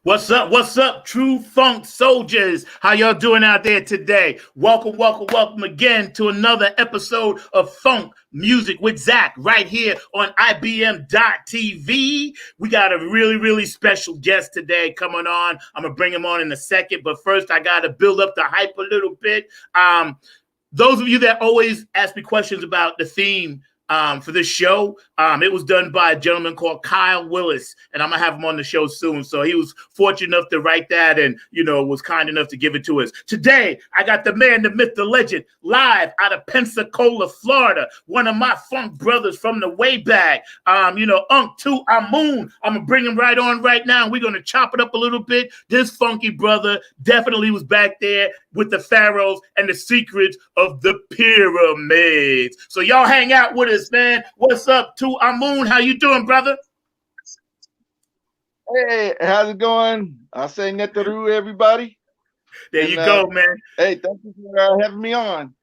What's up? What's up, true funk soldiers? How y'all doing out there today? Welcome, welcome, welcome again to another episode of Funk Music with Zack right here on IBM.TV. We got a really special guest today coming on. I'm going to bring him on in a second, but first I got to build up the hype a little bit. Those of you that always ask me questions about the theme for this show, it was done by a gentleman called Kyle Willis, and I'm gonna have him on the show soon. So he was fortunate enough to write that, and was kind enough to give it to us. Today, I got the man, the myth, the legend, live out of Pensacola, Florida. One of my funk brothers from the way back. Unc to Amun. I'm gonna bring him right on right now. We're gonna chop it up a little bit. This funky brother definitely was back there with the pharaohs and the secrets of the pyramids. So y'all hang out with us, man. What's up to Amun? How you doing, brother? Hey, how's it going? I say Netaru, everybody. There you go, man. Hey, thank you for having me on.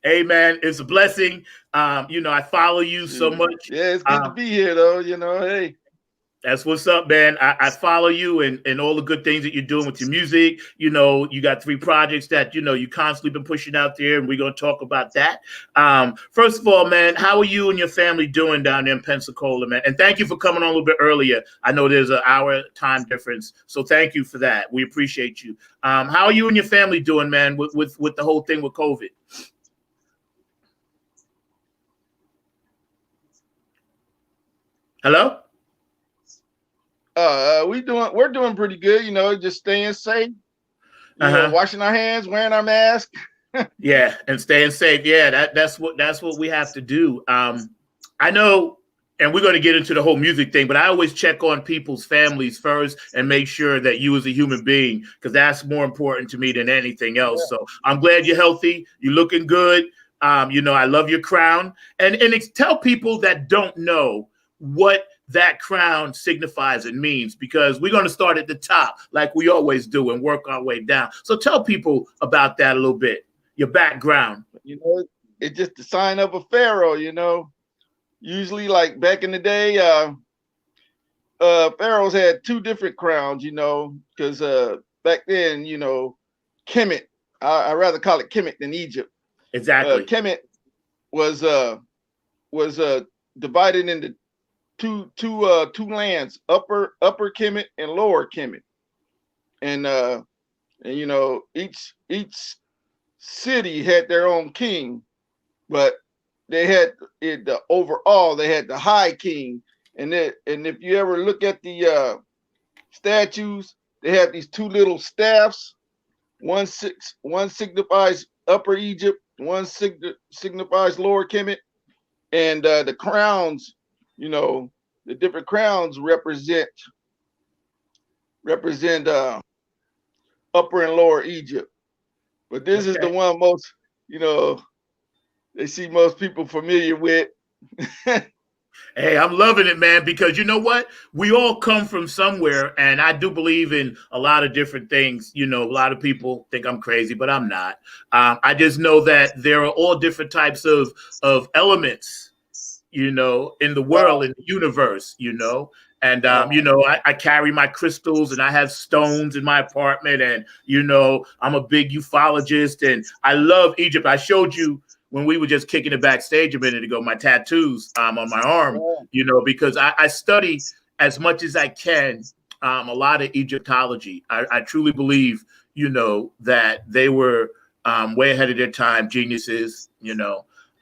Hey, man, it's a blessing. I follow you so much. Yeah, it's good to be here, though. Hey. That's what's up, man. I follow you and all the good things that you're doing with your music. You got 3 projects that, you constantly been pushing out there, and we're going to talk about that. First of all, man, how are you and your family doing down there in Pensacola, man? And thank you for coming on a little bit earlier. I know there's an hour time difference, so thank you for that. We appreciate you. How are you and your family doing, man, with the whole thing with COVID? Hello? We're doing pretty good, just staying safe, washing our hands, wearing our mask. Yeah, and staying safe. Yeah, that's what we have to do. I know, and we're going to get into the whole music thing, but I always check on people's families first and make sure that you as a human being, because that's more important to me than anything else. Yeah. So I'm glad you're healthy. You're looking good. I love your crown. And tell people that don't know what that crown signifies and means, because we're going to start at the top like we always do and work our way down. So tell people about that a little bit, your background. It's just the sign of a pharaoh, Usually, like back in the day, pharaohs had 2 different crowns, because back then, Kemet, I rather call it Kemet than Egypt. Exactly. Kemet was divided into two lands, upper Kemet and lower Kemet, and each city had their own king, but they had overall they had the high king, and if you ever look at the statues, they have these 2 little staffs. One signifies Upper Egypt, one signifies Lower Kemet, and the crowns. The different crowns represent Upper and Lower Egypt. But this is the one most, they see most people familiar with. Hey, I'm loving it, man, because you know what? We all come from somewhere, and I do believe in a lot of different things. A lot of people think I'm crazy, but I'm not. I just know that there are all different types of elements, in the world, in the universe, and, I carry my crystals and I have stones in my apartment, and, I'm a big ufologist, and I love Egypt. I showed you when we were just kicking it backstage a minute ago, my tattoos on my arm, because I study as much as I can, a lot of Egyptology. I truly believe, that they were way ahead of their time, geniuses,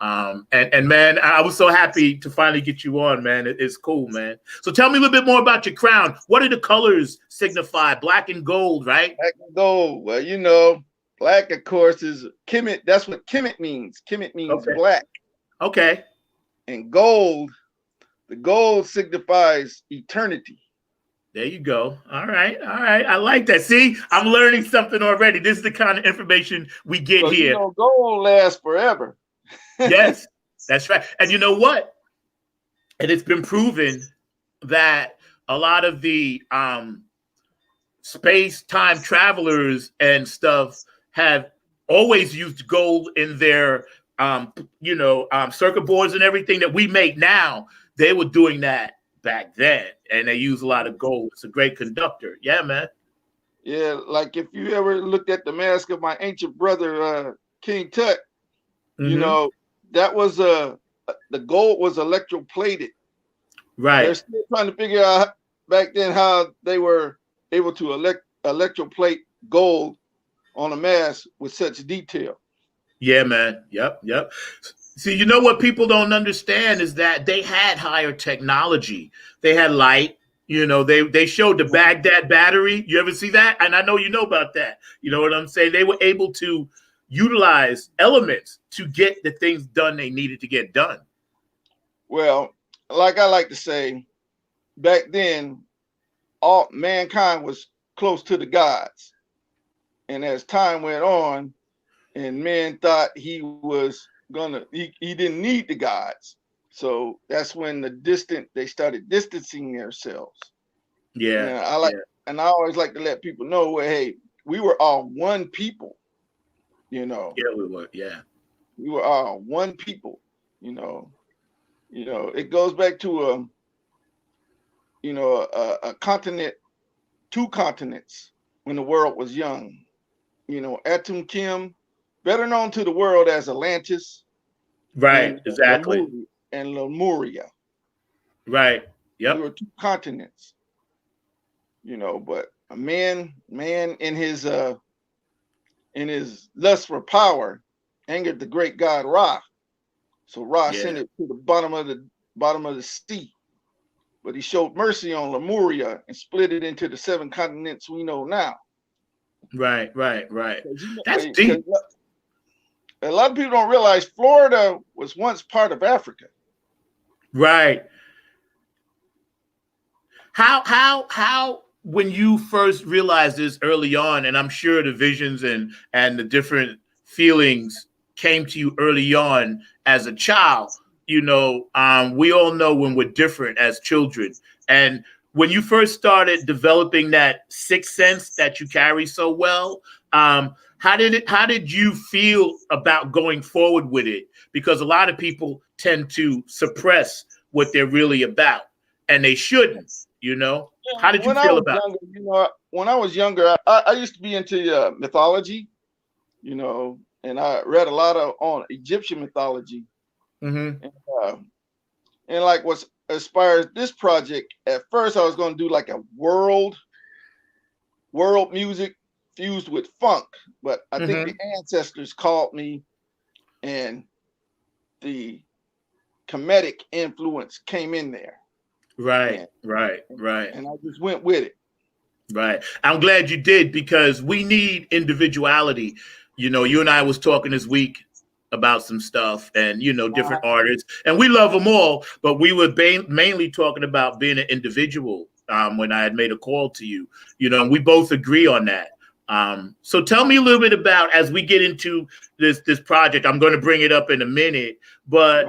and man, I was so happy to finally get you on, man. It's cool, man. So tell me a little bit more about your crown. What do the colors signify? Black and gold, right? Black and gold. Well, black, of course, is Kemet. That's what Kemet means. Kemet means black. Okay. And gold, the gold signifies eternity. There you go. All right. I like that. See, I'm learning something already. This is the kind of information we get here. Gold lasts forever. Yes, that's right. And you know what? And it's been proven that a lot of the space-time travelers and stuff have always used gold in their, circuit boards and everything that we make now. They were doing that back then, and they use a lot of gold. It's a great conductor. Yeah, man. Yeah, like if you ever looked at the mask of my ancient brother, King Tut, you Mm-hmm. know, that was the gold was electroplated. They're Right. still trying to figure out back then how they were able to electroplate gold on a mask with such detail. Yeah, man. Yep. Yep. See, you know what people don't understand is that they had higher technology. They had light. You know, they showed the Baghdad battery. You ever see that? And I know you know about that. You know what I'm saying? They were able to utilize elements to get the things done they needed to get done. Well, like I like to say, back then, all mankind was close to the gods. And as time went on, and men thought he didn't need the gods. So that's when they started distancing themselves. Yeah. And Yeah. I always like to let people know, well, hey, we were all one people, you know. Yeah, we were. Yeah. We were all one people, you know. It goes back to a continent, two continents when the world was young. Atum Kim, better known to the world as Atlantis Right. and Exactly. Lemuria. Right. We Yep. were two continents, but a man in his lust for power angered the great god Ra. So Ra Yeah. sent it to the bottom of the sea. But he showed mercy on Lemuria and split it into the seven continents we know now. Right. Right. Right. That's Because deep. a lot of people don't realize Florida was once part of Africa. Right. How when you first realized this early on, and I'm sure the visions and the different feelings came to you early on as a child. We all know when we're different as children, and when you first started developing that sixth sense that you carry so well, how did you feel about going forward with it? Because a lot of people tend to suppress what they're really about, and they shouldn't. How did you When I feel was about younger, I used to be into mythology, and I read a lot on Egyptian mythology, it? Mm-hmm. and, uh, and like what's as this project. At first, I was going to do like a world music fused with funk, but I think the Mm-hmm. ancestors called me, and the comedic influence came in there, Right, and right, right, and I just went with it. right. I'm glad you did because we need individuality. You and I was talking this week about some stuff and different artists, and we love them all, but we were mainly talking about being an individual when I had made a call to you. And we both agree on that. So tell me a little bit about as we get into this project. I'm going to bring it up in a minute, but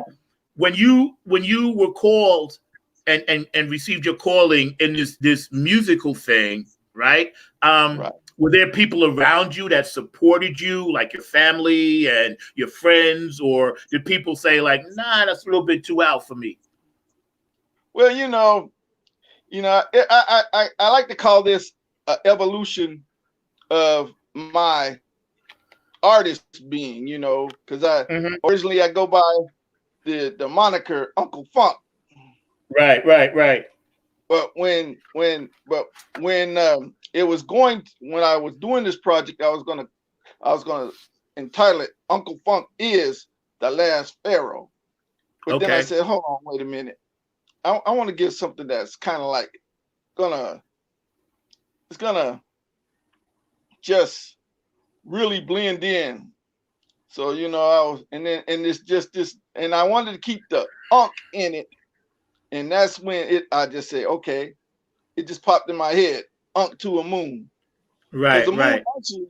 when you were called and received your calling in this musical thing, right? Right. Were there people around you that supported you, like your family and your friends, or did people say like, "Nah, that's a little bit too out for me"? Well, I like to call this evolution of my artist being, because I Hmm. originally I go by the moniker Uncle Funk. Right, right, right. But when it was when I was doing this project, I was gonna entitle it Uncle Funk is the Last Pharaoh. But then I Okay. said, hold on, wait a minute. I want to give something that's kind of like gonna it's gonna just really blend in. So I was, and it's just this, and I wanted to keep the unk in it, and that's when I just say, okay, it just popped in my head, unk to a moon, because the Right, moon right. actually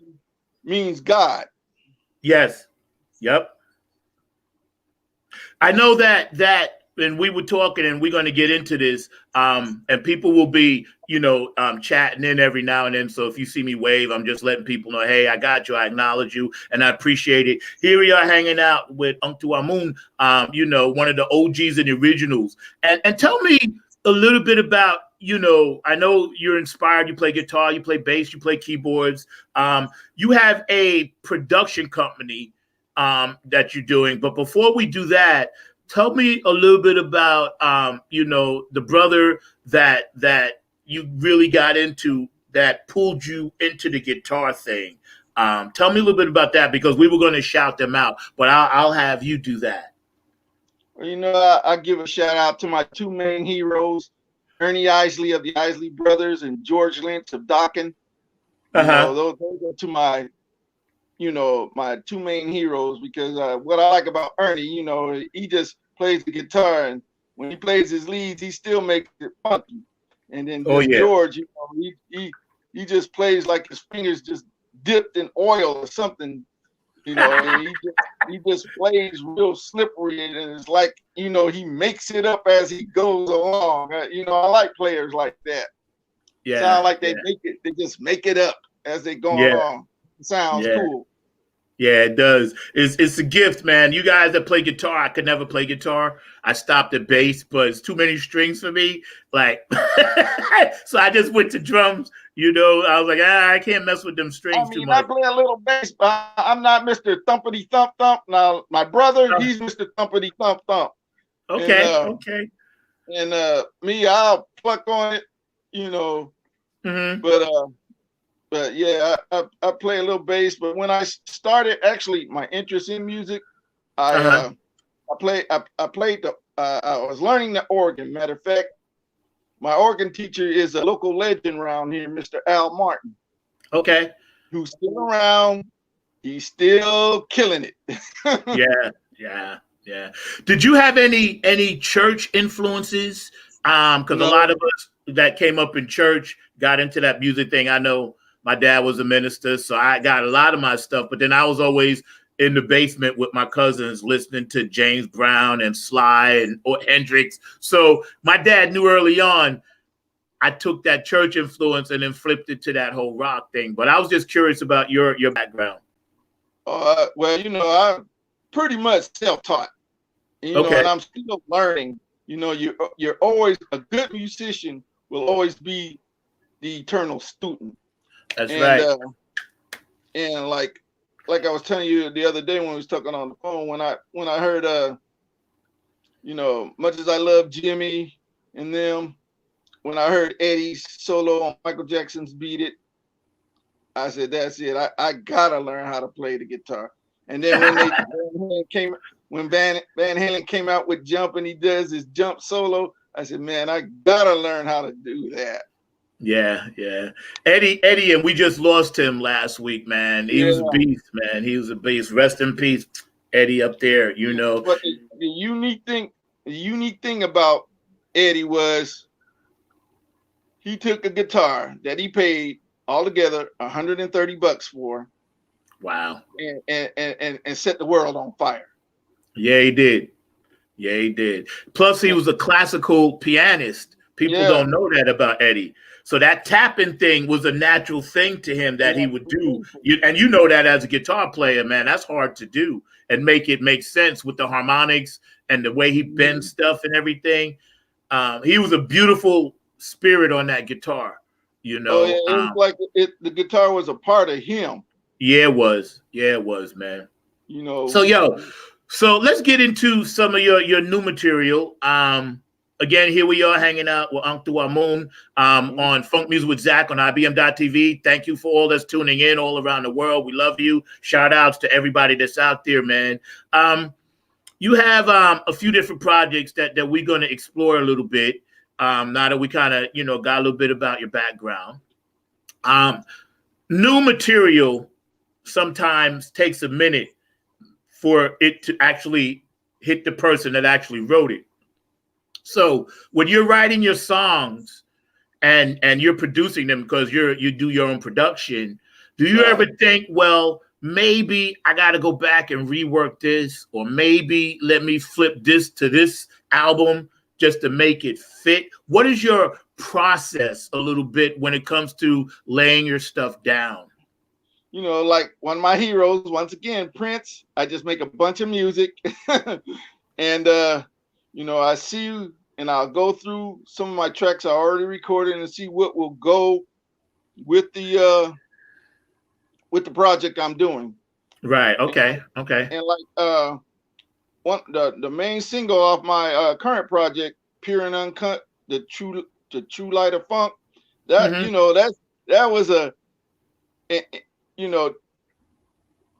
means God. Yes. Yep. I know that and we were talking and we're going to get into this and people will be chatting in every now and then, so if you see me wave, I'm just letting people know, hey, I got you, I acknowledge you, and I appreciate it. Here we are hanging out with Uncle Amun, one of the OGs and the originals, and tell me a little bit about I know you're inspired. You play guitar, you play bass, you play keyboards. You have a production company that you're doing. But before we do that, tell me a little bit about the brother that you really got into that pulled you into the guitar thing. Tell me a little bit about that because we were going to shout them out, but I'll have you do that. Well, I give a shout out to my two main heroes, Ernie Isley of the Isley Brothers and George Lynch of Dokken. Those are to my, my two main heroes because what I like about Ernie, he just plays the guitar, and when he plays his leads, he still makes it funky. And then George, he just plays like his fingers just dipped in oil or something, and he just plays real slippery, and it's like, he makes it up as he goes along. I like players like that. Yeah. Sound like they just make it up as they go along. It sounds cool. Yeah, it does. It's a gift, man. You guys that play guitar, I could never play guitar. I stopped at bass, but it's too many strings for me. Like, so I just went to drums. I was like, I can't mess with them strings too much. I play a little bass, but I'm not Mr. Thumpity Thump Thump. Now, my brother, he's Mr. Thumpity Thump Thump. Okay, okay. And me, I'll pluck on it, Mm-hmm. But yeah, I play a little bass. But when I started, actually, my interest in music, I was learning the organ. Matter of fact, my organ teacher is a local legend around here, Mr. Al Martin. Okay. Who's still around. He's still killing it. Yeah. Did you have any church influences? Because a lot of us that came up in church got into that music thing. I know my dad was a minister, so I got a lot of my stuff. But then I was always in the basement with my cousins listening to James Brown and Sly or Hendrix. So my dad knew early on I took that church influence and then flipped it to that whole rock thing. But I was just curious about your background. Well, I'm pretty much self-taught. And I'm still learning. You're always a good musician will always be the eternal student. That's right. And like I was telling you the other day when we was talking on the phone, when I heard much as I love Jimmy and them, when I heard Eddie's solo on Michael Jackson's Beat It, I said, that's it. I gotta learn how to play the guitar. And then when Van Halen came out with Jump and he does his jump solo, I said, man, I gotta learn how to do that. Yeah. Eddie, and we just lost him last week, man. He was a beast, man. He was a beast. Rest in peace, Eddie up there, But the unique thing about Eddie was he took a guitar that he paid altogether $130 for. Wow. And set the world on fire. Yeah, he did. Plus, he was a classical pianist. People don't know that about Eddie. So that tapping thing was a natural thing to him that he would do. And you know that as a guitar player, man, that's hard to do and make it make sense with the harmonics and the way he bends stuff and everything. He was a beautiful spirit on that guitar, it was like the guitar was a part of him. Yeah, it was, man. So let's get into some of your new material. Again, here we are hanging out with Uncle Amun on Funk Music with Zack on IBM.TV. Thank you for all that's tuning in all around the world. We love you. Shout outs to everybody that's out there, man. You have a few different projects that we're going to explore a little bit. Now that we kind of, got a little bit about your background. New material sometimes takes a minute for it to actually hit the person that actually wrote it. So when you're writing your songs and you're producing them because you do your own production, do you ever think, well, maybe I got to go back and rework this, or maybe let me flip this to this album just to make it fit? What is your process a little bit when it comes to laying your stuff down? Like one of my heroes, once again, Prince, I just make a bunch of music and, I see you and I'll go through some of my tracks I already recorded and see what will go with the project I'm doing. Right. Okay. Okay. And like the main single off my current project, Pure and Uncut, the true light of funk. That Mm-hmm. that was you know,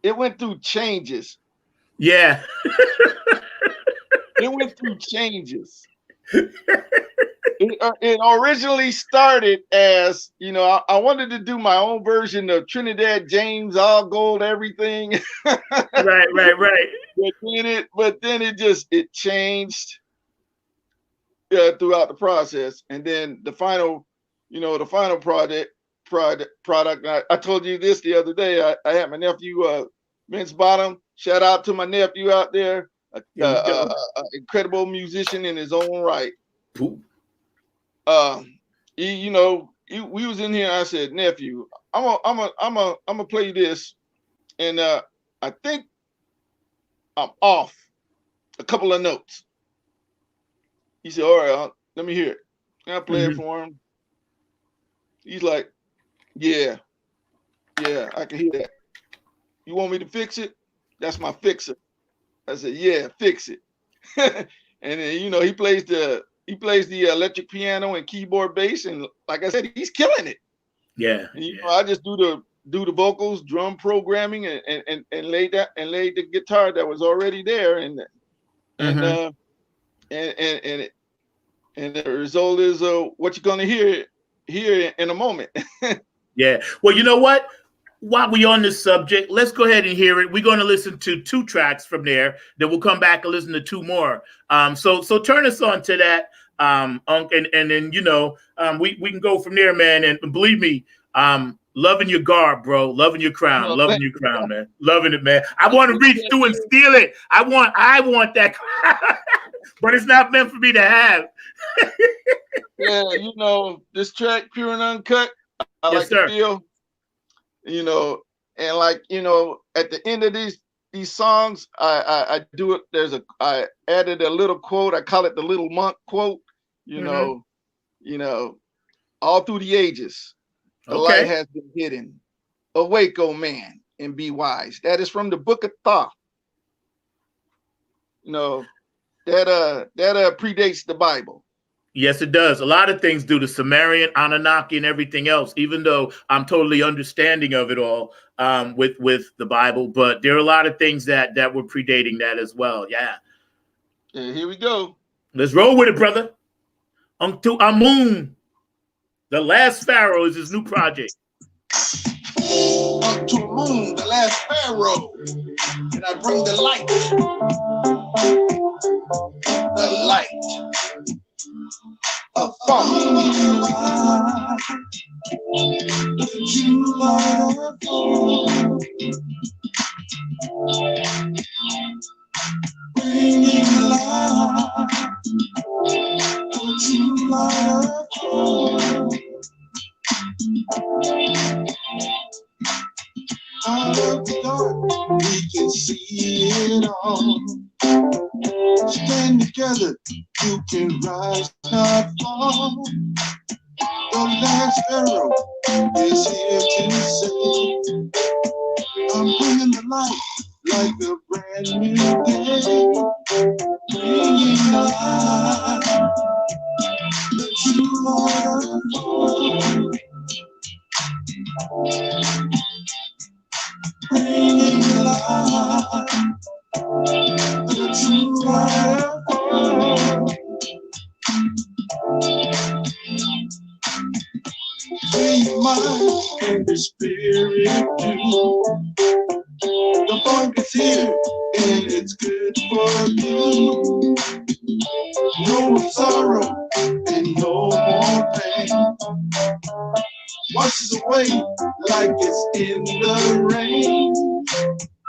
it went through changes. Yeah. It went through changes. It originally started as, I wanted to do my own version of Trinidad James, all gold, everything. Right. Right. Right. But then it changed throughout the process, and then the final product. I told you this the other day. I had my nephew Vince Bottom. Shout out to my nephew out there, Here we go. incredible musician in his own right. Ooh. We was in here. And I said, nephew, I'm gonna play this, and I think I'm off a couple of notes. He said, all right, let me hear it. And I play it for him. He's like, yeah, I can hear that. You want me to fix it? That's my fixer. I said, yeah, fix it. And then, he plays the electric piano and keyboard bass, and like I said, he's killing it. Yeah. And I just do the vocals, drum programming, and laid the guitar that was already there, and the result is what you're gonna hear in a moment. Yeah. Well, you know what? While we're on this subject, let's go ahead and hear it. We're going to listen to 2 tracks from there. Then we'll come back and listen to 2 more. So turn us on to that, Unc, and then we can go from there, man. And believe me, loving your garb, bro. Loving your crown. Loving your crown, man. Loving it, man. I want to reach through and steal it. I want that, but it's not meant for me to have. Yeah, this track, Pure and Uncut. I Yes, like to feel, and like, at the end of these songs, I do it. I added a little quote. I call it the little monk quote. All through the ages, the light has been hidden. Awake, O man, and be wise. That is from the Book of Thoth. That predates the Bible. Yes, it does. A lot of things do. The Sumerian, Anunnaki, and everything else, even though I'm totally understanding of it all with the Bible. But there are a lot of things that were predating that as well. Yeah. Here we go. Let's roll with it, brother. Unto Amun. The Last Pharaoh is his new project. Unto Amun, the last pharaoh. And I bring the light. The light. A out of the dark, we can see it all. Stand together, you can rise, not fall. The last pharaoh is here to say, I'm bringing the light like a brand new day. Bringing the light that you are. Bringing the light that you are. Free your mind and the spirit too. The funk is here and it's good for you. No more sorrow and no more pain. Washes away like it's in the rain.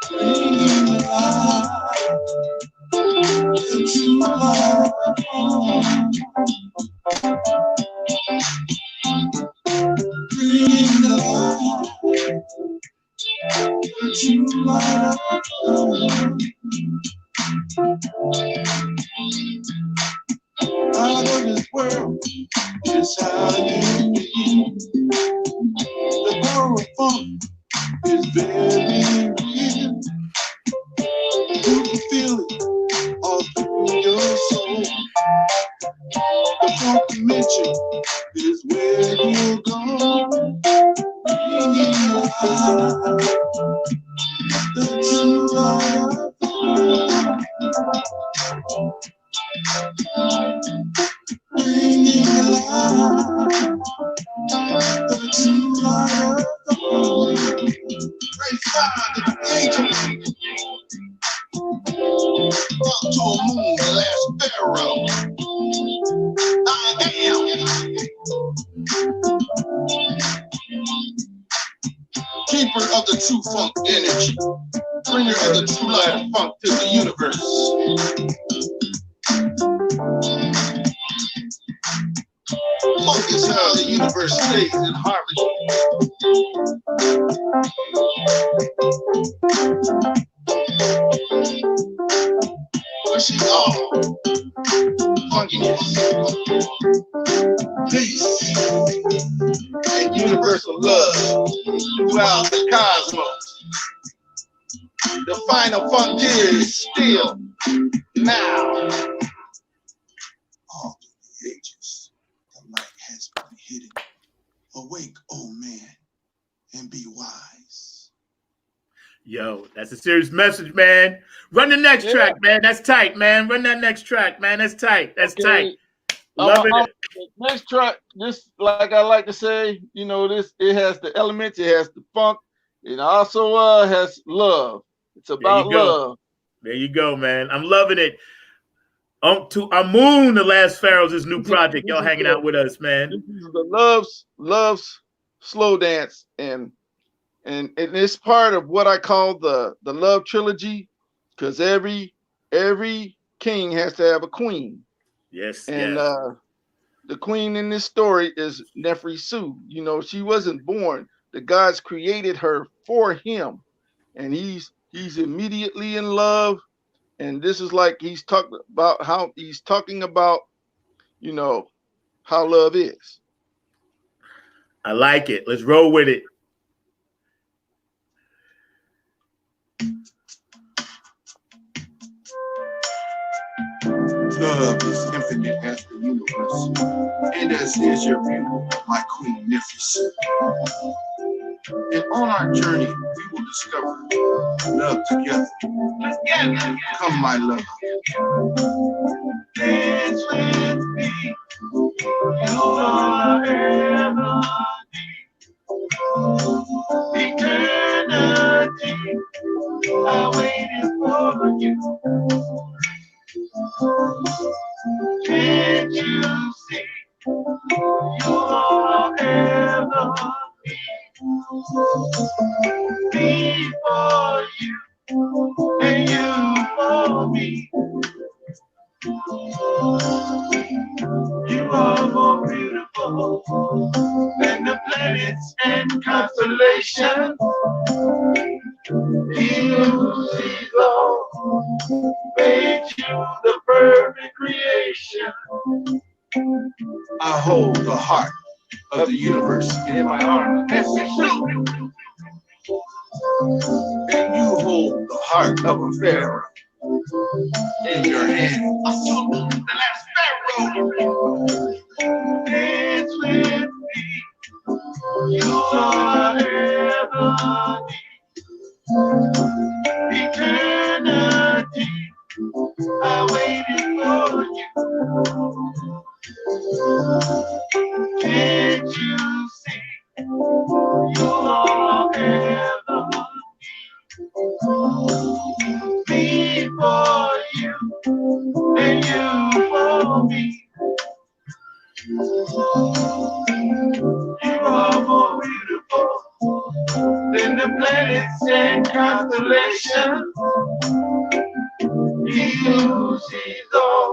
Bringing the light that you are. Bringing the light that you are. out of this world is how you be. The power of funk is very real. You can feel it all through your soul. The funk dimension is where you go. Bringing you high, the true light of the world. Bringing alive the true light of the world. Praise God, the angel brought to a moon the last pharaoh. I am keeper of the true funk energy, bringer of the true light of funk to the universe. Funk is how the universe stays in harmony. Wishing all funkiness, peace, and universal love throughout the cosmos. The final frontier is still now. All through the ages, the light has been hidden. Awake, old man, and be wise. Yo, that's a serious message, man. Run the next track, man. That's tight, man. Run that next track, man. That's tight. That's tight. Love it. Next track, this, like I like to say, you know, this, it has the elements, it has the funk, it also has love. It's about love. There you go, man. I'm loving it. To Amun, the Last Pharaoh's, his new project. Y'all hanging out with us, man. This is the loves slow dance, and it's part of what I call the love trilogy, because every king has to have a queen. Yes. And the queen in this story is Nefri Sue. You know, she wasn't born. The gods created her for him, and he's immediately in love. And this is like he's talking about, you know, how love is. I like it. Let's roll with it. Love is infinite as the universe, and as is your view, my queen Nefri. And on our journey, we will discover love together. Come, my love. Dance with me. You are ever eternity. I waited for you. Can't you see? You are ever me for you, and you for me. You are more beautiful than the planets and constellations. He who sees all made you the perfect creation. I hold the heart of the universe in my arms. And you hold the heart of a pharaoh in your hand. The last pharaoh. Dance with me. You are heavenly. Eternity. I waited for you. Can't you see? You are heavenly. Me for you, and you for me. You are more beautiful than the planets and constellations. He who sees all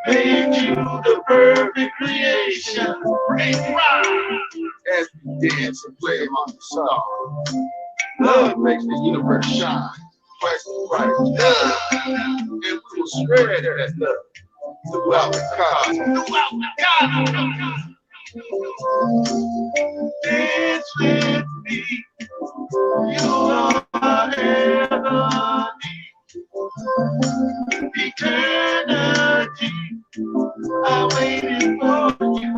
made you the perfect creation. Praise God as we dance and play among the stars. Love makes the universe shine twice as bright. And we will spread that love throughout the cosmos. Dance with me, you are heavenly. Eternity, I waited for you.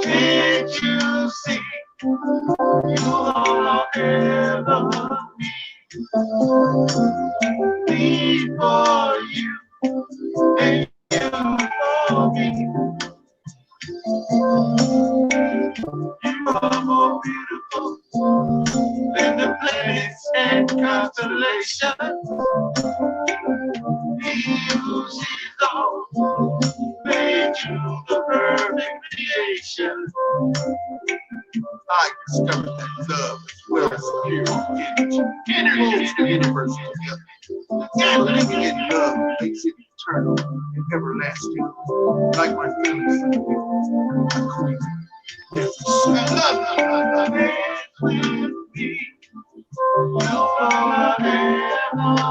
Can't you see, you are heavenly. Me for you, and you for me. You are more beautiful than the planets and constellations. He who sees all made you the perfect creation. I discovered that love as well as pure energy holds the universe together. And living in love makes it eternal and everlasting. Like my feelings for you, my queen. Yes, love. Dance with me, you are heavenly.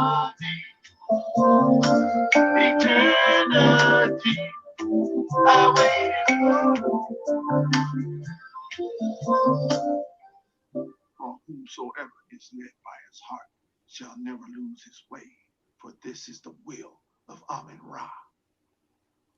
Eternity, I waited for. For whomsoever is led by his heart shall never lose his way, for this is the will of Amen Ra.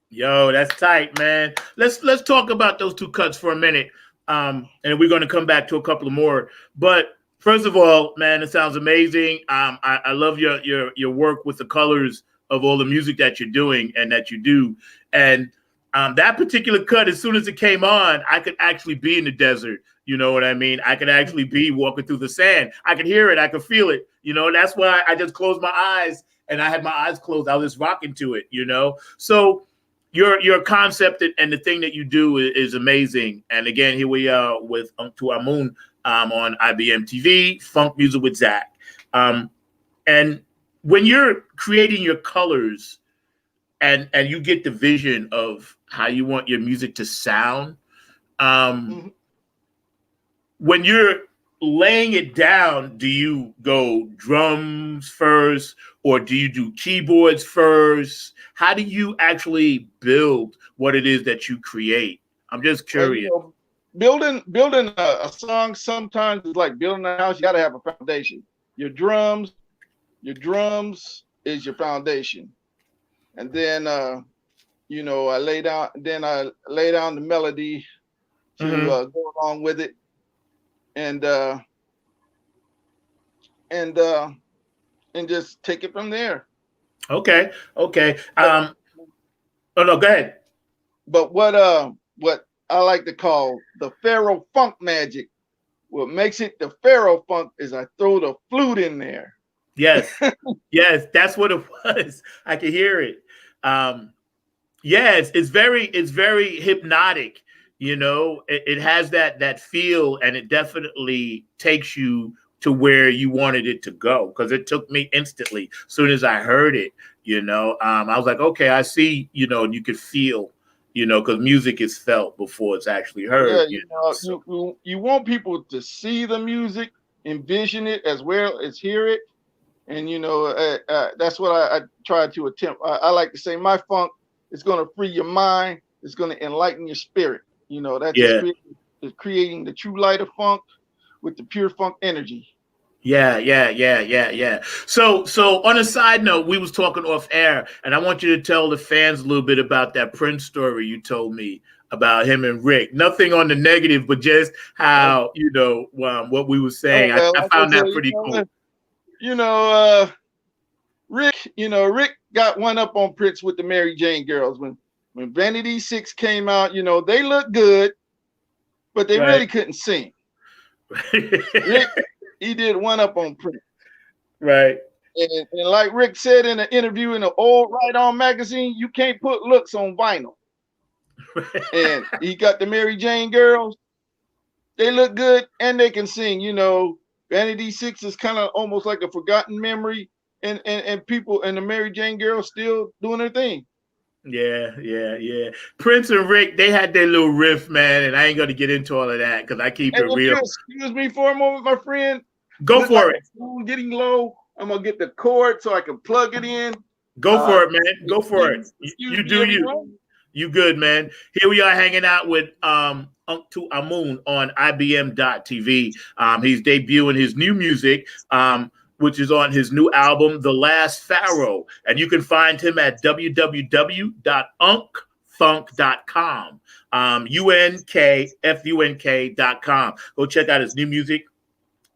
Yo, that's tight, man. Let's talk about those two cuts for a minute. And we're going to come back to a couple of more. But first of all, man, it sounds amazing. I love your work with the colors of all the music that you're doing and that you do. And that particular cut, as soon as it came on, I could actually be in the desert. You know what I mean? I could actually be walking through the sand. I could hear it. I could feel it. You know, that's why I just closed my eyes and I had my eyes closed. I was just rocking to it, you know? So your concept and the thing that you do is amazing. And again, here we are with To Our Moon on IBM TV, Funk Music with Zack. And when you're creating your colors and you get the vision of how you want your music to sound, when you're laying it down, do you go drums first or do you do keyboards first? How do you actually build what it is that you create? I'm just curious. Well, you know, building a song sometimes is like building a house. You got to have a foundation. Your drums is your foundation, and then you know, I lay down the melody to go along with it, and just take it from there. Okay. Oh no, go ahead. But what I like to call the Pharaoh funk magic, what makes it the Pharaoh funk is I throw the flute in there. Yes, yes, that's what it was. I could hear it. Yes, it's very hypnotic. You know, it has that feel, and it definitely takes you to where you wanted it to go, because it took me instantly as soon as I heard it. You know, I was like, okay, I see. You know, you could feel. You know, because music is felt before it's actually heard. Yeah, you know, so. you want people to see the music, envision it as well as hear it, and you know that's what I try to attempt. I like to say my funk is going to free your mind. It's going to enlighten your spirit. You know, that's creating the true light of funk with the pure funk energy. Yeah. So on a side note, we was talking off air, and I want you to tell the fans a little bit about that Prince story you told me about him and Rick. Nothing on the negative, but just how, you know, what we were saying. Well, I found that pretty cool. You know, Rick got one up on Prince with the Mary Jane Girls. When Vanity 6 came out, you know, they looked good, but they really couldn't sing. Rick, he did one up on Prince. Right. And like Rick said in an interview in the old Right On magazine, you can't put looks on vinyl. And he got the Mary Jane Girls. They look good and they can sing. You know, Vanity 6 is kind of almost like a forgotten memory, and people and the Mary Jane Girls still doing their thing. Yeah. Prince and Rick, they had their little riff, man, and I ain't gonna get into all of that because I keep it real. Excuse me for a moment, my friend. Go for it. Getting low. I'm gonna get the cord so I can plug it in. Go for it, man. Go for it. Excuse You me, do you. everyone. You good, man. Here we are hanging out with Uncle Amun on IBM.TV. He's debuting his new music, which is on his new album, The Last Pharaoh. And you can find him at www.unkfunk.com. UNKFUNK.com. Go check out his new music.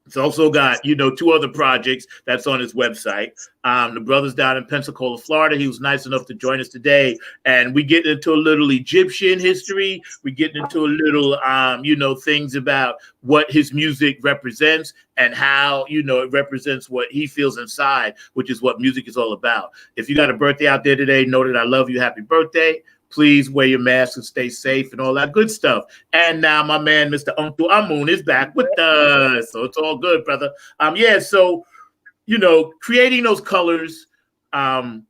It's also got, two other projects that's on his website. The brother's down in Pensacola, Florida. He was nice enough to join us today. And we get into a little Egyptian history. We get into a little, things about what his music represents and how, it represents what he feels inside, which is what music is all about. If you got a birthday out there today, know that I love you. Happy birthday. Please wear your mask and stay safe and all that good stuff. And now my man, Mr. Uncle Amun, is back with us. So it's all good, brother. So, creating those colors, and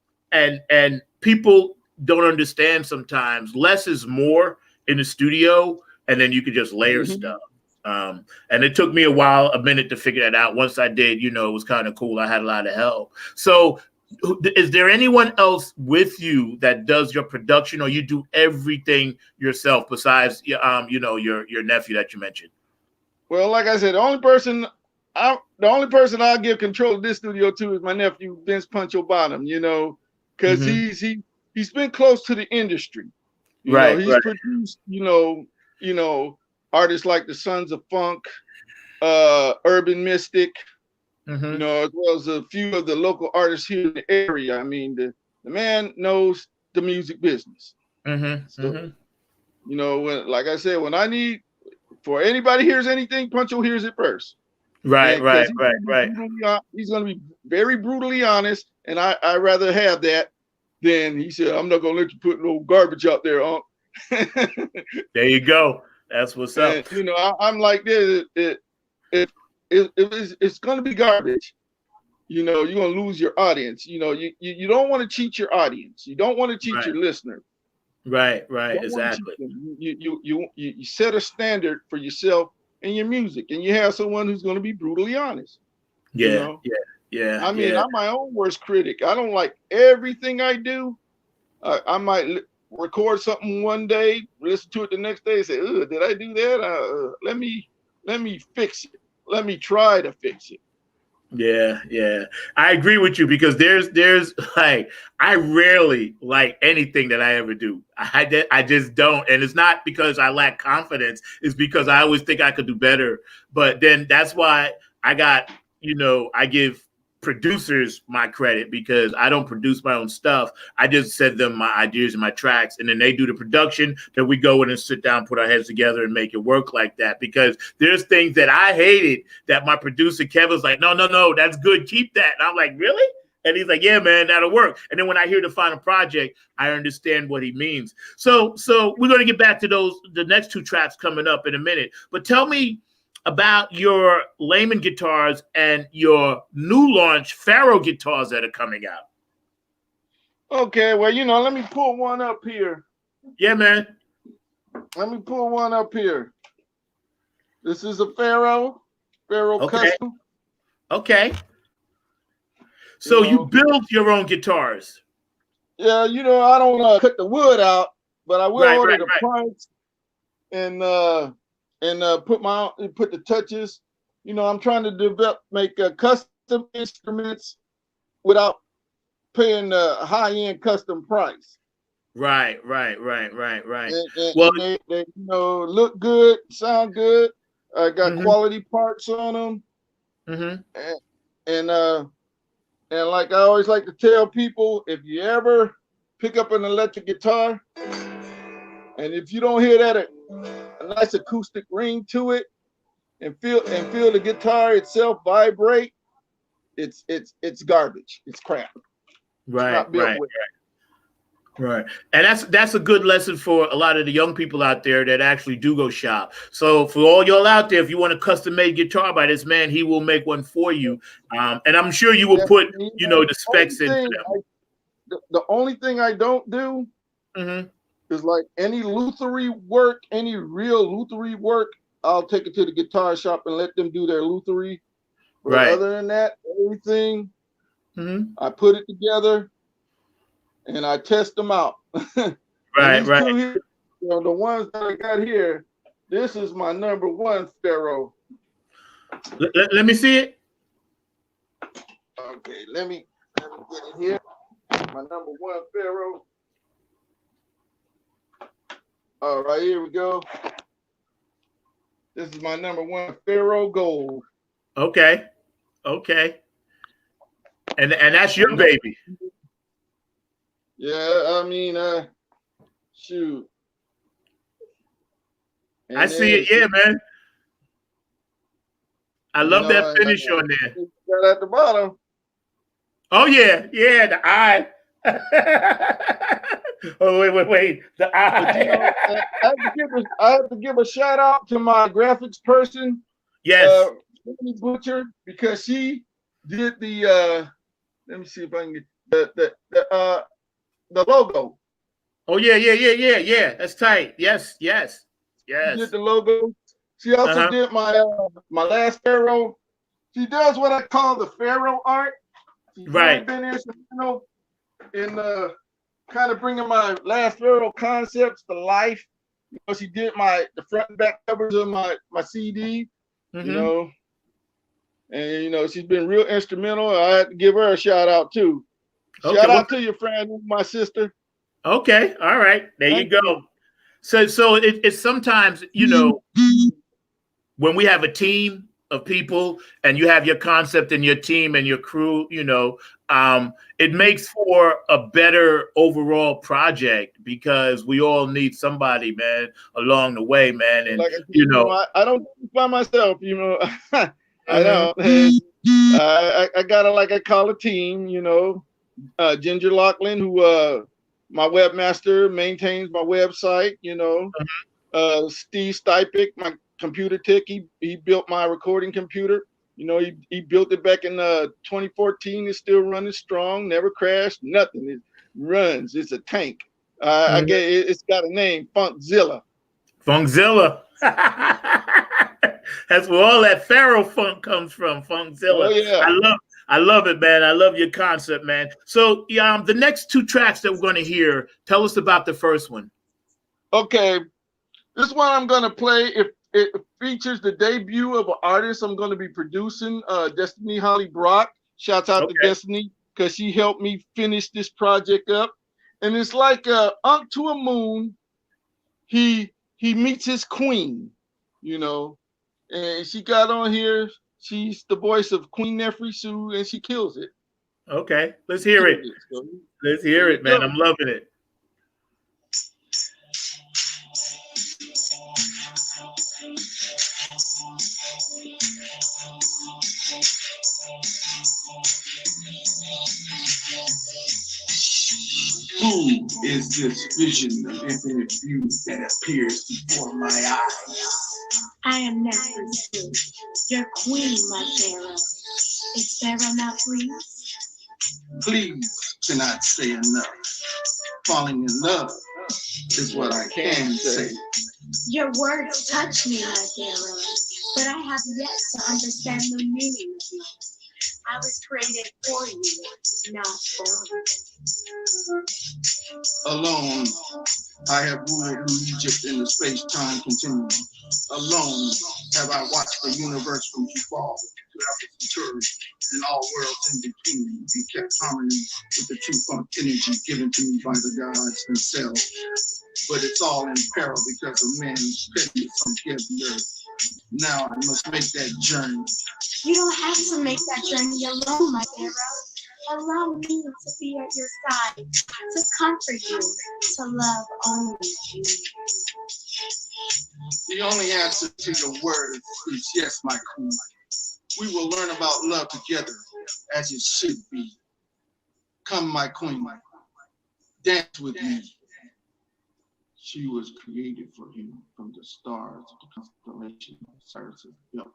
people don't understand sometimes less is more in the studio, and then you can just layer stuff. And it took me a minute to figure that out. Once I did, it was kind of cool. I had a lot of help. So is there anyone else with you that does your production, or you do everything yourself besides, your nephew that you mentioned? Well, like I said, the only person I'll give control of this studio to is my nephew Vince Puncho Bottom. Because he's been close to the industry. He's produced artists like the Sons of Funk, Urban Mystic. As well as a few of the local artists here in the area. I mean, the man knows the music business. Like I said, when I need for anybody hears anything, Puncho hears it first. Right. He's going to be very brutally honest, and I rather have that than he said, I'm not going to let you put no garbage out there, Unc. There you go. That's what's up. And, I'm like this. It's going to be garbage. You're going to lose your audience. You don't want to cheat your audience. You don't want to cheat your listener. Right, exactly. You set a standard for yourself and your music, and you have someone who's going to be brutally honest. Yeah. I mean, I'm my own worst critic. I don't like everything I do. I might record something one day, listen to it the next day, and say, did I do that? Let me fix it. Let me try to fix it. Yeah. I agree with you because there's like, I rarely like anything that I ever do. I just don't. And it's not because I lack confidence. It's because I always think I could do better. But then that's why I got, I give producers my credit because I don't produce my own stuff. I just send them my ideas and my tracks, and then they do the production. Then we go in and sit down, put our heads together, and make it work like that. Because there's things that I hated that my producer Kevin's like, no, that's good, keep that. And I'm like, really? And he's like, yeah, man, that'll work. And then when I hear the final project, I understand what he means. So we're going to get back to the next two tracks coming up in a minute. But tell me about your Layman guitars and your new launch Pharaoh guitars that are coming out. Okay, well, let me pull one up here. Yeah, man. Let me pull one up here. This is a Pharaoh custom. Okay. So you build your own guitars. Yeah, I don't cut the wood out, but I will order the parts and put the touches. I'm trying to make custom instruments without paying a high-end custom price. Right. And they look good, sound good. I got quality parts on them. And like I always like to tell people, if you ever pick up an electric guitar, and if you don't hear that a nice acoustic ring to it, and feel the guitar itself vibrate, it's garbage. It's crap. Right. And that's a good lesson for a lot of the young people out there that actually do go shop. So for all y'all out there, if you want a custom made guitar by this man, he will make one for you. And I'm sure you will put, the specs in. The only thing I don't do is like any lutherie work, any real lutherie work, I'll take it to the guitar shop and let them do their lutherie. But other than that, everything, I put it together. and I test them out. And Right, these right. two here, the ones that I got here, this is my number one Pharaoh. Let me see it. Okay, let me get it here. My number one Pharaoh. All right, here we go. This is my number one Pharaoh Gold. Okay, okay. And that's your baby. Yeah, I mean, shoot. And I see it. Yeah, man. I love that finish on there. Right at the bottom. Oh yeah, yeah. The eye. Oh wait. The eye. But, you know, I have to give a shout out to my graphics person, Yes. Penny Butcher, because she did the. Let me see if I can get the logo. Oh yeah. That's tight. Yes. She did the logo. She also did my my last Pharaoh. She does what I call the Pharaoh art. She's Right. really been instrumental in kind of bringing my last Pharaoh concepts to life. You know, she did the front and back covers of my CD. Mm-hmm. You know, and you know she's been real instrumental. I had to give her a shout out too. Okay, Shout out to your friend, my sister. Okay, all right, there you go. So it's sometimes, you know, when we have a team of people and you have your concept and your team and your crew, you know, it makes for a better overall project because we all need somebody, man, along the way, man. And like, you know, I don't do it by myself, you know. I don't. I got I call a team, you know. Ginger Lachlan, who my webmaster, maintains my website, you know. Steve Stipik, my computer tech, he built my recording computer. You know, he built it back in 2014. It's still running strong, never crashed, nothing. It runs. It's a tank. I get it, it's got a name, Funkzilla. Funkzilla. That's where all that Pharaoh funk comes from, Funkzilla. Oh, yeah. I love it, man. I love your concept, man. So the next two tracks that we're going to hear, tell us about the first one. Okay. This one I'm going to play. If it features the debut of an artist I'm going to be producing, Destiny Holly Brock. Shouts out to Destiny because she helped me finish this project up. And it's like Unc to a Moon. He meets his queen, you know, and she got on here. She's the voice of Queen Nefri Sue, and she kills it. Okay, let's hear it. Let's hear it, man. I'm loving it. Who is this vision of infinite beauty that appears before my eyes? I am Nefri Sue, your queen, my Pharaoh. Is Pharaoh not pleased? Please cannot say enough. Falling in love is what I can say. Your words touch me, my Pharaoh, but I have yet to understand the meaning of love. I was created for you, not for you. Alone, I have ruled New Egypt in the space-time continuum. Alone have I watched the universe from Jubal to Alpha Centauri and all worlds in between and kept harmony with the true funk energy given to me by the gods themselves. But it's all in peril because of man's pettiness on the earth. Now I must make that journey. You don't have to make that journey alone, my Pharaoh. Allow me to be at your side, to comfort you, to love only you. The only answer to your words is yes, my queen. We will learn about love together as it should be. Come, my queen, dance with me. She was created for him from the stars of the constellation of Cyrus built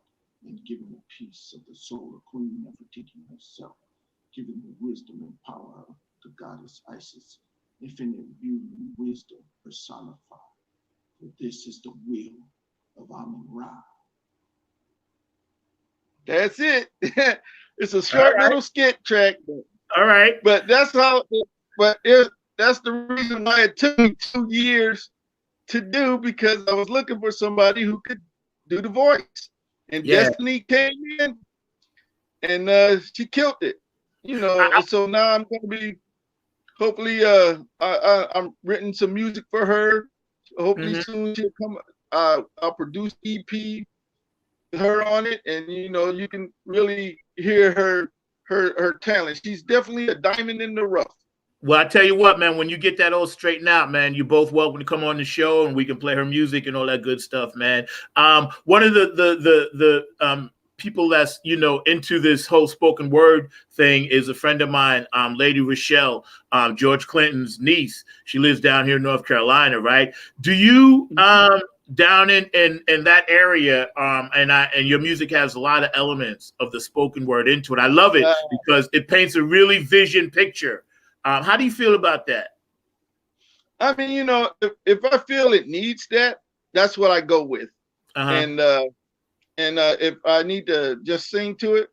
and given a piece of the soul of Queen Nefertiti herself, given the wisdom and power of the goddess Isis, infinite beauty and wisdom personified. For this is the will of Amun-Ra. That's it. It's a short little skit track. All right. But that's how. But it that's the reason why it took me 2 years to do, because I was looking for somebody who could do the voice. And Yeah. Destiny came in, and she killed it. And so now I'm going to be, hopefully, I'm written some music for her. Hopefully soon she'll come. I'll produce EP with her on it, and you can really hear her talent. She's definitely a diamond in the rough. Well, I tell you what, man, when you get that all straightened out, man, you're both welcome to come on the show and we can play her music and all that good stuff, man. One of the people that's, into this whole spoken word thing is a friend of mine, Lady Rochelle, George Clinton's niece. She lives down here in North Carolina, right? Do you down in that area, and your music has a lot of elements of the spoken word into it. I love it because it paints a really vision picture. How do you feel about that? I mean, if I feel it needs that, that's what I go with. And if I need to just sing to it,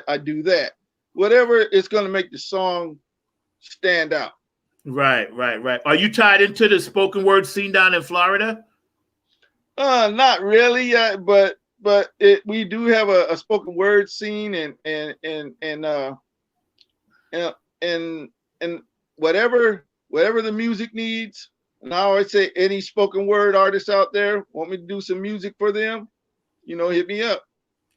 I do that. Whatever is going to make the song stand out. Right. Are you tied into the spoken word scene down in Florida? Not really, but we do have a spoken word scene, and whatever the music needs. And I always say, any spoken word artists out there want me to do some music for them, hit me up.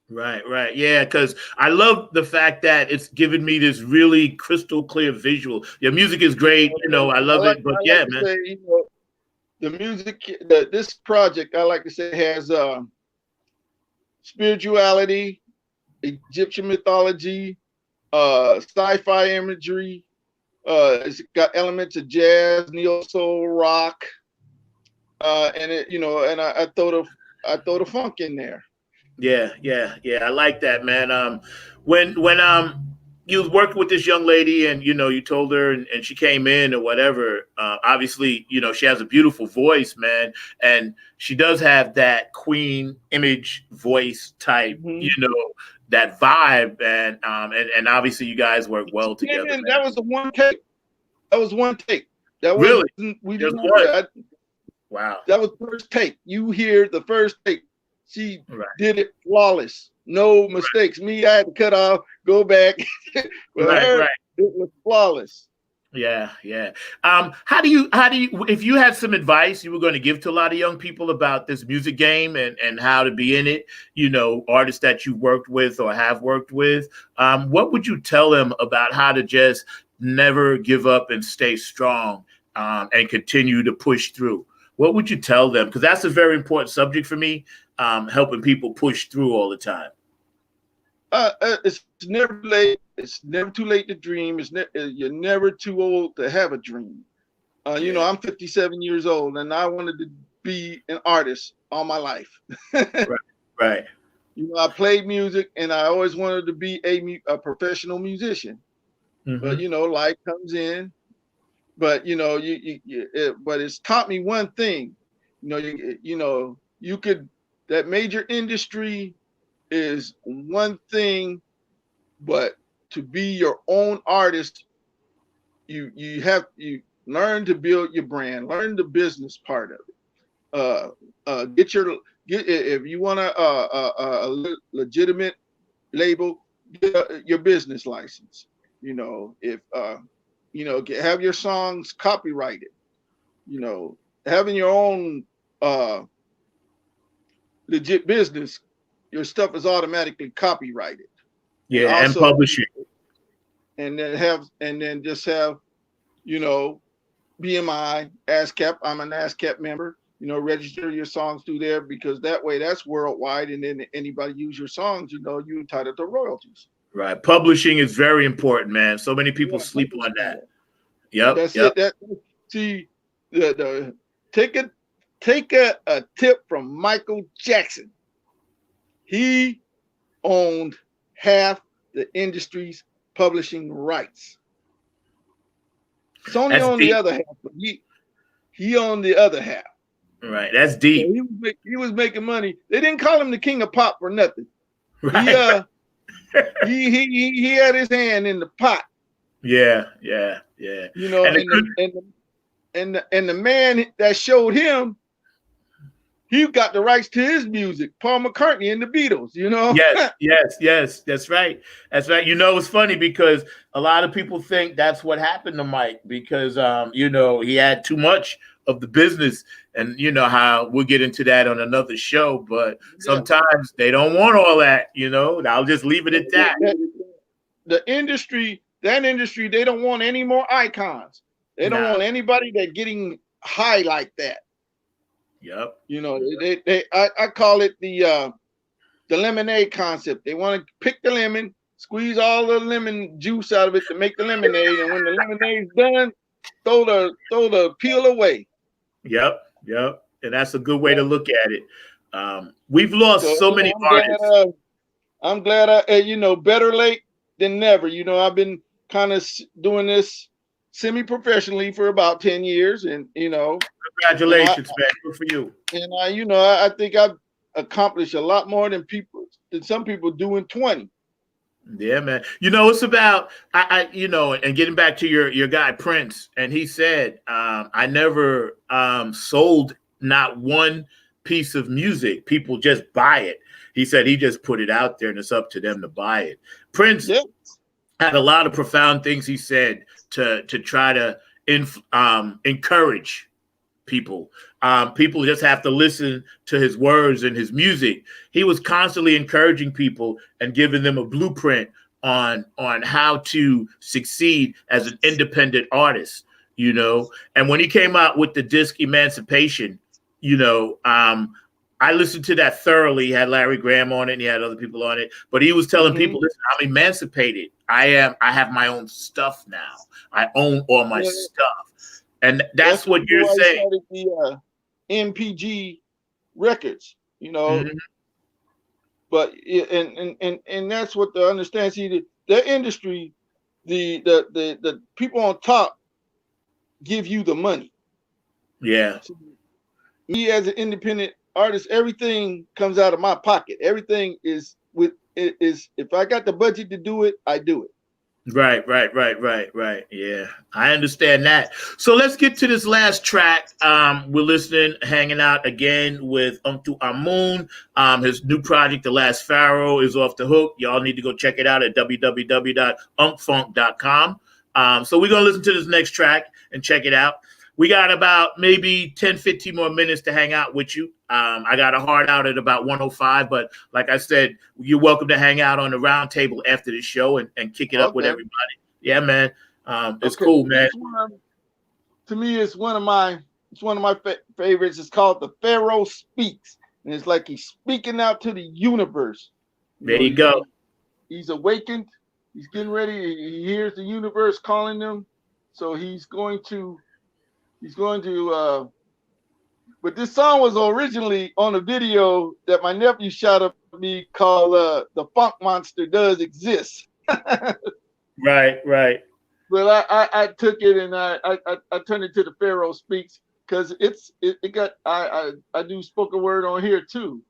Right. Yeah, because I love the fact that it's given me this really crystal clear visual. Your music is great, I love it. But man. Say, the music, this project, I like to say, has spirituality, Egyptian mythology, sci-fi imagery. It's got elements of jazz, neo soul, rock, and it, and I throw the funk in there. Yeah. I like that, man. When you was working with this young lady, and you told her, and she came in or whatever. Obviously, she has a beautiful voice, man, and she does have that queen image voice type, that vibe, and obviously you guys work well together. Man, that was the one take. That was one take. That really, we didn't know. Wow, that was first take. You hear the first take. She did it flawless, no mistakes. Me, I had to cut off, go back. Right. It was flawless. Yeah. How do you, if you had some advice you were going to give to a lot of young people about this music game and how to be in it, artists that you worked with or have worked with, what would you tell them about how to just never give up and stay strong, and continue to push through? What would you tell them? Because that's a very important subject for me, helping people push through all the time. It's never late. It's never too late to dream. You're never too old to have a dream. I'm 57 years old, and I wanted to be an artist all my life. Right. I played music, and I always wanted to be a professional musician. But life comes in. But but it's taught me one thing. You could, that major industry is one thing, but to be your own artist, you learn to build your brand, learn the business part of it. If you want a legitimate label, get your business license. Have your songs copyrighted. Having your own legit business, your stuff is automatically copyrighted. Yeah, and publishing. And then just have, BMI, ASCAP. I'm an ASCAP member. Register your songs through there, because that way that's worldwide. And then anybody use your songs, you're entitled to royalties. Right. Publishing is very important, man. So many people sleep on that. Yep. That's it. See, take a tip from Michael Jackson. He owned half the industry's publishing rights. Sony owned the other half, but he owned the other half. Right. That's deep. So he was making money. They didn't call him the king of pop for nothing. Right. He had his hand in the pot. Yeah. Yeah. You know, And and the man that showed him, he got the rights to his music, Paul McCartney and the Beatles, you know? yes. That's right. That's right. You know, it's funny because a lot of people think that's what happened to Mike because, you know, he had too much of the business, and you know how we'll get into that on another show. But Yeah. sometimes they don't want all that. You know, I'll just leave it at that. The industry, that industry, they don't want any more icons. They don't want anybody that getting high like that. Yep. You know, I call it the lemonade concept. They want to pick the lemon, squeeze all the lemon juice out of it to make the lemonade, and when the lemonade's done, throw the peel away. Yep. And that's a good way to look at it. We've lost so many artists. I'm glad you know, better late than never. You know, I've been kind of doing this semi-professionally for about 10 years, and you know, Congratulations, man. Good for you. And you know, I think I've accomplished a lot more than some people do in 20. Yeah, man. You know, it's about you know, and getting back to your guy Prince, and he said, I never sold not one piece of music. People just buy it. He said he just put it out there, and it's up to them to buy it. Prince had a lot of profound things he said to try to encourage people. People just have to listen to his words and his music. He was constantly encouraging people and giving them a blueprint on how to succeed as an independent artist, you know. And when he came out with the disc Emancipation, you know, I listened to that thoroughly. He had Larry Graham on it and he had other people on it, but he was telling people, listen, I'm emancipated. I have my own stuff now. I own all my stuff. And that's what you're saying. The MPG records, you know, but and that's what the understand. See, the industry, the people on top give you the money. Yeah. So me as an independent artist, everything comes out of my pocket. Everything is if I got the budget to do it, I do it. Right. Yeah, I understand that. So let's get to this last track. We're listening, hanging out again with Uncle Amun. His new project, The Last Pharaoh, is off the hook. Y'all need to go check it out at www.uncfunk.com. So we're going to listen to this next track and check it out. We got about maybe 10, 15 more minutes to hang out with you. I got a hard out at about 1:05, but like I said, you're welcome to hang out on the round table after the show and kick it up with everybody. Yeah, man. It's cool, man. To me, it's one of my favorites. It's called The Pharaoh Speaks. And it's like he's speaking out to the universe. There you go. He's awakened. He's getting ready. He hears the universe calling him. So he's going to but this song was originally on a video that my nephew shot up me called The Funk Monster Does Exist. Right. But I took it and I turned it to The Pharaoh Speaks because it got I do spoken word on here too.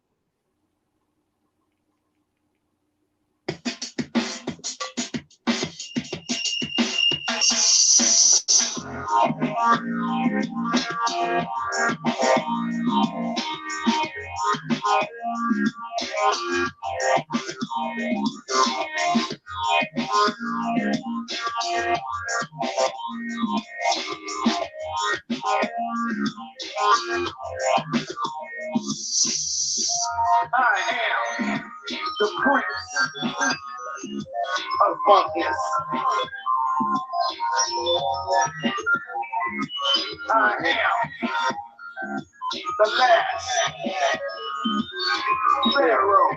I am the prince of funkness. I am the last pharaoh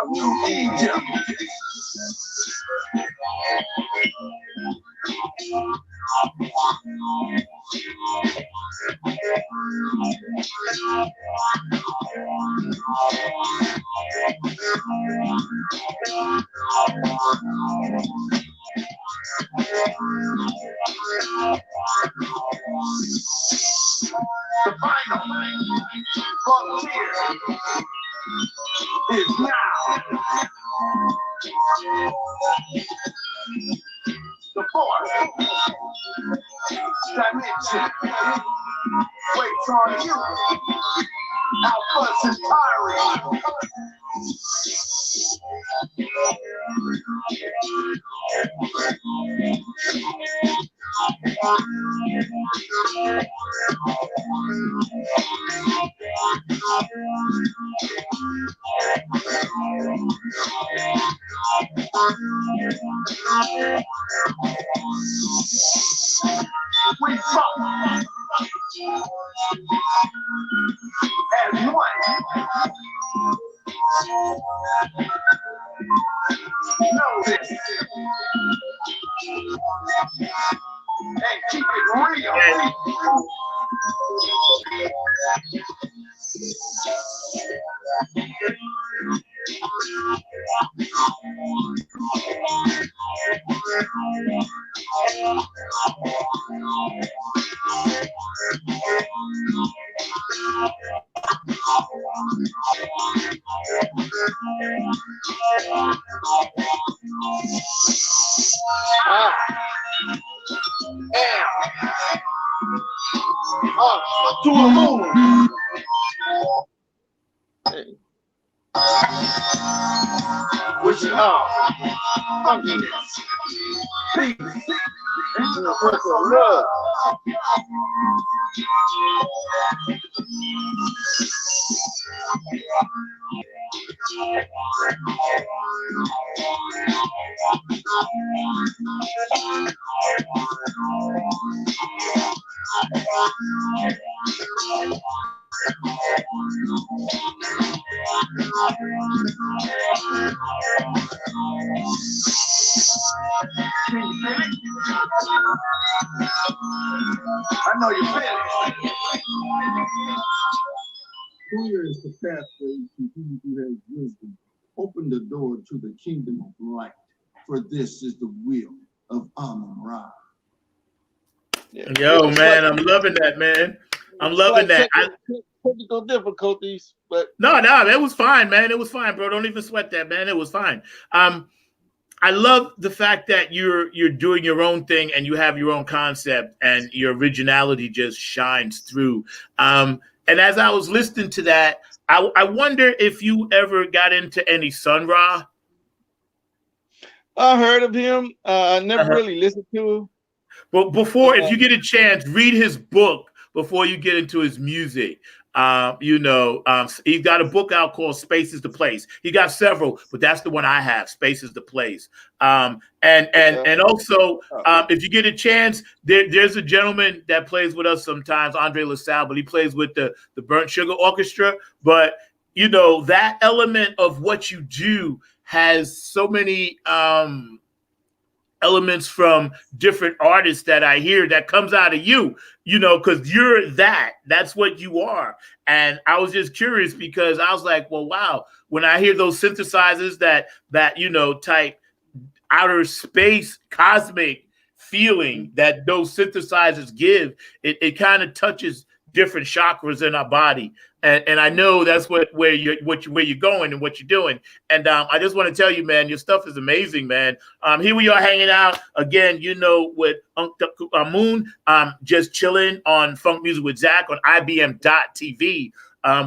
of New Egypt. The final frontier is now. The fourth Dimension waits on you. Alpha's inspiring. We talk as one. Know this and keep it real. To a moon. Hey. Wishing all funkiness, peace, and universal love. I know you feel it. Clear is the pathway to he who has wisdom. Open the door to the kingdom of light, for this is the will of Amun-Ra. Yo, man, I'm loving that, man. I'm loving that. Technical difficulties, but no, that was fine, man. It was fine, bro. Don't even sweat that, man. It was fine. I love the fact that you're doing your own thing and you have your own concept and your originality just shines through. And as I was listening to that, I wonder if you ever got into any Sun Ra. I heard of him. I never really listened to him. But before, if you get a chance, read his book before you get into his music. He's got a book out called Space is the Place. He got several, but that's the one I have, Space is the Place. And also, if you get a chance, there's a gentleman that plays with us sometimes, Andre LaSalle, but he plays with the Burnt Sugar Orchestra. But, you know, that element of what you do has so many elements from different artists that I hear that comes out of you, you know, because that's what you are. And I was just curious because I was like, well, wow, when I hear those synthesizers that you know, type outer space cosmic feeling that those synthesizers give, it kind of touches different chakras in our body. And I know that's where you're going and what you're doing. And I just want to tell you, man, your stuff is amazing, man. Here we are hanging out again, you know, with Moon, just chilling on Funk Music with Zack on IBM.TV.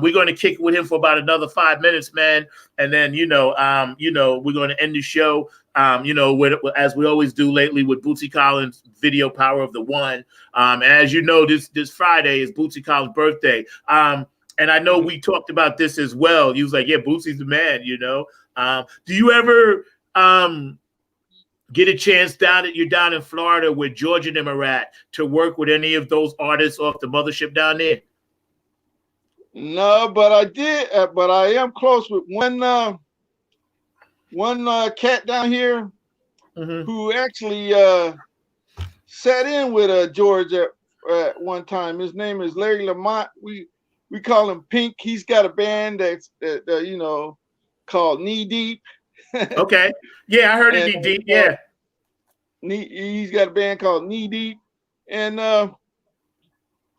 We're going to kick it with him for about another 5 minutes, man. And then, we're going to end the show, as we always do lately with Bootsy Collins' video Power of the One. And as you know, this Friday is Bootsy Collins' birthday. And I know we talked about this as well. He was like, yeah, Bootsy's the man, you know. Do you ever get a chance you're down in Florida where George and them are at to work with any of those artists off the mothership down there? No, but I did. But I am close with one cat down here who actually sat in with George at one time. His name is Larry Lamont. We call him Pink. He's got a band that's called Knee Deep. Okay. Yeah, I heard of Knee Deep. Yeah. He's got a band called Knee Deep, and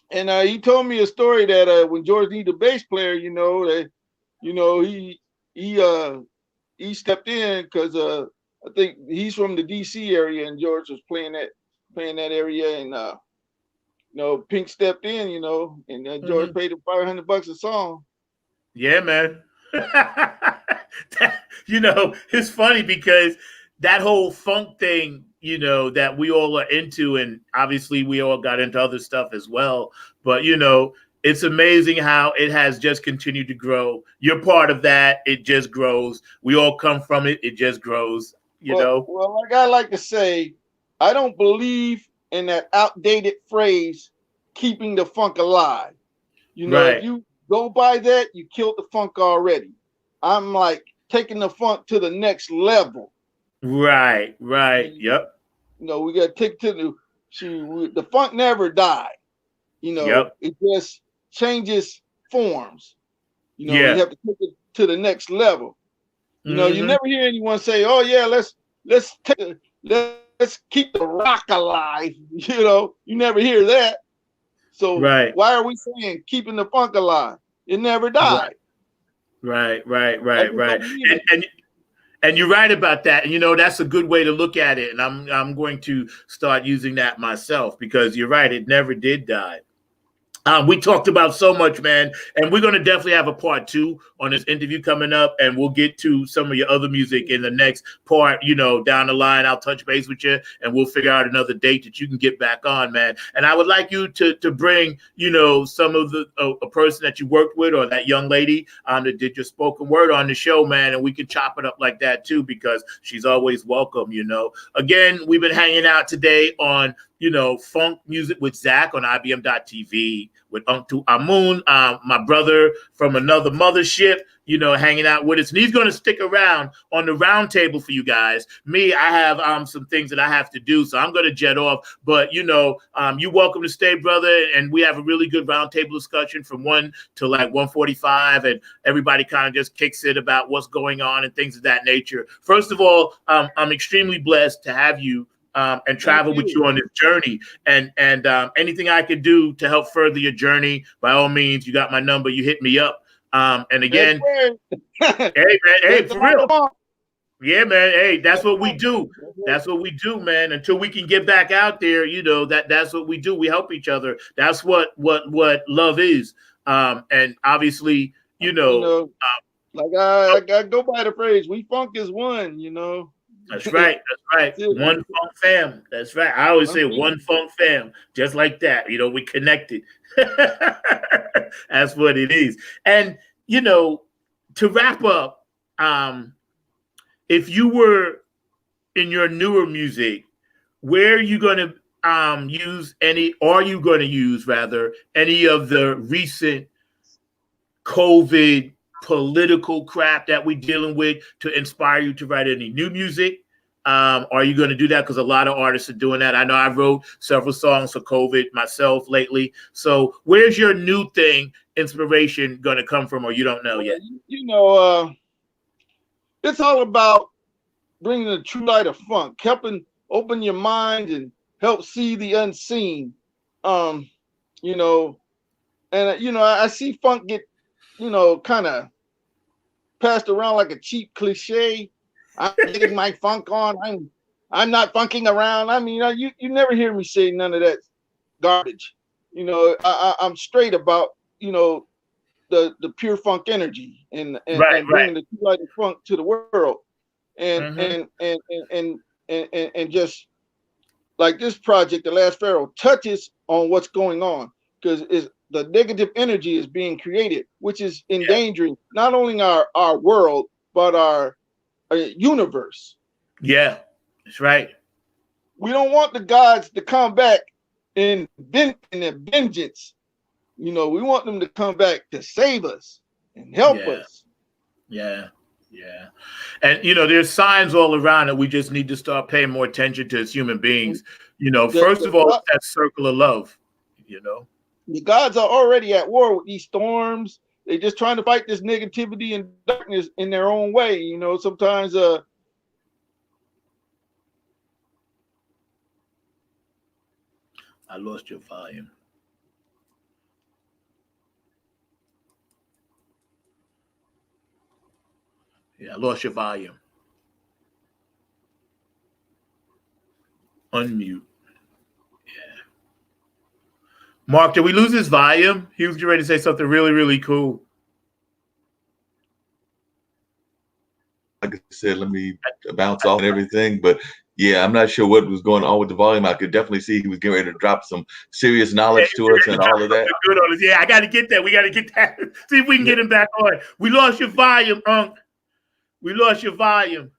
he told me a story that when George needed a bass player, he stepped in because I think he's from the DC area and George was playing at playing that area, and Pink stepped in, and George paid him $500 a song. Yeah, man. It's funny because that whole funk thing, that we all are into, and obviously we all got into other stuff as well. But, it's amazing how it has just continued to grow. You're part of that. It just grows. We all come from it. It just grows, Well, like I like to say, I don't believe in that outdated phrase, keeping the funk alive. Right. If you go by that, you killed the funk already. I'm like taking the funk to the next level. Right. Yep. We got to take to the funk never died. Yep. It just changes forms. You have to take it to the next level. You never hear anyone say, "Oh yeah, let's keep the rock alive." You never hear that. So why are we saying keeping the funk alive? It never died. Right. And you're right about that. And that's a good way to look at it. And I'm going to start using that myself, because you're right, it never did die. We talked about so much, man, and we're going to definitely have a part 2 on this interview coming up, and we'll get to some of your other music in the next part, down the line. I'll touch base with you, and we'll figure out another date that you can get back on, man. And I would like you to bring, some of a person that you worked with, or that young lady that did your spoken word on the show, man, and we can chop it up like that too, because she's always welcome, Again, we've been hanging out today on Funk Music with Zack on IBM.TV with Uncle Amun, my brother from another mothership, hanging out with us. And he's going to stick around on the round table for you guys. Me, I have some things that I have to do, so I'm going to jet off. But, you're welcome to stay, brother. And we have a really good round table discussion from 1 to like 1:45, and everybody kind of just kicks it about what's going on and things of that nature. First of all, I'm extremely blessed to have you and travel with you on this journey, and anything I can do to help further your journey, by all means, you got my number, you hit me up. And again, hey man, for real. Yeah, man. Hey, that's what we do. That's what we do, man. Until we can get back out there, that's what we do. We help each other. That's what love is. And obviously, like I go by the phrase, we funk is one, That's right. One funk fam. That's right. I always say one funk fam, just like that. We connected. That's what it is. And, to wrap up, if you were in your newer music, where are you going to use any of the recent COVID political crap that we're dealing with to inspire you to write any new music? Are you going to do that? Because a lot of artists are doing that. I know I wrote several songs for COVID myself lately. So where's your new inspiration going to come from, or you don't know yet? It's all about bringing the true light of funk, helping open your mind and help see the unseen. And I see funk get kind of passed around like a cheap cliche. I'm getting my funk on. I'm not funking around. I mean, you never hear me say none of that garbage. I'm straight about the pure funk energy and bringing the true light of funk to the world, and just like this project, The Last Pharaoh, touches on what's going on, because the negative energy is being created, which is endangering not only our world, but our universe. Yeah, that's right. We don't want the gods to come back in their vengeance. We want them to come back to save us and help us. Yeah. And there's signs all around that we just need to start paying more attention to as human beings. First of all, that circle of love. The gods are already at war with these storms. They're just trying to fight this negativity and darkness in their own way. Sometimes I lost your volume. Yeah, I lost your volume. Unmute. Mark, did we lose his volume? He was getting ready to say something really, really cool. Like I said, let me bounce off and everything. But yeah, I'm not sure what was going on with the volume. I could definitely see he was getting ready to drop some serious knowledge to us and all of that. Good on us. Yeah, I got to get that. We got to get that. See if we can get him back on. We lost your volume, Unc. We lost your volume.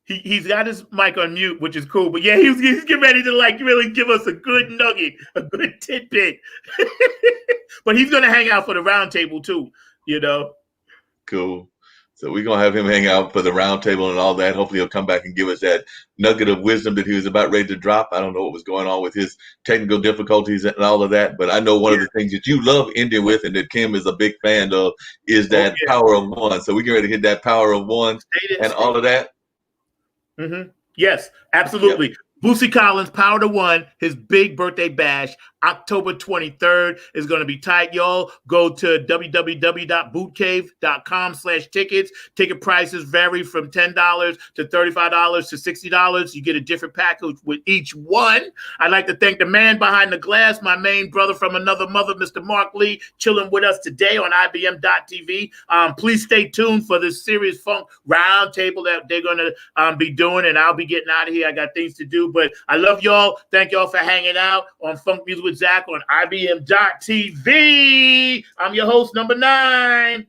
He's got his mic on mute, which is cool. But yeah, he's getting ready to like really give us a good nugget, a good tidbit. But he's gonna hang out for the round table too, you know. Cool. So we're gonna have him hang out for the round table and all that. Hopefully he'll come back and give us that nugget of wisdom that he was about ready to drop. I don't know what was going on with his technical difficulties and all of that, but I know one of the things that you love ending with and that Kim is a big fan of is that power of one. So we get ready to hit that power of one and all of that. Mm-hmm. Yes, absolutely. Yep. Boosie Collins, Power to One, his big birthday bash, October 23rd is going to be tight, y'all. Go to www.bootcave.com/tickets. Ticket prices vary from $10 to $35 to $60. You get a different package with each one. I'd like to thank the man behind the glass, my main brother from another mother, Mr. Mark Lee, chilling with us today on IBM.TV. Please stay tuned for this Serious Funk roundtable that they're going to be doing, and I'll be getting out of here. I got things to do, but I love y'all. Thank y'all for hanging out on Funk Music with Zack on IBM.TV. I'm your host, number 9.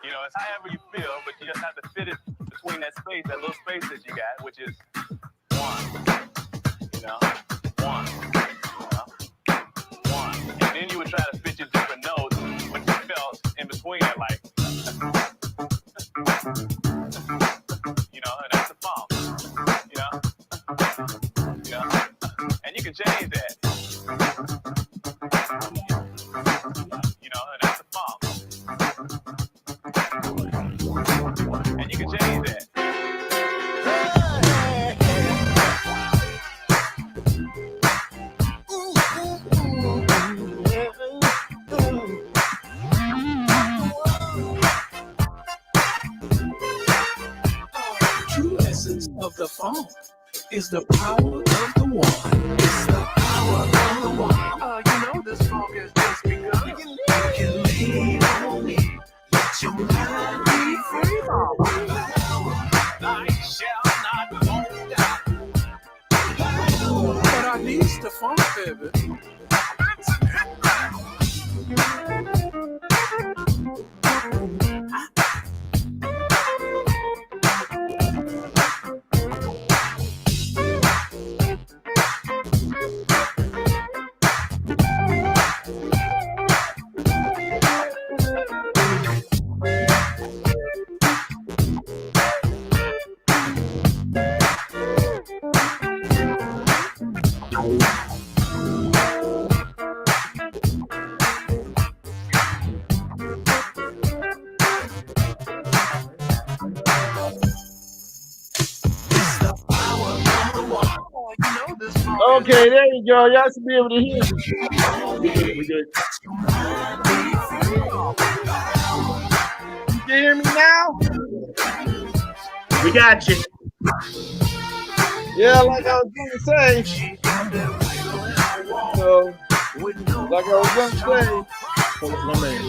You know, it's however you feel, but you just have to fit it between that space, that little space that you got, which is 1. You know, 1. You know, 1. And then you would try to fit your different notes, but you felt in between it, like, you know, and that's the funk. You know, you know, and you can change that. You know, and that's the funk. And you can change that. True essence of the funk is the power of the one. It's the power of the one. You know this funk has just begun. You can lean on me. Let your mind be free. I shall not won't die. But I need the funk, baby. Okay, there you go. Y'all should be able to hear me. We good. You can hear me now? We got you. Yeah, like I was going to say. So, like I was going to say. One minute.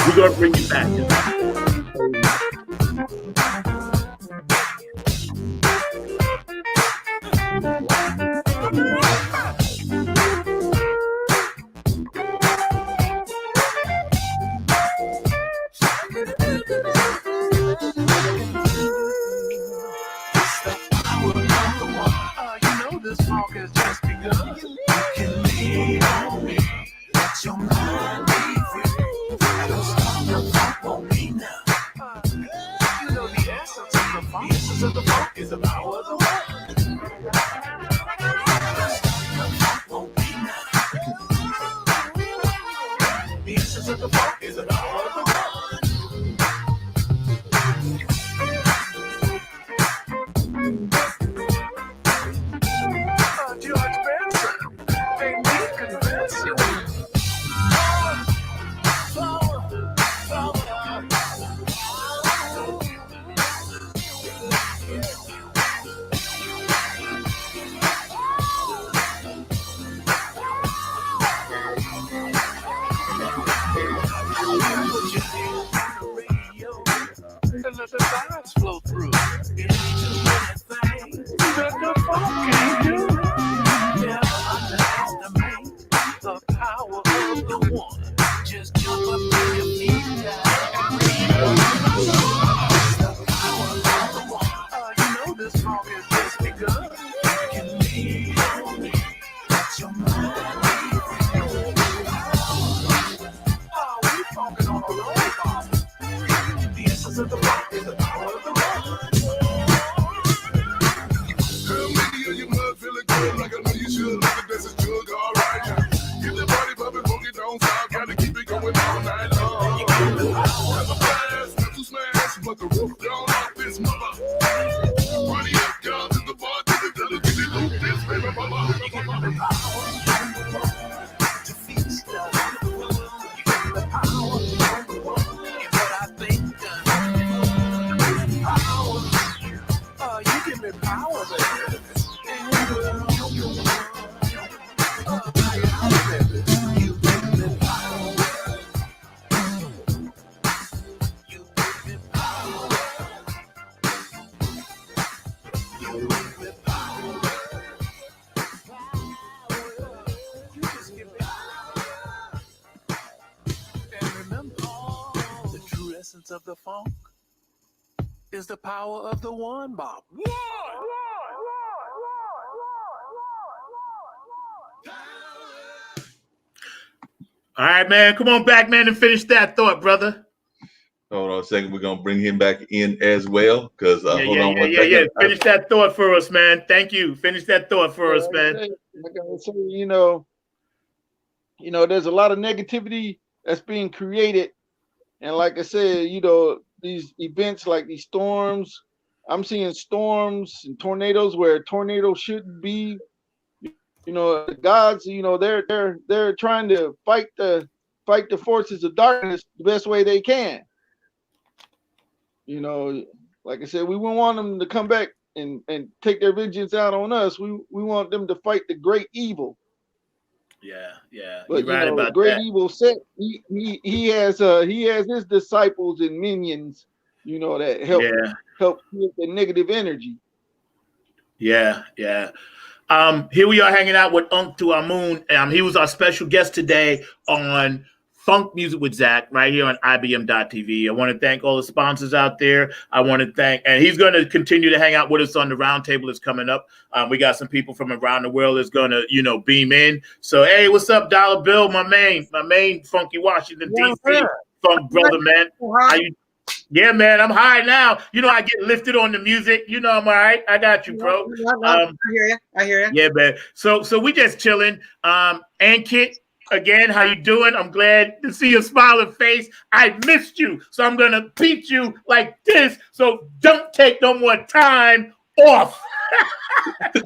We're going to bring you back. You know this funk has just begun. You can lean on me. Let your mind be free. Don't stop the funk won't be now. You know the essence of the funk. The essence of the funk is the power of the one. Don't stop the funk won't be now. The essence essence of the funk is the power of the one. George Benson, they need convincing. And let the vibes flow through. It ain't too many things that the funk can't do. Never underestimate the power of the one. Just jump up to your feet now and read the power of the one. You know this funk has just begun. You can lean on me. Let your mind be free. Oh, we funkin' on a roll call. The essence of the funk is the power of the one. Tell me, are you mud feeling good like I know you should? Look at this, it's jug, all right. Keep the body bumping, funky, don't stop. Gotta keep it going all night long. Have a blast, not to smash, but the roof down off this mother. Party up, y'all, to the bar, to the dollar, get it loose, this baby, mama. To feast on the one. You give me the power of the one. And what I think power. You give me power, baby. And remember, the true essence of the funk is the power of the one, Bob. All right, man. Come on back, man, and finish that thought, brother. Hold on a second. We're going to bring him back in as well. Because hold on one second. Yeah. Finish that thought for us, man. Thank you. Finish that thought for us, man. Like I say, you know, there's a lot of negativity that's being created. And like I said, you know, these events like these storms, I'm seeing storms and tornadoes where tornadoes shouldn't be. You know, the gods, you know, they're trying to fight the forces of darkness the best way they can. You know, like I said, we wouldn't want them to come back and take their vengeance out on us. We want them to fight the great evil. Yeah. But You're right about great that. evil set. He has his disciples and minions, you know, that help create the negative energy. Yeah. Here we are hanging out with to Amun. He was our special guest today on Funk Music with Zack right here on IBM.TV. I want to thank all the sponsors out there. I want to thank, and he's going to continue to hang out with us on the roundtable that's coming up. We got some people from around the world that's going to, beam in. So, hey, what's up, Dollar Bill, my main Funky Washington, D.C. funk brother, man. How you? Yeah, man, I'm high now. You know, I get lifted on the music. You know, I'm all right. I got you, bro. I hear you. Yeah, man. So we just chilling. And Kit, again, how you doing? I'm glad to see your smiling face. I missed you, so I'm gonna peep you like this. So don't take no more time off.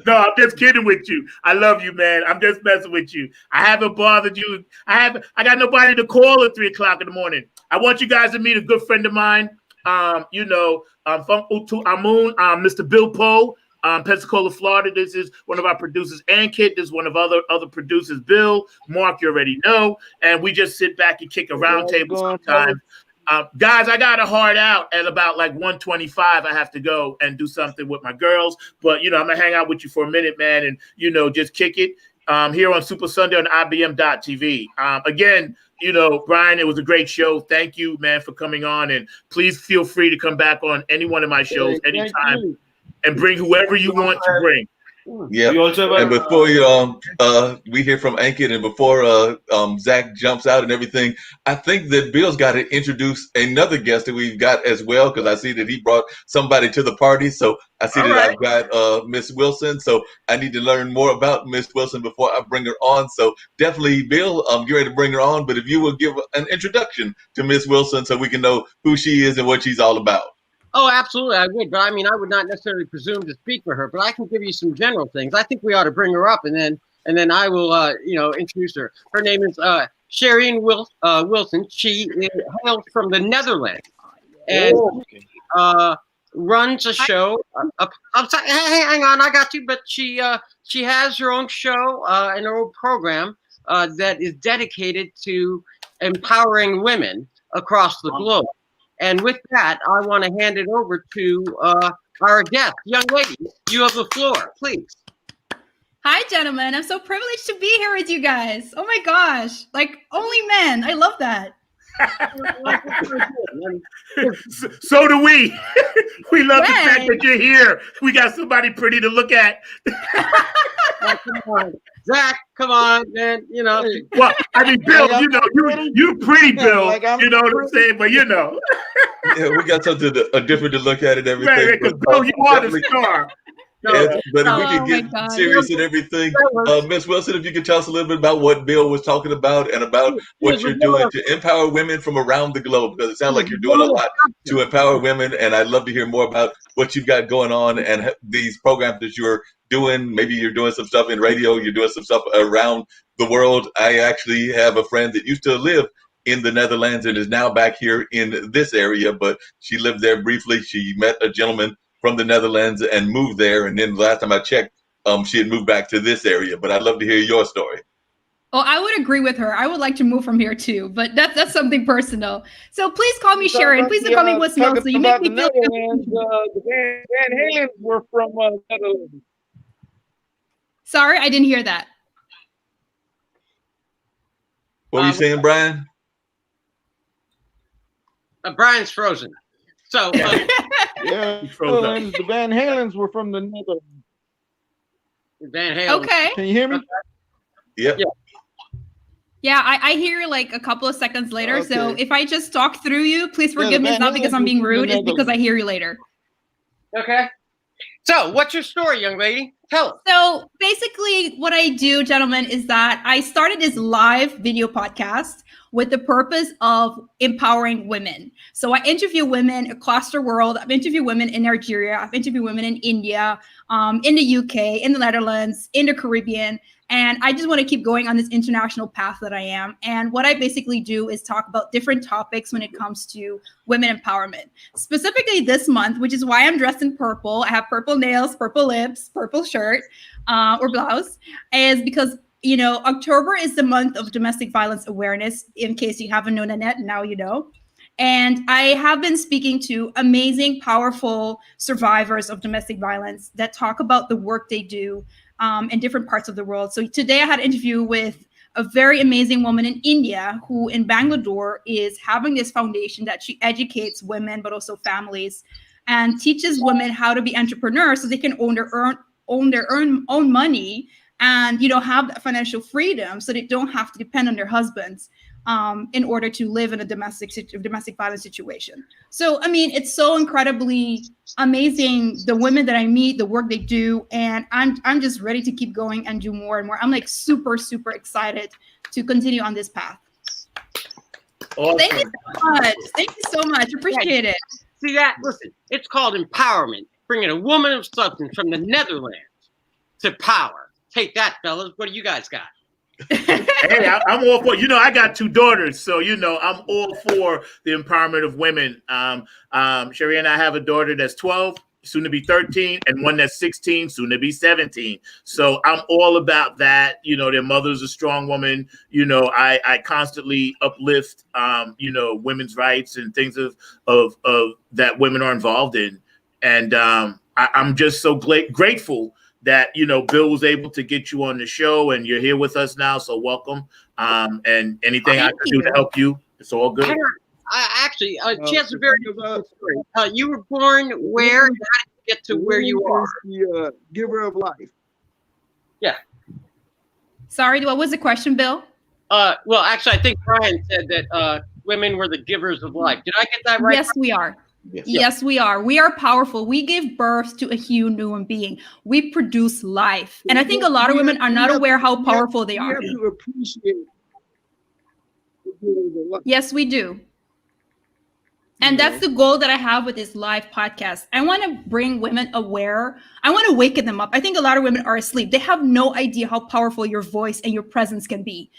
No, I'm just kidding with you. I love you, man. I'm just messing with you. I haven't bothered you. I got nobody to call at 3:00 in the morning. I want you guys to meet a good friend of mine. From Utu Amun, Mr. Bill Poe, Pensacola, Florida. This is one of our producers, and Kit. This is one of other producers, Bill, Mark. You already know. And we just sit back and kick a round table sometimes. Guys, I got a hard out at about like 1:25. I have to go and do something with my girls. But, I'm going to hang out with you for a minute, man, and, just kick it here on Super Sunday on IBM.TV. Again, Brian, it was a great show. Thank you, man, for coming on. And please feel free to come back on any one of my shows anytime and bring whoever you want to bring. Yeah. We also And have before we hear from Ankit, and before Zach jumps out and everything, I think that Bill's got to introduce another guest that we've got as well, because I see that he brought somebody to the party. So I see All that right. I've got Miss Wilson. So I need to learn more about Miss Wilson before I bring her on. So definitely, Bill, get ready to bring her on. But if you will give an introduction to Miss Wilson so we can know who she is and what she's all about. Oh, absolutely, I would. But I mean, I would not necessarily presume to speak for her. But I can give you some general things. I think we ought to bring her up, and then I will, introduce her. Her name is Shireen Wilson. She hails from the Netherlands, and runs a show. I'm sorry, hang on, I got you. But she has her own show and her own program that is dedicated to empowering women across the globe. And with that, I want to hand it over to our guest. Young lady, you have the floor, please. Hi, gentlemen. I'm so privileged to be here with you guys. Oh my gosh. Like, only men. I love that. So do we. We love the fact that you're here. We got somebody pretty to look at. Come on. Zach, come on, man. Well, I mean, Bill, you're pretty, Bill. Like, you know what I'm saying? But yeah, we got something different to look at and everything. Right, because Bill, you are the star. But if we could get serious and everything, Miss Wilson, if you could tell us a little bit about what Bill was talking about and about what you're doing to empower women from around the globe, because it sounds like you're doing a lot to empower women, and I'd love to hear more about what you've got going on and these programs that you're doing. Maybe you're doing some stuff in radio, you're doing some stuff around the world. I actually have a friend that used to live in the Netherlands and is now back here in this area, but she lived there briefly. She met a gentleman from the Netherlands and moved there, and then last time I checked, she had moved back to this area. But I'd love to hear your story. Oh, I would agree with her. I would like to move from here too, but that's something personal. So please call me Sharon. Please don't call me Miss Wilson. You make me feel. The Van Halens were from Netherlands. Sorry, I didn't hear that. What were you saying, Brian? Brian's frozen. So yeah, the Van Halens were from the Netherlands. Van Halen. Okay. Can you hear me? Yep. Yeah, I hear you like a couple of seconds later. Okay. So if I just talk through you, please forgive me. It's not because I'm being rude. It's because I hear you later. Okay. So what's your story, young lady? Tell us. So basically what I do, gentlemen, is that I started this live video podcast with the purpose of empowering women. So I interview women across the world. I've interviewed women in Nigeria. I've interviewed women in India, in the UK, in the Netherlands, in the Caribbean. And I just want to keep going on this international path that I am. And what I basically do is talk about different topics when it comes to women empowerment. Specifically this month, which is why I'm dressed in purple. I have purple nails, purple lips, purple shirt or blouse, is because October is the month of domestic violence awareness. In case you haven't known Annette, now you know. And I have been speaking to amazing, powerful survivors of domestic violence that talk about the work they do in different parts of the world. So today I had an interview with a very amazing woman in India who in Bangalore is having this foundation that she educates women, but also families, and teaches women how to be entrepreneurs so they can own their own money and have that financial freedom so they don't have to depend on their husbands in order to live in a domestic violence situation. So, I mean, it's so incredibly amazing, the women that I meet, the work they do, and I'm just ready to keep going and do more and more. I'm like super, super excited to continue on this path. Awesome. Thank you so much. Thank you so much. Appreciate it. See that? Listen, it's called empowerment, bringing a woman of substance from the Netherlands to power. Take that, fellas. What do you guys got? Hey, I'm all for, I got 2 daughters, so, I'm all for the empowerment of women. Sherry and I have a daughter that's 12, soon to be 13, and one that's 16, soon to be 17. So I'm all about that. Their mother's a strong woman. I constantly uplift, women's rights and things of that women are involved in. And I'm just so grateful that, Bill was able to get you on the show and you're here with us now. So welcome. And anything I can do to help you, it's all good. Actually, she has a very good story. You were born where? How did you get to where you are? The giver of life. Yeah. Sorry, what was the question, Bill? Well, actually, I think Brian said that women were the givers of life. Did I get that right? Yes, we are. Yes. Yes, we are. We are powerful. We give birth to a human being. We produce life. And I think a lot of women are not aware how powerful they are. We have to appreciate the givers of life. Yes, we do. And that's the goal that I have with this live podcast. I want to bring women aware. I want to waken them up. I think a lot of women are asleep. They have no idea how powerful your voice and your presence can be.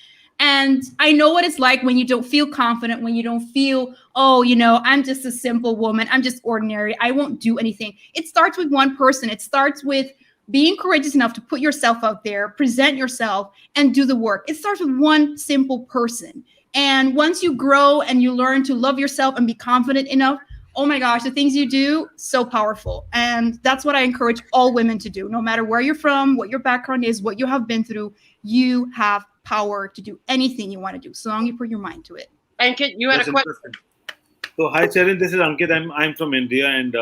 And I know what it's like when you don't feel confident, when you don't feel, oh, you know, I'm just a simple woman. I'm just ordinary. I won't do anything. It starts with one person. It starts with being courageous enough to put yourself out there, present yourself, and do the work. It starts with one simple person. And once you grow and you learn to love yourself and be confident enough, oh my gosh, the things you do, so powerful. And that's what I encourage all women to do. No matter where you're from, what your background is, what you have been through, you have power to do anything you want to do, so long you put your mind to it. Ankit, you had a question. So, hi, Sharon. This is Ankit. I'm from India, and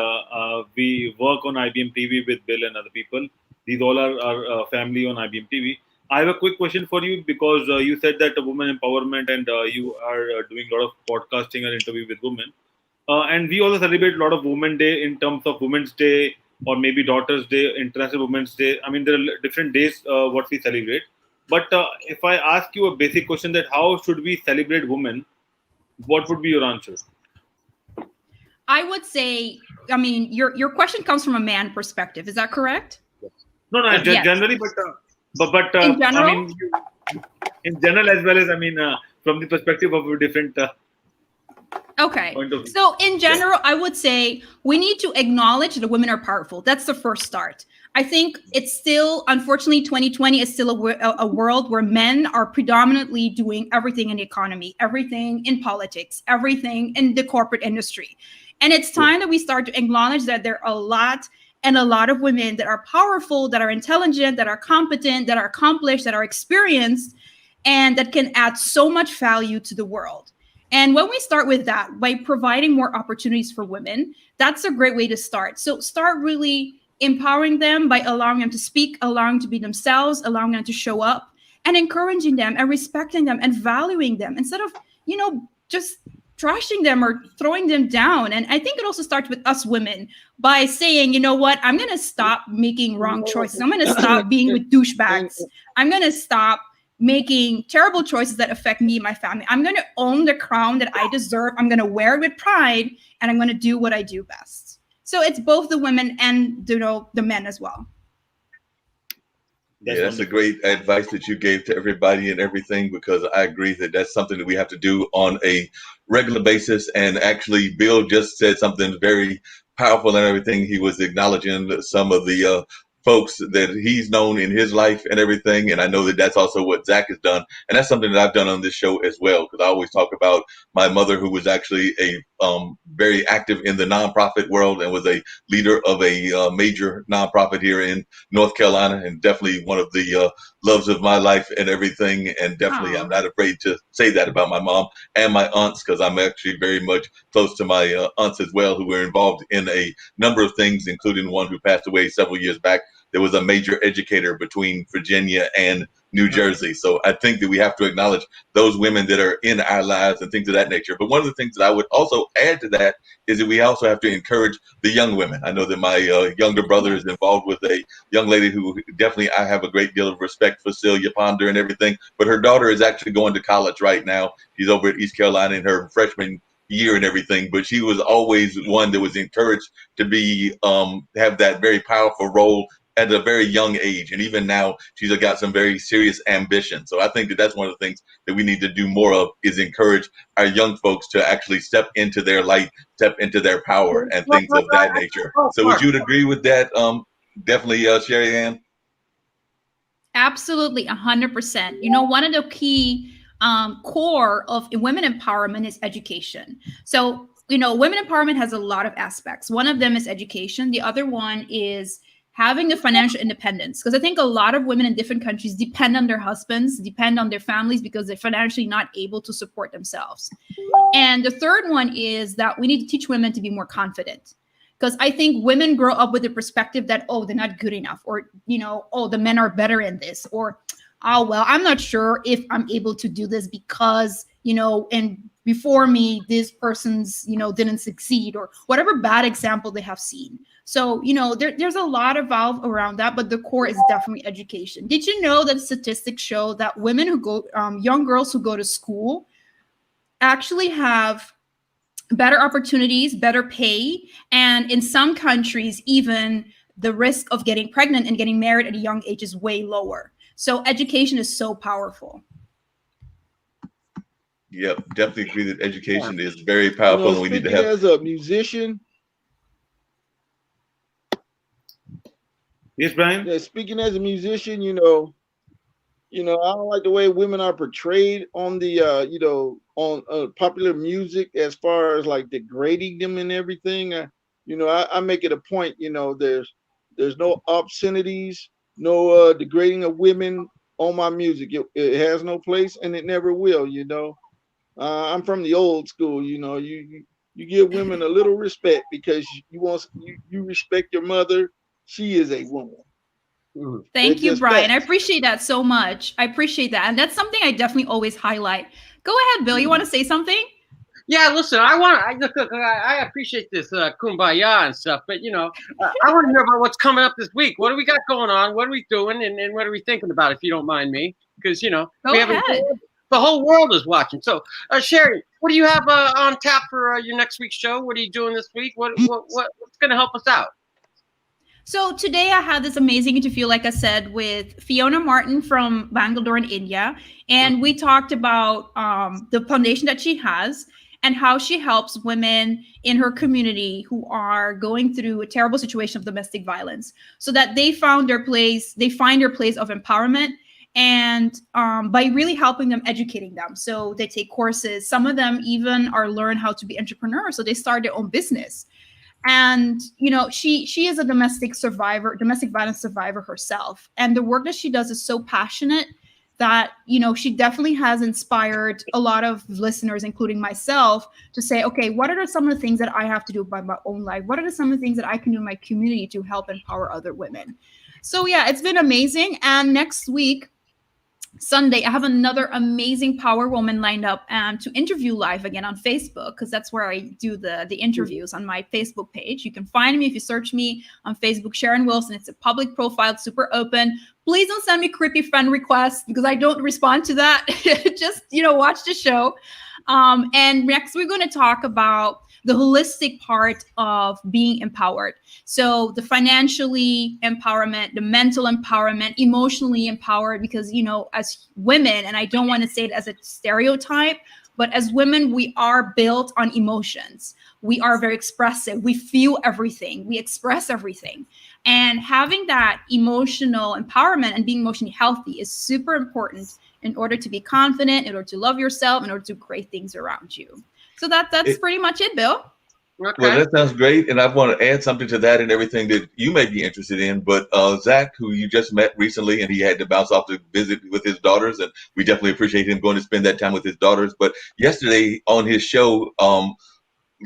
we work on IBM TV with Bill and other people. These all are our family on IBM TV. I have a quick question for you because you said that women empowerment and you are doing a lot of podcasting and interview with women. And we also celebrate a lot of Women's Day in terms of Women's Day or maybe Daughter's Day, International Women's Day. I mean, there are different days what we celebrate. But if I ask you a basic question that how should we celebrate women, what would be your answer? I would say, I mean, your question comes from a man perspective. Is that correct? No, Yes. generally, but in general? I mean, in general as well as, I mean, from the perspective of a different Okay. point of view. So in general, I would say we need to acknowledge that women are powerful. That's the first start. I think it's still, unfortunately, 2020 is still a world where men are predominantly doing everything in the economy, everything in politics, everything in the corporate industry. And it's time that we start to acknowledge that there are a lot of women that are powerful, that are intelligent, that are competent, that are accomplished, that are experienced, and that can add so much value to the world. And when we start with that, by providing more opportunities for women, that's a great way to start. So start really empowering them by allowing them to speak, allowing them to be themselves, allowing them to show up, and encouraging them and respecting them and valuing them instead of, you know, just trashing them or throwing them down. And I think it also starts with us women by saying, you know what, I'm going to stop making wrong choices. I'm going to stop being with douchebags. I'm going to stop making terrible choices that affect me and my family. I'm going to own the crown that I deserve. I'm going to wear it with pride, and I'm going to do what I do best. So it's both the women and, you know, the men as well. That's a great advice that you gave to everybody and everything, because I agree that that's something that we have to do on a regular basis. And actually, Bill just said something very powerful and everything. He was acknowledging some of the folks that he's known in his life and everything. And I know that that's also what Zack has done. And that's something that I've done on this show as well, because I always talk about my mother, who was actually a very active in the nonprofit world and was a leader of a major nonprofit here in North Carolina, and definitely one of the loves of my life and everything. And definitely, I'm not afraid to say that about my mom and my aunts, because I'm actually very much close to my aunts as well, who were involved in a number of things, including one who passed away several years back. There was a major educator between Virginia and New Jersey. So I think that we have to acknowledge those women that are in our lives and things of that nature. But one of the things that I would also add to that is that we also have to encourage the young women. I know that my younger brother is involved with a young lady who definitely I have a great deal of respect for, Celia Ponder and everything. But her daughter is actually going to college right now. She's over at East Carolina in her freshman year and everything, but she was always one that was encouraged to be have that very powerful role at a very young age. And even now, she's got some very serious ambition. So I think that that's one of the things that we need to do more of, is encourage our young folks to actually step into their light, step into their power and things of that nature. So would you agree with that? Definitely, Sherry Ann? Absolutely, 100%. You know, one of the key core of women empowerment is education. So, you know, women empowerment has a lot of aspects. One of them is education. The other one is having the financial independence, because I think a lot of women in different countries depend on their husbands, depend on their families, because they're financially not able to support themselves. And the third one is that we need to teach women to be more confident. Because I think women grow up with the perspective that, oh, they're not good enough, or, oh, the men are better in this, or, oh, well, I'm not sure if I'm able to do this because, and before me, this person's, didn't succeed, or whatever bad example they have seen. So, there's a lot evolved around that, but the core is definitely education. Did you know that statistics show that women who go, young girls who go to school actually have better opportunities, better pay, and in some countries, even the risk of getting pregnant and getting married at a young age is way lower. So education is so powerful. Yep, definitely agree that education is very powerful, and we need to Speaking have. as a musician, Yes, Brian. yeah, speaking as a musician, I don't like the way women are portrayed on the, on popular music, as far as like degrading them and everything. I make it a point, there's no obscenities, no degrading of women on my music. It has no place, and it never will. I'm from the old school. You give women a little respect, because you respect your mother. She is a woman. Thank you, Brian. Facts. I appreciate that so much. I appreciate that. And that's something I definitely always highlight. Go ahead, Bill. You want to say something? Yeah, listen, I appreciate this kumbaya and stuff, but I want to hear about what's coming up this week. What do we got going on? What are we doing, and what are we thinking about, if you don't mind me? Because Go ahead. The whole world is watching. So, Sherry, what do you have on tap for your next week's show? What are you doing this week? What's going to help us out? So today I had this amazing interview, like I said, with Fiona Martin from Bangalore in India. And we talked about the foundation that she has and how she helps women in her community who are going through a terrible situation of domestic violence, so that they find their place of empowerment, and by really helping them, educating them. So they take courses. Some of them even are learn how to be entrepreneurs. So they start their own business. And she is a domestic violence survivor herself, and the work that she does is so passionate that she definitely has inspired a lot of listeners, including myself, to say, okay, what are some of the things that I have to do by my own life? What are some of the things that I can do in my community to help empower other women? So yeah, it's been amazing. And next week, Sunday, I have another amazing power woman lined up to interview live again on Facebook, because that's where I do the interviews, on my Facebook page. You can find me if you search me on Facebook, Sharon Wilson. It's a public profile, it's super open. Please don't send me creepy friend requests, because I don't respond to that. Just, watch the show. And next we're going to talk about the holistic part of being empowered. So the financially empowerment, the mental empowerment, emotionally empowered, because, as women, and I don't want to say it as a stereotype, but as women, we are built on emotions. We are very expressive. We feel everything. We express everything. And having that emotional empowerment and being emotionally healthy is super important in order to be confident, in order to love yourself, in order to create things around you. So that's pretty much it, Bill. Okay. Well, that sounds great, and I want to add something to that and everything that you may be interested in. But Zach, who you just met recently, and he had to bounce off to visit with his daughters, and we definitely appreciate him going to spend that time with his daughters. But yesterday on his show,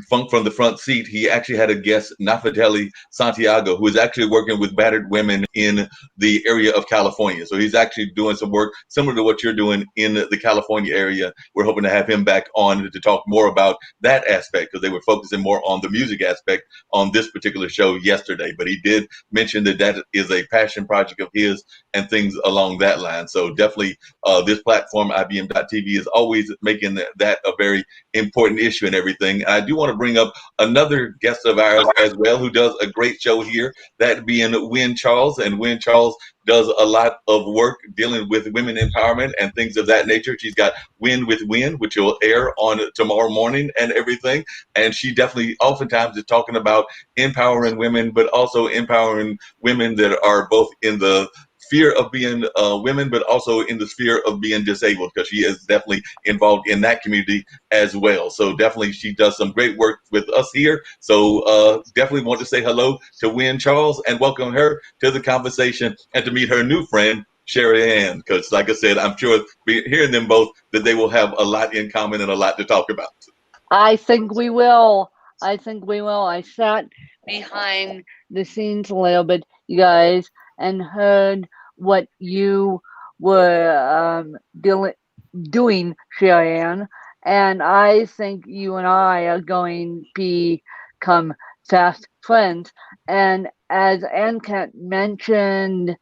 Funk from the Front Seat, he actually had a guest, Nafadeli Santiago, who is actually working with battered women in the area of California. So he's actually doing some work similar to what you're doing in the California area. We're hoping to have him back on to talk more about that aspect, because they were focusing more on the music aspect on this particular show yesterday. But he did mention that that is a passion project of his and things along that line. So definitely this platform, IBM.TV, is always making that a very important issue and everything. And I do want to bring up another guest of ours as well, who does a great show here, that being Wynn Charles. And Wynn Charles does a lot of work dealing with women empowerment and things of that nature. She's got Win with Win, which will air on tomorrow morning and everything. And she definitely oftentimes is talking about empowering women, but also empowering women that are both in the sphere of being women, but also in the sphere of being disabled, because she is definitely involved in that community as well. So definitely she does some great work with us here. So definitely want to say hello to Wynn Charles and welcome her to the conversation, and to meet her new friend, Sherry Ann, because like I said, I'm sure hearing them both that they will have a lot in common and a lot to talk about. I think we will. I sat behind the scenes a little bit, you guys, and heard what you were doing, Cheyenne. And I think you and I are going to become fast friends. And as Ankat mentioned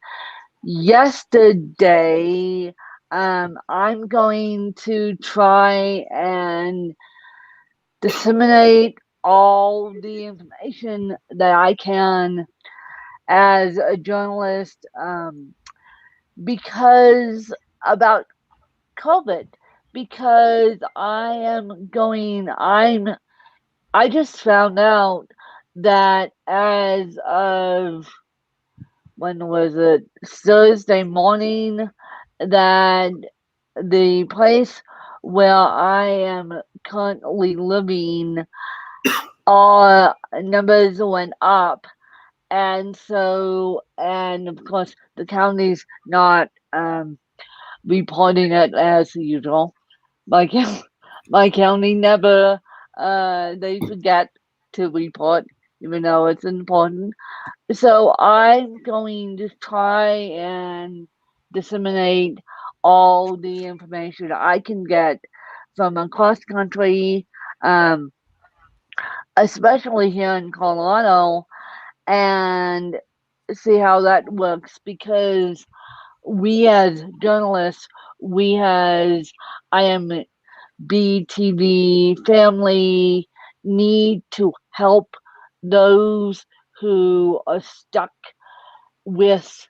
yesterday, I'm going to try and disseminate all the information that I can as a journalist, because about COVID, because I just found out that as of, when was it, Thursday morning, that the place where I am currently living, our numbers went up. And so, and of course, the county's not reporting it as usual. My county never, they forget to report, even though it's important. So I'm going to try and disseminate all the information I can get from across the country, especially here in Colorado, and see how that works, because we as journalists, we as IMBTV family need to help those who are stuck with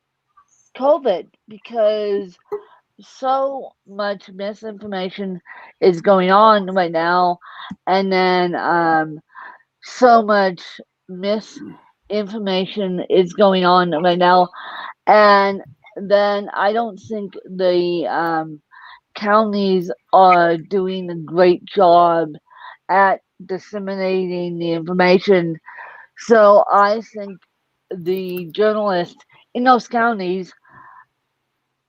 COVID, because so much misinformation is going on right now, and then so much misinformation is going on right now, and then I don't think the counties are doing a great job at disseminating the information. So I think the journalists in those counties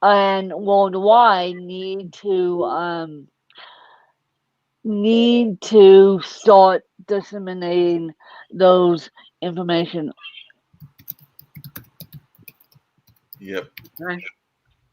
and worldwide need to start disseminating those information. Yep. Okay.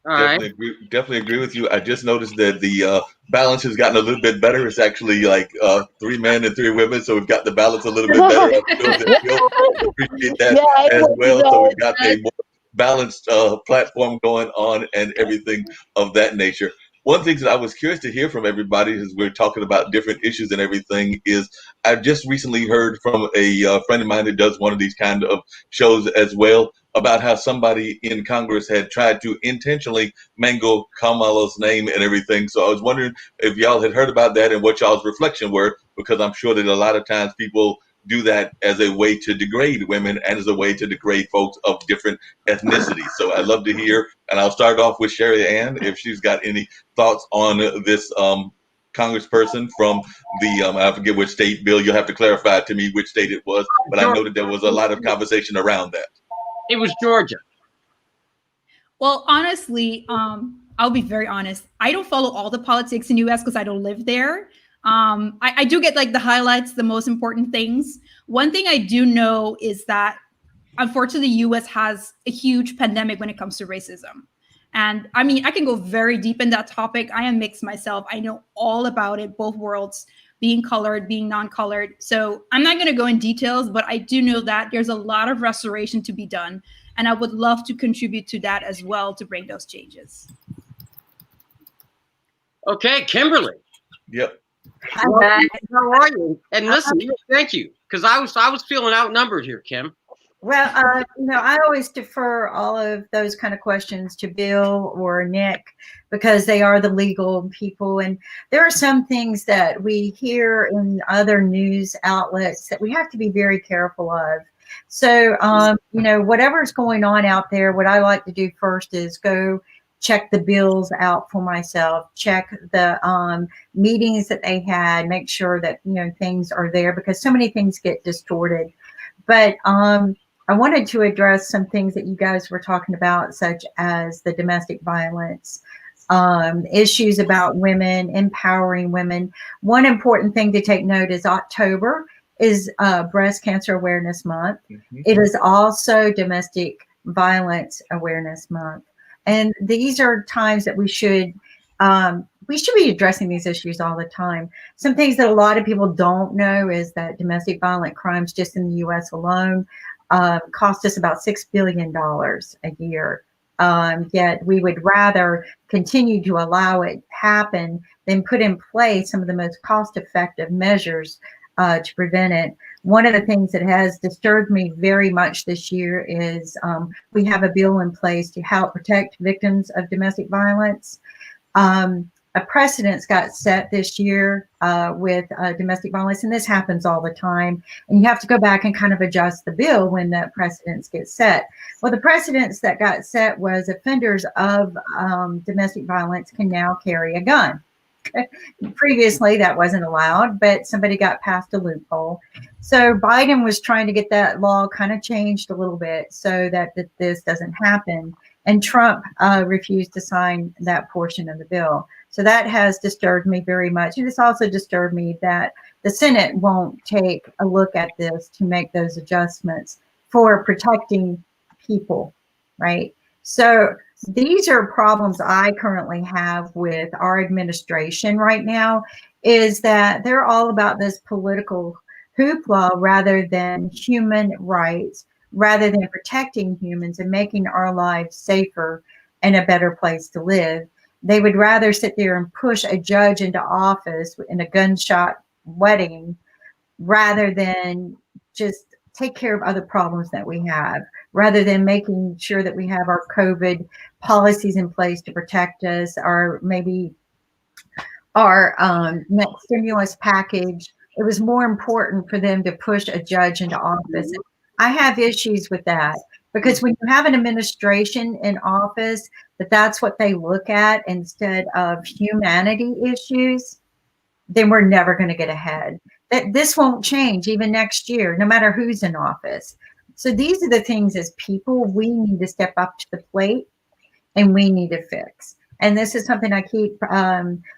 All right. Definitely agree with you. I just noticed that the balance has gotten a little bit better. It's actually like 3 men and 3 women, so we've got the balance a little bit better. I'm sure that you'll appreciate that as well. So we've got a more balanced platform going on and everything of that nature. One thing that I was curious to hear from everybody as we're talking about different issues and everything is I've just recently heard from a friend of mine who does one of these kind of shows as well, about how somebody in Congress had tried to intentionally mangle Kamala's name and everything. So I was wondering if y'all had heard about that and what y'all's reflection were, because I'm sure that a lot of times people do that as a way to degrade women and as a way to degrade folks of different ethnicities. So I'd love to hear, and I'll start off with Sherry Ann, if she's got any thoughts on this congressperson from the, I forget which state, Bill, you'll have to clarify to me which state it was, but I know that there was a lot of conversation around that. It was Georgia. Well, honestly, I'll be very honest. I don't follow all the politics in US because I don't live there. I do get like the highlights, the most important things. One thing I do know is that unfortunately, the US has a huge pandemic when it comes to racism. And I mean, I can go very deep in that topic. I am mixed myself. I know all about it, both worlds, being colored, being non-colored. So I'm not going to go in details, but I do know that there's a lot of restoration to be done. And I would love to contribute to that as well to bring those changes. Okay, Kimberly. Yep. How are you? And listen, thank you, because I was feeling outnumbered here, Kim. Well, I always defer all of those kind of questions to Bill or Nick because they are the legal people. And there are some things that we hear in other news outlets that we have to be very careful of. So, whatever's going on out there, what I like to do first is go check the bills out for myself, check the meetings that they had, make sure that, things are there because so many things get distorted. But I wanted to address some things that you guys were talking about, such as the domestic violence, issues about women, empowering women. One important thing to take note is October is Breast Cancer Awareness Month. Mhm. It is also Domestic Violence Awareness Month. And these are times that we should be addressing these issues all the time. Some things that a lot of people don't know is that domestic violent crimes just in the U.S. alone cost us about $6 billion a year. Yet we would rather continue to allow it happen than put in place some of the most cost-effective measures to prevent it. One of the things that has disturbed me very much this year is we have a bill in place to help protect victims of domestic violence. A precedence got set this year with domestic violence, and this happens all the time. And you have to go back and kind of adjust the bill when that precedence gets set. Well, the precedence that got set was offenders of domestic violence can now carry a gun. Previously, that wasn't allowed, but somebody got past a loophole. So Biden was trying to get that law kind of changed a little bit so that this doesn't happen. And Trump refused to sign that portion of the bill. So that has disturbed me very much. And it's also disturbed me that the Senate won't take a look at this to make those adjustments for protecting people, right? So these are problems I currently have with our administration right now, is that they're all about this political hoopla rather than human rights, rather than protecting humans and making our lives safer and a better place to live. They would rather sit there and push a judge into office in a gunshot wedding rather than just take care of other problems that we have, rather than making sure that we have our COVID policies in place to protect us, or maybe our next stimulus package. It was more important for them to push a judge into office. And I have issues with that, because when you have an administration in office that's what they look at instead of humanity issues, then we're never going to get ahead. That this won't change even next year, no matter who's in office. So these are the things as people we need to step up to the plate and we need to fix. And this is something I keep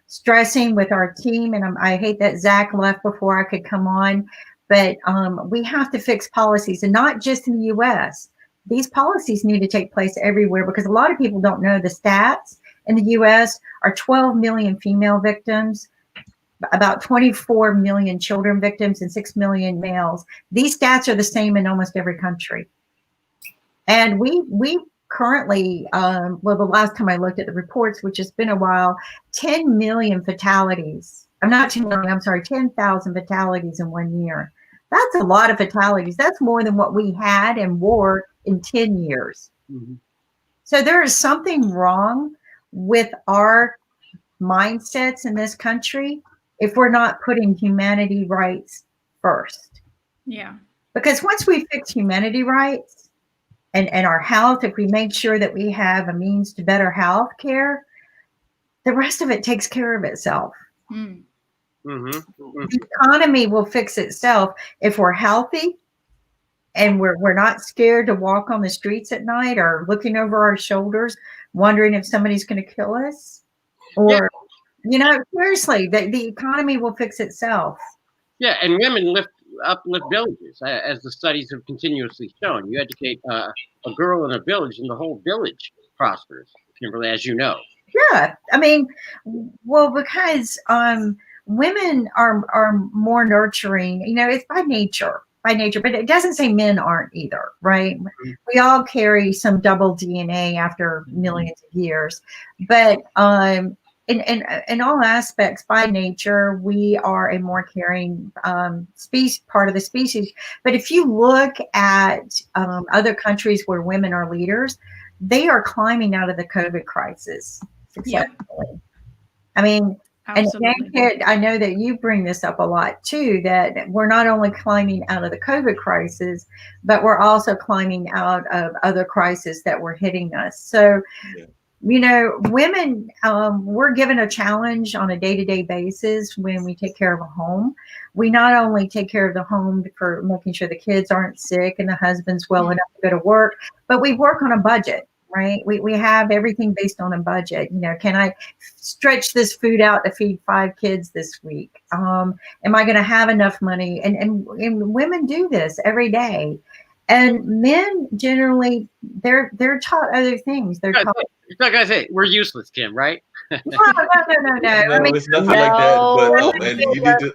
stressing with our team. And I hate that Zach left before I could come on, but we have to fix policies, and not just in the U.S. These policies need to take place everywhere, because a lot of people don't know the stats. In the U.S. are 12 million female victims, about 24 million children victims, and 6 million males. These stats are the same in almost every country. And we currently, well, the last time I looked at the reports, which has been a while, 10 million fatalities. I'm not 10 million, I'm sorry, 10,000 fatalities in 1 year. That's a lot of fatalities. That's more than what we had in war in 10 years. Mm-hmm. So there is something wrong with our mindsets in this country if we're not putting humanity rights first. Yeah. Because once we fix humanity rights and our health, if we make sure that we have a means to better health care, the rest of it takes care of itself. Mm. Mm-hmm. The economy will fix itself if we're healthy and we're not scared to walk on the streets at night or looking over our shoulders, wondering if somebody's going to kill us. Or, you know, seriously, the economy will fix itself. Yeah, and women uplift villages, as the studies have continuously shown. You educate a girl in a village, and the whole village prospers, Kimberly, as you know. Yeah, I mean, well, because women are more nurturing. You know, it's by nature, but it doesn't say men aren't either, right? Mm-hmm. We all carry some double DNA after millions of years, but in all aspects, by nature, we are a more caring part of the species. But if you look at other countries where women are leaders, they are climbing out of the COVID crisis successfully. Yeah. I mean, absolutely. And I know that you bring this up a lot too, that we're not only climbing out of the COVID crisis, but we're also climbing out of other crises that were hitting us. So, you know, women, we're given a challenge on a day-to-day basis when we take care of a home. We not only take care of the home for making sure the kids aren't sick and the husband's well enough to go to work, but we work on a budget. right? We have everything based on a budget. Can I stretch this food out to feed 5 kids this week? Am I going to have enough money? And women do this every day. And men generally, they're taught other things. They're taught. It's like I say, we're useless, Kim, right? No. I mean, it's nothing like that. But No. and you need to.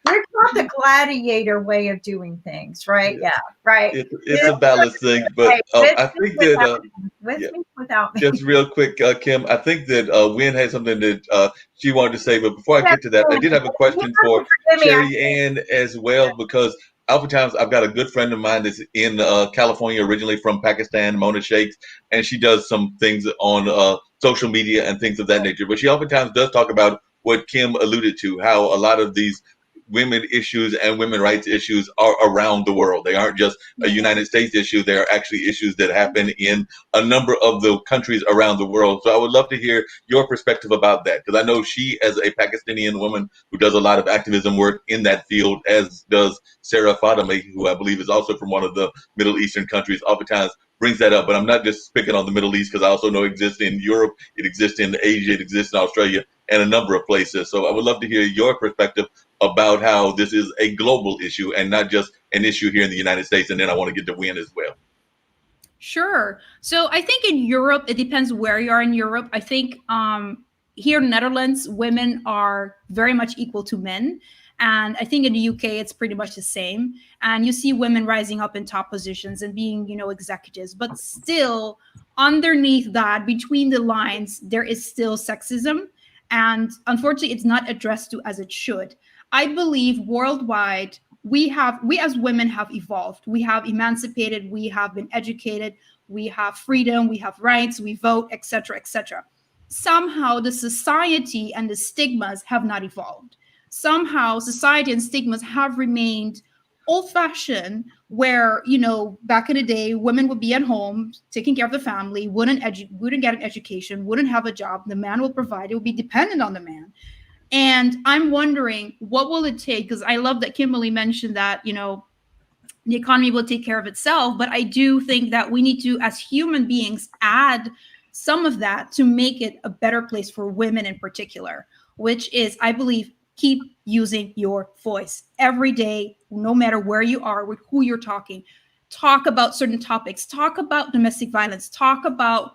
we're taught the gladiator way of doing things, right? Yeah, right. It's a balance thing, but I think that With yeah, me, without me. just real quick, Kim, I think that Wynn had something that she wanted to say, but before I get to that, I did have a question for Sherry Ann as well, because oftentimes I've got a good friend of mine that's in California, originally from Pakistan, Mona Shakes, and she does some things on social media and things of that nature. But she oftentimes does talk about what Kim alluded to, how a lot of these women issues and women rights issues are around the world. They aren't just a United States issue. They are actually issues that happen in a number of the countries around the world. So I would love to hear your perspective about that, because I know she, as a Pakistani woman who does a lot of activism work in that field, as does Sarah Fatimah, who I believe is also from one of the Middle Eastern countries, oftentimes brings that up. But I'm not just picking on the Middle East, because I also know it exists in Europe, it exists in Asia, it exists in Australia, and a number of places. So I would love to hear your perspective about how this is a global issue and not just an issue here in the United States. And then I want to get to Wynn as well. Sure. So I think in Europe, it depends where you are in Europe. I think here in Netherlands, women are very much equal to men. And I think in the UK, it's pretty much the same. And you see women rising up in top positions and being, executives. But still, underneath that, between the lines, there is still sexism. And unfortunately, it's not addressed to as it should. I believe worldwide, we as women have evolved. We have emancipated. We have been educated. We have freedom. We have rights. We vote, etc., etc. Somehow, the society and the stigmas have not evolved. Somehow, society and stigmas have remained old-fashioned, where back in the day, women would be at home taking care of the family, wouldn't get an education, wouldn't have a job. The man will provide. It would be dependent on the man. And I'm wondering, what will it take? Because I love that Kimberly mentioned that, the economy will take care of itself. But I do think that we need to, as human beings, add some of that to make it a better place for women in particular, which is, I believe, keep using your voice every day, no matter where you are, with who you're talking. Talk about certain topics, talk about domestic violence, talk about,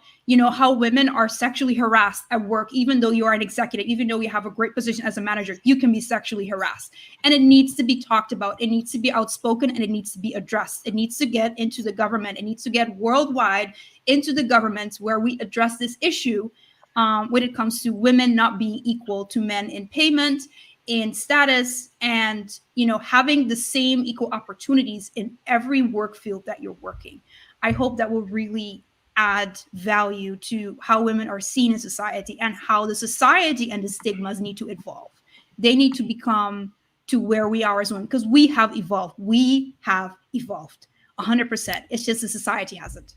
how women are sexually harassed at work. Even though you are an executive, even though you have a great position as a manager, you can be sexually harassed. And it needs to be talked about. It needs to be outspoken, and it needs to be addressed. It needs to get into the government. It needs to get worldwide into the governments, where we address this issue when it comes to women not being equal to men in payment, in status, and having the same equal opportunities in every work field that you're working. I hope that will really add value to how women are seen in society, and how the society and the stigmas need to evolve. They need to become to where we are as women, because we have evolved. We have evolved 100%. It's just the society hasn't.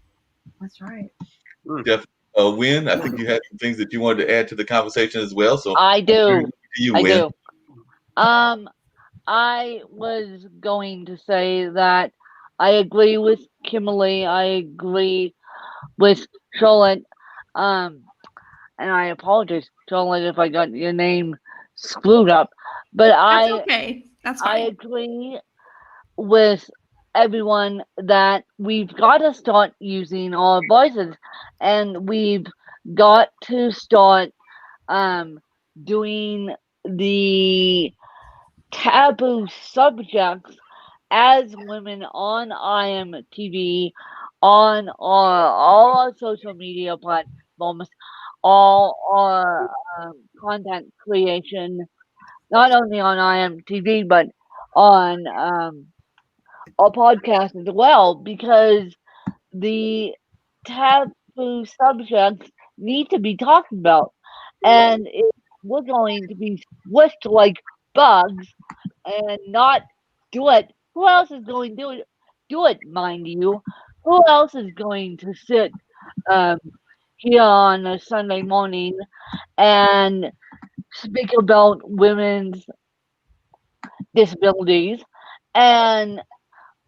That's right. Jeff, Wynn, I think you had some things that you wanted to add to the conversation as well. So I do. You, I Wynn. do. I was going to say that I agree with Kimberly. I agree with Charlotte. And I apologize, Charlotte, if I got your name screwed up. But That's okay. That's fine. I agree with everyone that we've got to start using our voices, and we've got to start doing the taboo subjects as women on IMTV, on all our social media platforms, all our content creation, not only on IMTV, but on our podcast as well, because the taboo subjects need to be talked about. And if we're going to be squished like bugs and not do it, who else is going to do it, mind you? Who else is going to sit here on a Sunday morning and speak about women's disabilities and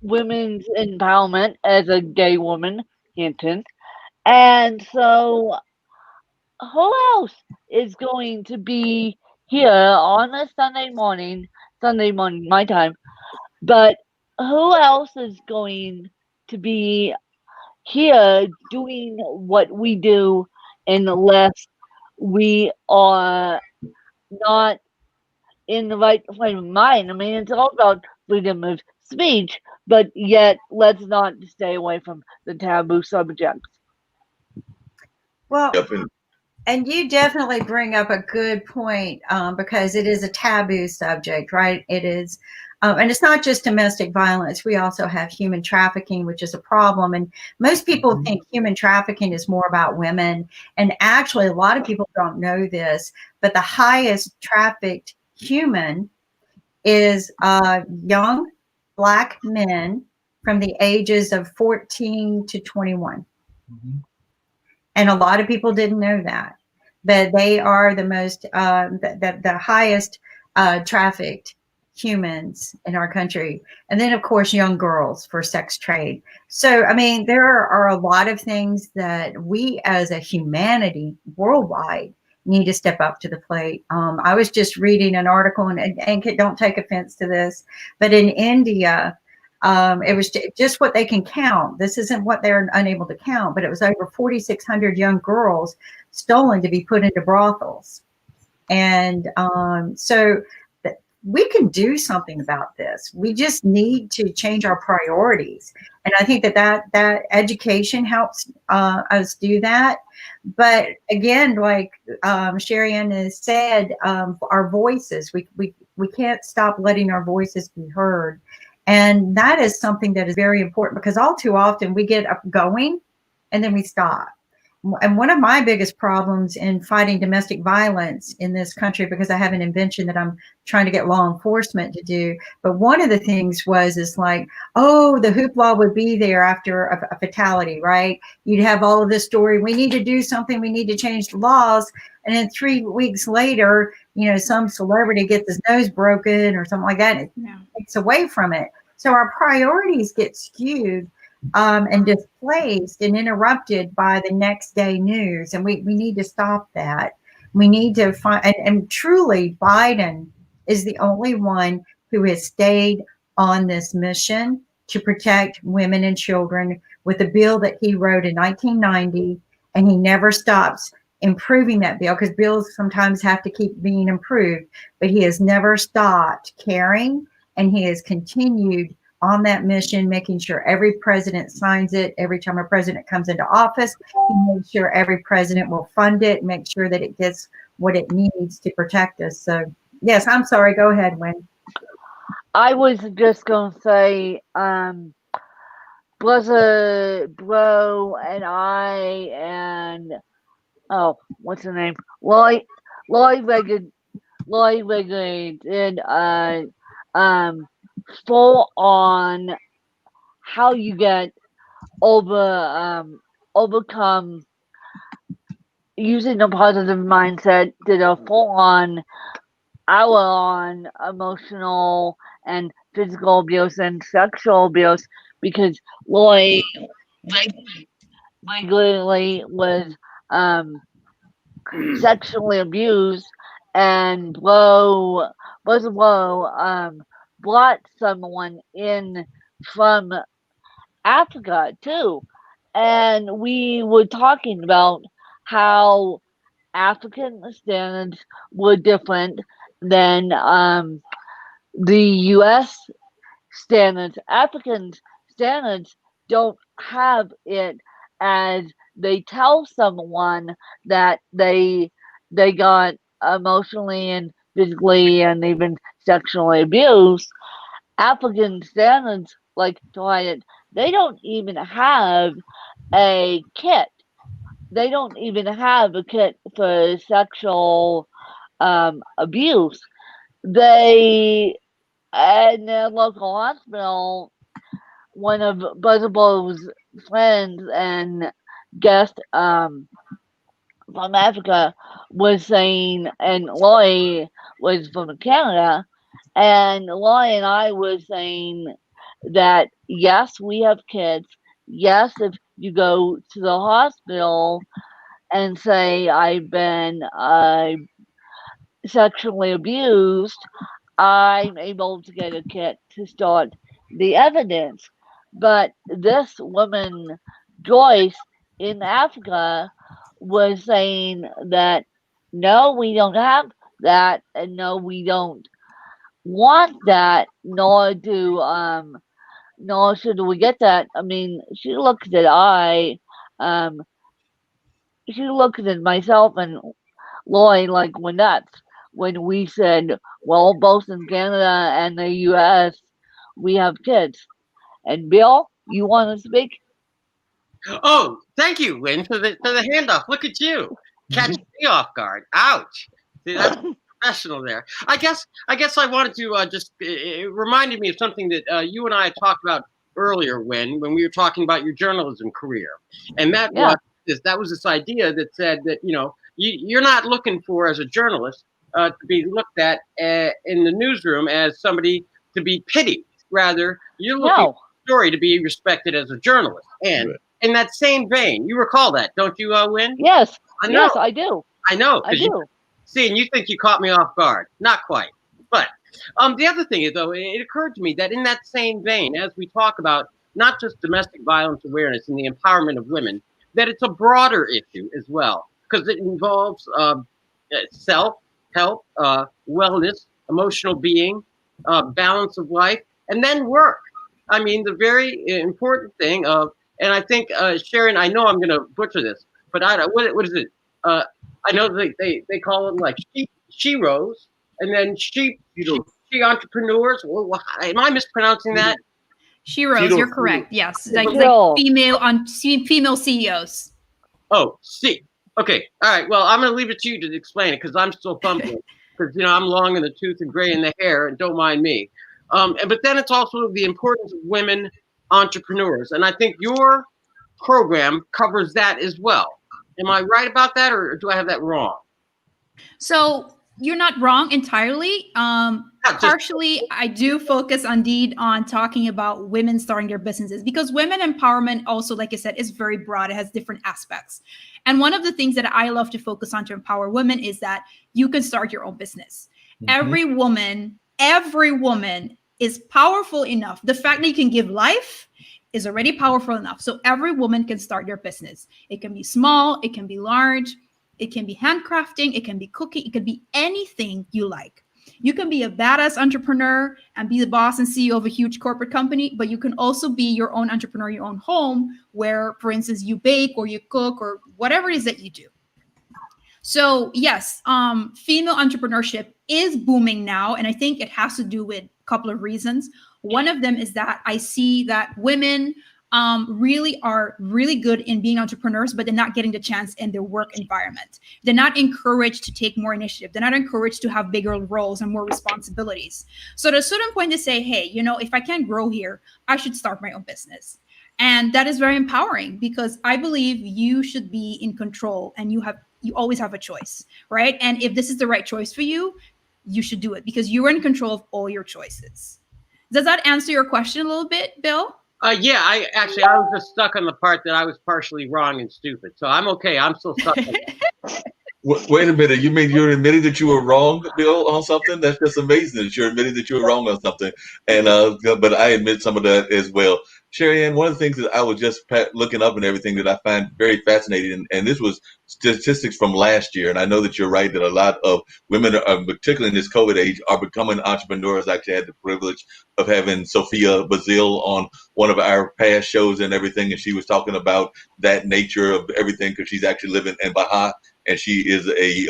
women's empowerment as a gay woman, hint, hint, And so, who else is going to be here on a Sunday morning, my time, but who else is going to be here doing what we do unless we are not in the right frame of mind? I mean, it's all about freedom of speech, but yet let's not stay away from the taboo subjects. Well, Yep, and and you definitely bring up a good point, because it is a taboo subject, right? It is, and it's not just domestic violence. We also have human trafficking, which is a problem. And most people think human trafficking is more about women. And actually, a lot of people don't know this, but the highest trafficked human is young Black men from the ages of 14 to 21. And a lot of people didn't know that, but they are the most, the highest trafficked humans in our country. And then, of course, young girls for sex trade. So, I mean, there are a lot of things that we as a humanity worldwide need to step up to the plate. I was just reading an article, and don't take offense to this, but in India, it was just what they can count. This isn't what they're unable to count, but it was over 4,600 young girls stolen to be put into brothels. And so we can do something about this. We just need to change our priorities. And I think that education helps us do that. But again, like Sherry Ann has said, our voices, we can't stop letting our voices be heard. And that is something that is very important, because all too often we get up going and then we stop. And one of my biggest problems in fighting domestic violence in this country, because I have an invention that I'm trying to get law enforcement to do, but one of the things is like, oh, the hoopla would be there after a fatality, right? You'd have all of this story. We need to do something. We need to change the laws. And then 3 weeks later, some celebrity gets his nose broken or something like that. And it takes away from it. So our priorities get skewed and displaced and interrupted by the next day news. And we need to stop that. We need to find, and truly Biden is the only one who has stayed on this mission to protect women and children with a bill that he wrote in 1990, and he never stops improving that bill, because bills sometimes have to keep being improved, but he has never stopped caring, and he has continued on that mission, making sure every president signs it. Every time a president comes into office, he makes sure every president will fund it, make sure that it gets what it needs to protect us. So, yes, I'm sorry. Go ahead, Wynn. I was just going to say, Brother Bro and I and, what's her name? Lloyd Reagan did full on how you get overcome using a positive mindset, did a full on hour on emotional and physical abuse and sexual abuse, because Lloyd regularly was sexually abused, and Blow brought someone in from Africa too. And we were talking about how African standards were different than the US standards. African standards don't have it as they tell someone that they got emotionally and physically and even sexually abused. African standards, like Dwight, they don't even have a kit. They don't even have a kit for sexual abuse. They, in their local hospital, one of Buzzable's friends and guest from Africa was saying, and Loy was from Canada, and Loy and I were saying that yes, we have kids. Yes, if you go to the hospital and say, I've been sexually abused, I'm able to get a kit to start the evidence. But this woman, Joyce, in Africa, was saying that no, we don't have that, and no, we don't want that, nor should we get that. I mean, um, she looked at myself and Lloyd like we're nuts when we said, well, both in Canada and the U.S. we have kids. And Bill, you want to speak? Oh, thank you, Win, for the handoff. Look at you, catching me off guard. Ouch. See, that's professional there. I guess I wanted to just it reminded me of something that you and I had talked about earlier, when we were talking about your journalism career, and that was this idea that said that you're not looking for, as a journalist, to be looked at in the newsroom as somebody to be pitied. Rather, you're looking for a story to be respected as a journalist. And in that same vein, you recall that, don't you, Win? Yes. I know. Yes, I do. I know. I do. And you think you caught me off guard. Not quite. But the other thing is, though, it occurred to me that in that same vein, as we talk about not just domestic violence awareness and the empowerment of women, that it's a broader issue as well, because it involves self, health, wellness, emotional being, balance of life, and then work. I mean, the very important thing of, and I think, Sharon, I know I'm going to butcher this, but what is it? I know they call them like she-ros, and then she entrepreneurs. Well, am I mispronouncing that? She-ros, you're correct. Yes, like female CEOs. Oh, see. Okay, all right. Well, I'm going to leave it to you to explain it, because I'm still fumbling. Because I'm long in the tooth and gray in the hair, and don't mind me. But then it's also the importance of women entrepreneurs, and I think your program covers that as well. Am I right about that, or do I have that wrong? So you're not wrong entirely. Partially, I do focus indeed on talking about women starting their businesses, because women empowerment also, like I said, is very broad. It has different aspects. And one of the things that I love to focus on to empower women is that you can start your own business. Mm-hmm. Every woman is powerful enough. The fact that you can give life is already powerful enough. So every woman can start their business. It can be small, it can be large, it can be handcrafting, it can be cooking, it can be anything you like. You can be a badass entrepreneur and be the boss and CEO of a huge corporate company, but you can also be your own entrepreneur, your own home, where, for instance, you bake or you cook or whatever it is that you do. So yes, female entrepreneurship is booming now, and I think it has to do with a couple of reasons. One of them is that I see that women really are really good in being entrepreneurs, but they're not getting the chance in their work environment. They're not encouraged to take more initiative. They're not encouraged to have bigger roles and more responsibilities. So at a certain point they say, hey, if I can't grow here, I should start my own business. And that is very empowering, because I believe you should be in control, and you always have a choice, right? And if this is the right choice for you, you should do it, because you're in control of all your choices. Does that answer your question a little bit, Bill? Yeah, I was just stuck on the part that I was partially wrong and stupid. So I'm okay. I'm still stuck on that. Wait a minute. You mean you're admitting that you were wrong, Bill, on something? That's just amazing that you're admitting that you were wrong on something. And but I admit some of that as well. Sherry Ann, one of the things that I was just looking up and everything that I find very fascinating, and this was statistics from last year, and I know that you're right that a lot of women, particularly in this COVID age, are becoming entrepreneurs. I actually had the privilege of having Sophia Bazille on one of our past shows and everything, and she was talking about that nature of everything, because she's actually living in Baja, and she is a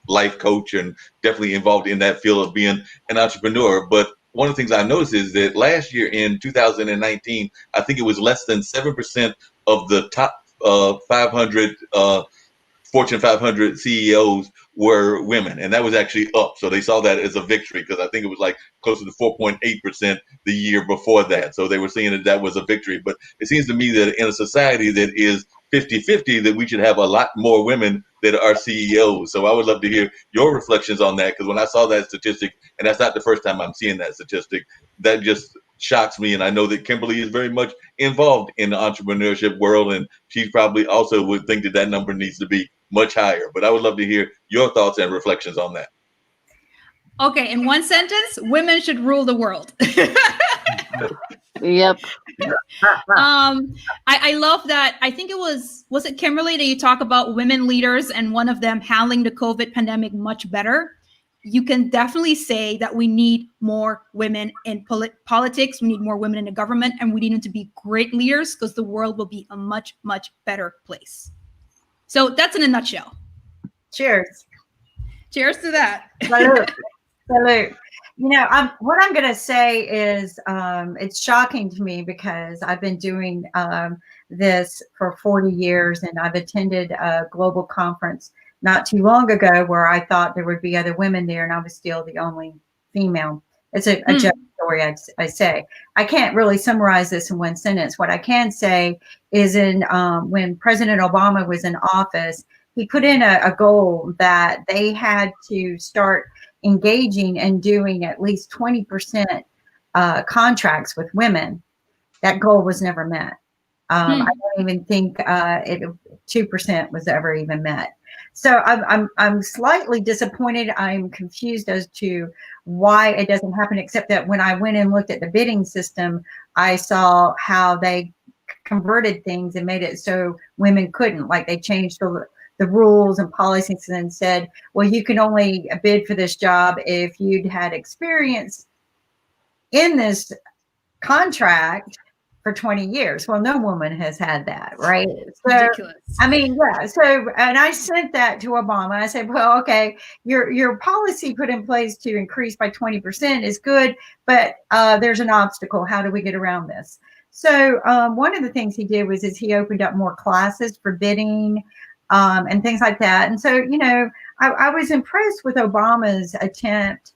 life coach and definitely involved in that field of being an entrepreneur. But one of the things I noticed is that last year in 2019, I think it was less than 7% of the top 500 Fortune 500 CEOs were women, and that was actually up. So they saw that as a victory, because I think it was like closer to 4.8% the year before that. So they were seeing that was a victory. But it seems to me that in a society that is 50-50, that we should have a lot more women that are CEOs. So I would love to hear your reflections on that, because when I saw that statistic, and that's not the first time I'm seeing that statistic, that just shocks me. And I know that Kimberly is very much involved in the entrepreneurship world, and she probably also would think that that number needs to be much higher. But I would love to hear your thoughts and reflections on that. Okay, in one sentence, women should rule the world. Yep. I love that. I think it was it Kimberly that you talk about women leaders and one of them handling the COVID pandemic much better. You can definitely say that we need more women in politics. We need more women in the government, and we need them to be great leaders because the world will be a much, much better place. So that's in a nutshell. Cheers. Cheers to that. Salute. Salute. You know, what I'm going to say is it's shocking to me because I've been doing this for 40 years, and I've attended a global conference not too long ago where I thought there would be other women there, and I was still the only female. It's a joke story, I say. I can't really summarize this in one sentence. What I can say is when President Obama was in office, he put in a goal that they had to start engaging and doing at least 20% contracts with women. That goal was never met. I don't even think 2% was ever even met. So I'm slightly disappointed. I'm confused as to why it doesn't happen, except that when I went and looked at the bidding system, I saw how they converted things and made it so women couldn't. Like they changed the rules and policies and said, well, you can only bid for this job if you'd had experience in this contract for 20 years. Well, no woman has had that, right? So, ridiculous. I mean, yeah. So, and I sent that to Obama. I said, well, okay, your policy put in place to increase by 20% is good, but there's an obstacle. How do we get around this? So one of the things he did was he opened up more classes for bidding and things like that. And so, you know, I was impressed with Obama's attempt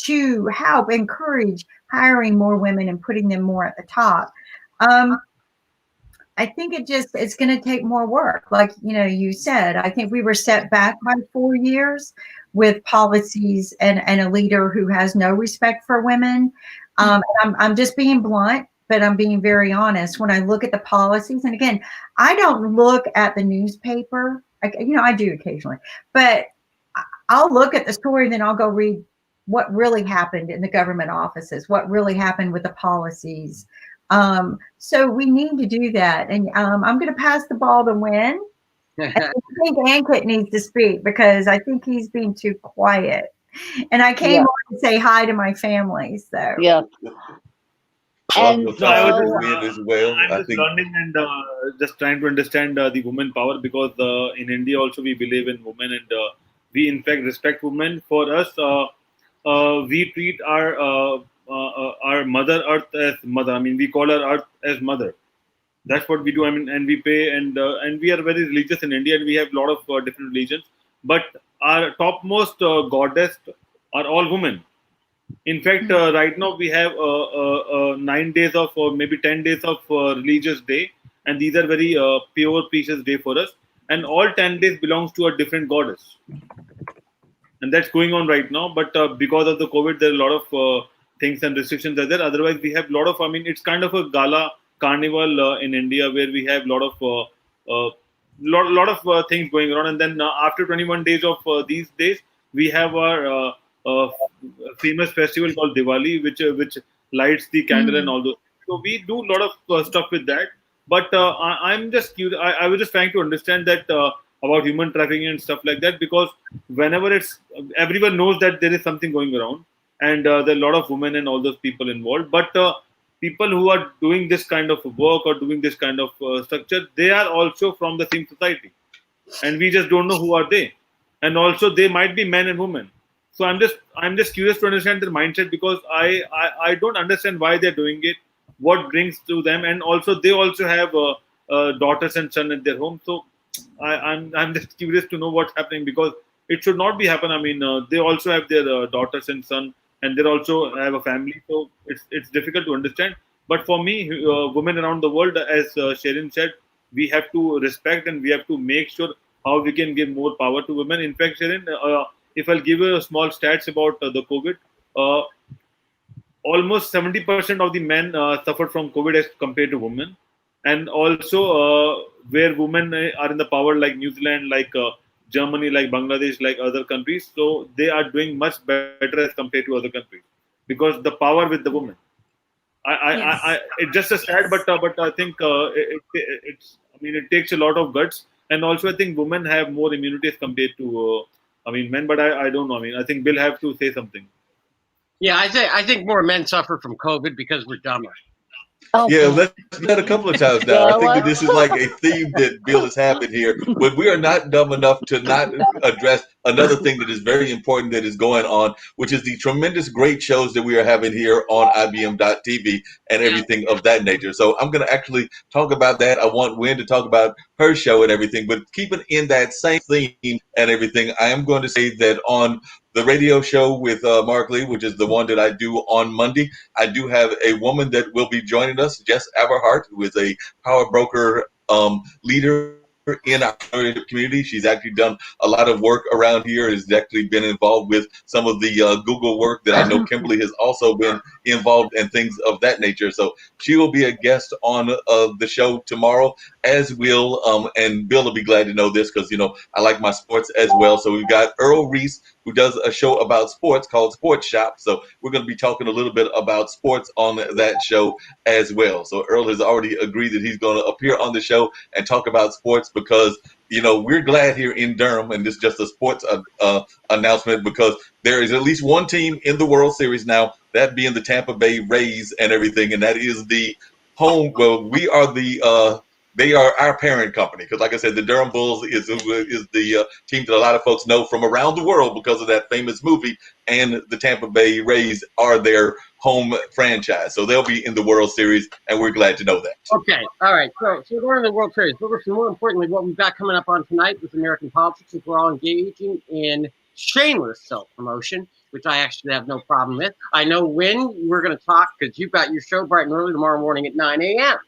to help encourage hiring more women and putting them more at the top. I think it's going to take more work. Like, you know, you said, I think we were set back by 4 years with policies and a leader who has no respect for women. I'm just being blunt, but I'm being very honest. When I look at the policies, and again, I don't look at the newspaper. I do occasionally, but I'll look at the story and then I'll go read what really happened in the government offices, what really happened with the policies. So we need to do that. And I'm going to pass the ball to Win. I think Ankit needs to speak because I think he's being too quiet. And I came on to say hi to my family. So yeah. And so I was just learning and just trying to understand the women power, because in India also we believe in women, and we in fact respect women. For us, we treat our Mother Earth as mother. I mean, we call her Earth as mother. That's what we do. I mean, and we pay, and we are very religious in India, and we have a lot of different religions. But our topmost goddess are all women. In fact, right now we have 9 days of, or maybe 10 days of religious day, and these are very pure, precious day for us. And all 10 days belongs to a different goddess, and that's going on right now. But because of the COVID, there are a lot of things and restrictions are there. Otherwise, we have a lot of. I mean, it's kind of a gala carnival in India where we have a lot of things going on. And then after 21 days of these days, we have our famous festival called Diwali, which lights the candle and all those. So we do a lot of stuff with that. But I'm just curious. I was just trying to understand that about human trafficking and stuff like that, because whenever everyone knows that there is something going around, and there are a lot of women and all those people involved. But people who are doing this kind of work or doing this kind of structure, they are also from the same society, and we just don't know who are they. And also they might be men and women. So I'm just curious to understand their mindset, because I don't understand why they're doing it, what brings to them, and also they also have daughters and son at their home. So I'm just curious to know what's happening, because it should not be happen. I mean, they also have their daughters and son, and they also have a family. So it's difficult to understand. But for me, women around the world, as Sherin said, we have to respect and we have to make sure how we can give more power to women. In fact, Sherin, if I'll give you a small stats about the COVID, almost 70% of the men suffered from COVID as compared to women. And also, where women are in the power, like New Zealand, like Germany, like Bangladesh, like other countries, so they are doing much better as compared to other countries because the power with the women. It's just a sad, but I think it's. I mean, it takes a lot of guts, and also I think women have more immunity as compared to, men. But I don't know. I mean, I think Bill have to say something. Yeah, I think more men suffer from COVID because we're dumber. Yeah, that's that a couple of times now. I think that this is like a theme that Bill is having here, but we are not dumb enough to not address another thing that is very important that is going on, which is the tremendous great shows that we are having here on IBM.TV and everything of that nature. So I'm going to actually talk about that. I want Wynn to talk about her show and everything, but keeping in that same theme and everything, I am going to say that on the radio show with Mark Lee, which is the one that I do on Monday, I do have a woman that will be joining us, Jess Everhart, who is a power broker leader in our community. She's actually done a lot of work around here, has actually been involved with some of the Google work that I know Kimberly has also been involved in, things of that nature. So she will be a guest on the show tomorrow, as will, and Bill will be glad to know this because, I like my sports as well. So we've got Earl Reese, who does a show about sports called Sports Shop. So we're going to be talking a little bit about sports on that show as well. So Earl has already agreed that he's going to appear on the show and talk about sports because, we're glad here in Durham, and this is just a sports announcement, because there is at least one team in the World Series now, that being the Tampa Bay Rays and everything, and that is the home. Well, we are the they are our parent company because, like I said, the Durham Bulls is the team that a lot of folks know from around the world because of that famous movie, and the Tampa Bay Rays are their home franchise. So they'll be in the World Series, and we're glad to know that. Okay, all right. So we're in the World Series. But more importantly, what we've got coming up on tonight with American politics is we're all engaging in shameless self-promotion, which I actually have no problem with. I know when we're going to talk because you've got your show bright and early tomorrow morning at 9 a.m.,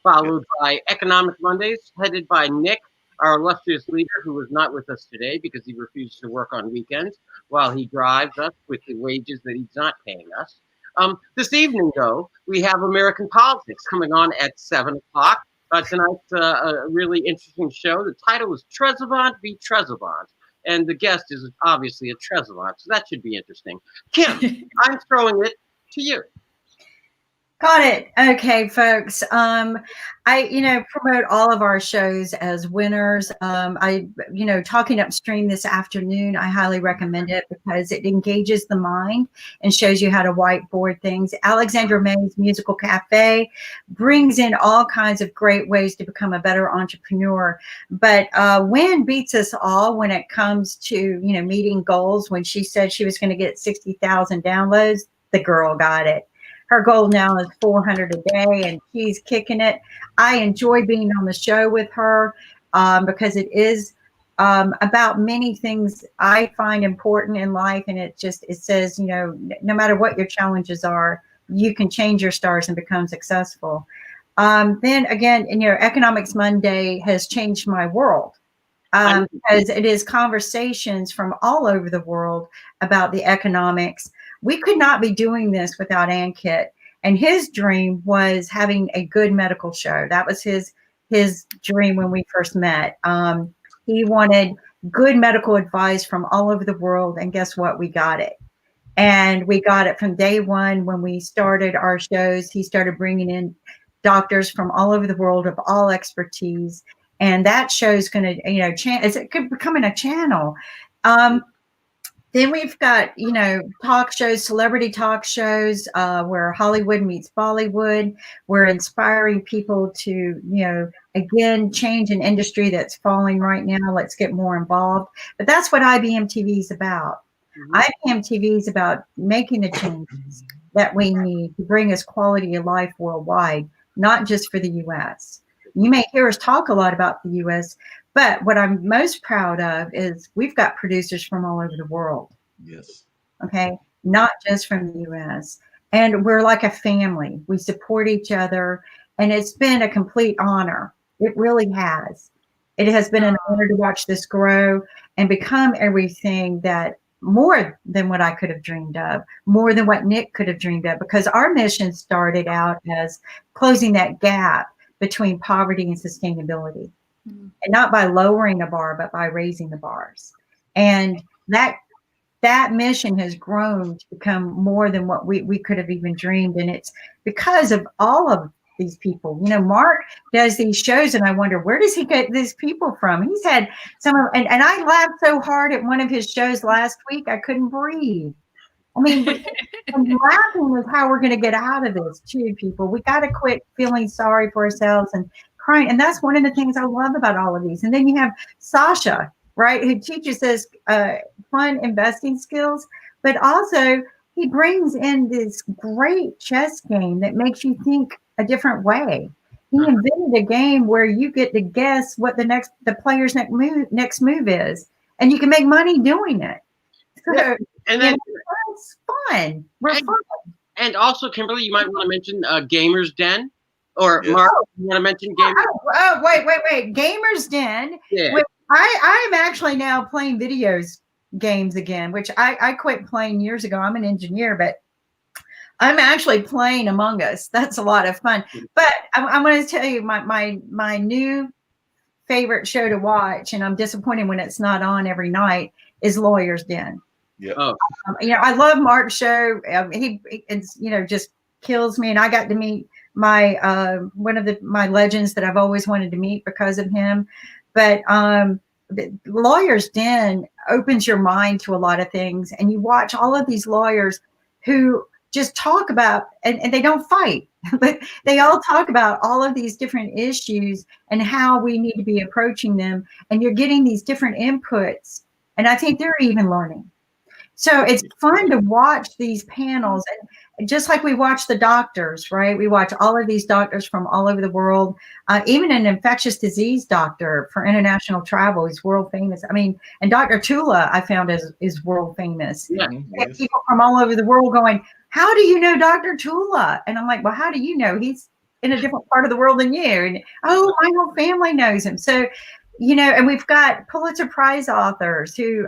followed by Economic Mondays, headed by Nick, our illustrious leader, who is not with us today because he refuses to work on weekends while he drives us with the wages that he's not paying us. This evening, though, we have American Politics coming on at 7 o'clock. Tonight's a really interesting show. The title is Trezzavant v. Trezzavant, and the guest is obviously a Trezzavant, so that should be interesting. Kim, I'm throwing it to you. Got it. Okay, folks. I promote all of our shows as winners. Talking Upstream this afternoon, I highly recommend it because it engages the mind and shows you how to whiteboard things. Alexandra May's Musical Cafe brings in all kinds of great ways to become a better entrepreneur. But Wynn beats us all when it comes to, meeting goals. When she said she was going to get 60,000 downloads, the girl got it. Her goal now is 400 a day, and she's kicking it. I enjoy being on the show with her because it is about many things I find important in life. And it says, no matter what your challenges are, you can change your stars and become successful. Then again, Economics Monday has changed my world because it is conversations from all over the world about the economics. We could not be doing this without Ankit. And his dream was having a good medical show. That was his dream when we first met. He wanted good medical advice from all over the world. And guess what? We got it. And we got it from day one when we started our shows. He started bringing in doctors from all over the world of all expertise. And that show's going to, it's becoming a channel. Then we've got, talk shows, celebrity talk shows, where Hollywood meets Bollywood. We're inspiring people to, again, change an industry that's falling right now. Let's get more involved. But that's what IBM TV is about. IBM TV is about making the changes that we need to bring us quality of life worldwide, not just for the U.S. You may hear us talk a lot about the U.S., but what I'm most proud of is we've got producers from all over the world. Yes. Okay. Not just from the U.S. And we're like a family. We support each other. And it's been a complete honor. It really has. It has been an honor to watch this grow and become everything that more than what I could have dreamed of, more than what Nick could have dreamed of, because our mission started out as closing that gap between poverty and sustainability, and not by lowering the bar, but by raising the bars. And that mission has grown to become more than what we could have even dreamed. And it's because of all of these people. You know, Mark does these shows, and I wonder, where does he get these people from? He's had some of, and I laughed so hard at one of his shows last week, I couldn't breathe. I mean, I'm laughing with how we're going to get out of this too, people. We got to quit feeling sorry for ourselves and crying. And that's one of the things I love about all of these. And then you have Sasha, right, who teaches us fun investing skills, but also he brings in this great chess game that makes you think a different way. He invented a game where you get to guess what the player's next move is, and you can make money doing it. So, and then it's fun. We're fun. And also, Kimberly, you might want to mention Gamers Den, or Mark, you want to mention Gamers? Oh, wait. Gamers Den. Yeah. Which I'm actually now playing games again, which I quit playing years ago. I'm an engineer, but I'm actually playing Among Us. That's a lot of fun. But I'm going to tell you my new favorite show to watch, and I'm disappointed when it's not on every night, is Lawyer's Den. Yeah. You know, I love Mark's show. He it's, you know, just kills me, and I got to meet my one of my legends that I've always wanted to meet because of him. But the Lawyer's Den opens your mind to a lot of things, and you watch all of these lawyers who just talk about, and they don't fight, but they all talk about all of these different issues and how we need to be approaching them. And you're getting these different inputs, and I think they're even learning. So it's fun to watch these panels, and just like we watch the doctors, right? We watch all of these doctors from all over the world. Even an infectious disease doctor for international travel is world famous. I mean, and Dr. Tula, I found is world famous. Yeah. Yes. People from all over the world going, how do you know Dr. Tula? And I'm like, well, how do you know? He's in a different part of the world than you. And oh, my whole family knows him. So, you know, and we've got Pulitzer Prize authors who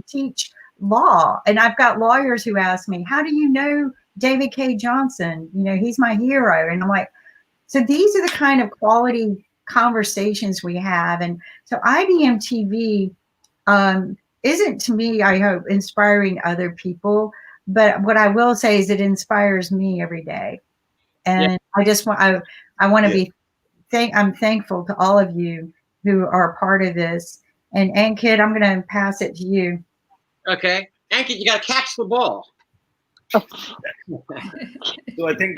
teach law, and I've got lawyers who ask me, how do you know David K. Johnson? You know, he's my hero. And I'm like, so these are the kind of quality conversations we have. And so IBM TV isn't, to me, I hope, inspiring other people, but what I will say is it inspires me every day. And I just want I want to I'm thankful to all of you who are part of this. And Ankit, I'm going to pass it to you. Okay. Ankit, you got to catch the ball. So I think,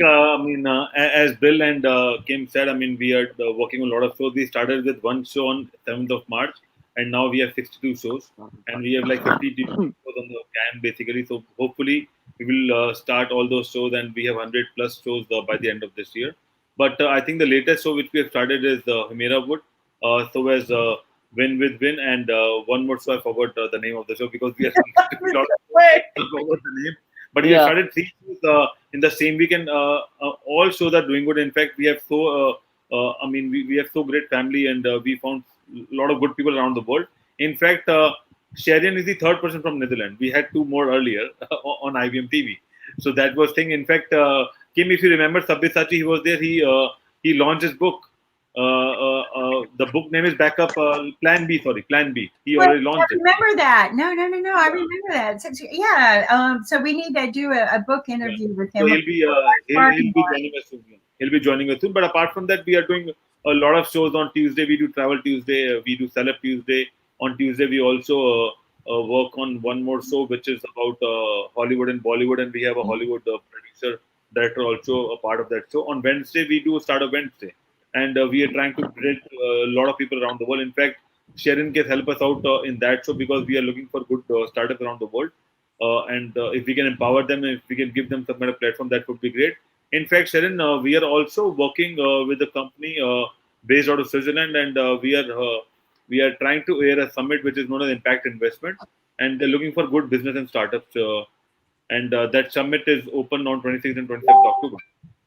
as Bill and Kim said, I mean, we are working on a lot of shows. We started with one show on 7th of March, and now we have 62 shows, and we have like 50 shows on the cam basically. So hopefully we will start all those shows, and we have 100 plus shows by the end of this year. But I think the latest show which we have started is Himera Wood. So as Win with Win, and one more show I forgot the name of the show because we are forgot the name. But we have started 3 shows in the same weekend. All shows are doing good. In fact, we have we have so great family, and we found a lot of good people around the world. In fact, Sharon is the 3rd person from Netherlands. We had 2 more earlier on IBM TV. So that was thing. In fact, Kim, if you remember, Sabyasachi, he was there. He launched his book. The book name is Backup Plan B. He already launched it. I remember that. No. I remember that. So we need to do a book interview with him. So he'll be joining us soon. He'll be joining us soon. But apart from that, we are doing a lot of shows on Tuesday. We do Travel Tuesday. We do Celeb Tuesday. On Tuesday, we also work on one more show, which is about Hollywood and Bollywood. And we have a Hollywood producer, director also a part of that show. On Wednesday, we do Startup Wednesday. And we are trying to build a lot of people around the world. In fact, Sharon can help us out in that show because we are looking for good startups around the world. And if we can empower them, if we can give them some kind of platform, that would be great. In fact, Sharon, we are also working with a company based out of Switzerland, and we are trying to air a summit which is known as Impact Investment, and they're looking for good business and startups. And that summit is open on 26th and 27th October.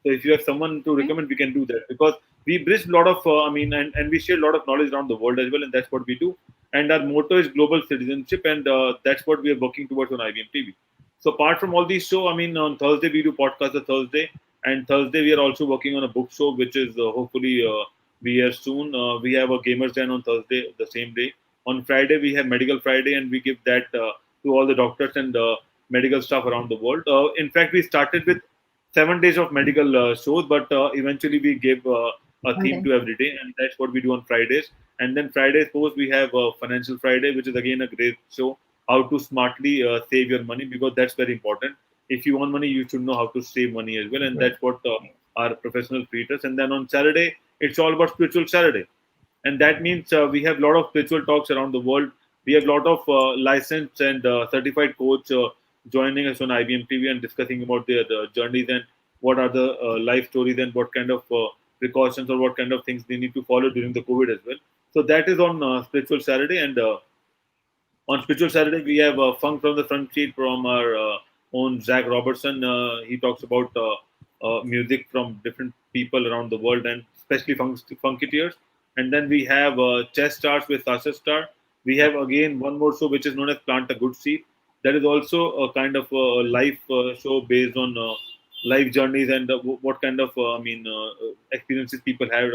So if you have someone to recommend, we can do that because we bridge a lot of, and we share a lot of knowledge around the world as well, and that's what we do. And our motto is global citizenship, and that's what we are working towards on IBM TV. So apart from all these shows, on Thursday we do podcast on Thursday, and Thursday we are also working on a book show, which is hopefully be here soon. We have a gamers den on Thursday, the same day. On Friday we have Medical Friday, and we give that to all the doctors and medical staff around the world. In fact, we started with 7 days of medical shows, but eventually we gave a theme Okay. to every day, and that's what we do on Fridays. And then Fridays post we have Financial Friday, which is again a great show, how to smartly save your money, because that's very important. If you want money, you should know how to save money as well, and that's what our professionals treat us. And then on Saturday, it's all about spiritual Saturday, and that means we have a lot of spiritual talks around the world. We have a lot of licensed and certified coach joining us on IBM TV and discussing about their journeys and what are the life stories and what kind of precautions or what kind of things they need to follow during the COVID as well. So that is on Spiritual Saturday, and on Spiritual Saturday we have Funk from the Front Seat from our own Zack Roberson. He talks about music from different people around the world, and especially funketeers. And then we have Chess Stars with Sasha Star. We have again one more show which is known as Plant a Good Seed. That is also a kind of a life show based on life journeys and what kind of experiences people have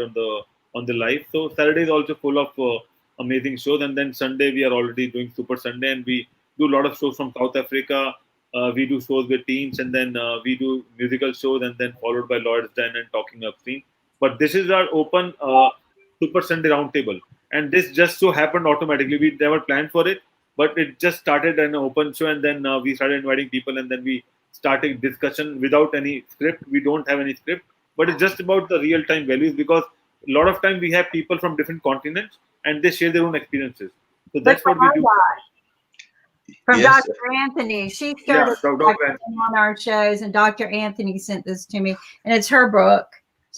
on the life. So Saturday is also full of amazing shows, and then Sunday we are already doing Super Sunday, and we do a lot of shows from South Africa. We do shows with teens, and then we do musical shows, and then followed by Lloyd's Den and Talking Up Scene. But this is our open Super Sunday roundtable, and this just so happened automatically. We never planned for it, but it just started an open show, and then we started inviting people, and then we started discussion without any script. We don't have any script, but it's just about the real time values, because a lot of time we have people from different continents and they share their own experiences. So Look that's what what we I do. got from Yes. Dr. Anthony. She Yeah, started Dr. Anthony. on our shows, and Dr. Anthony sent this to me, and it's her book.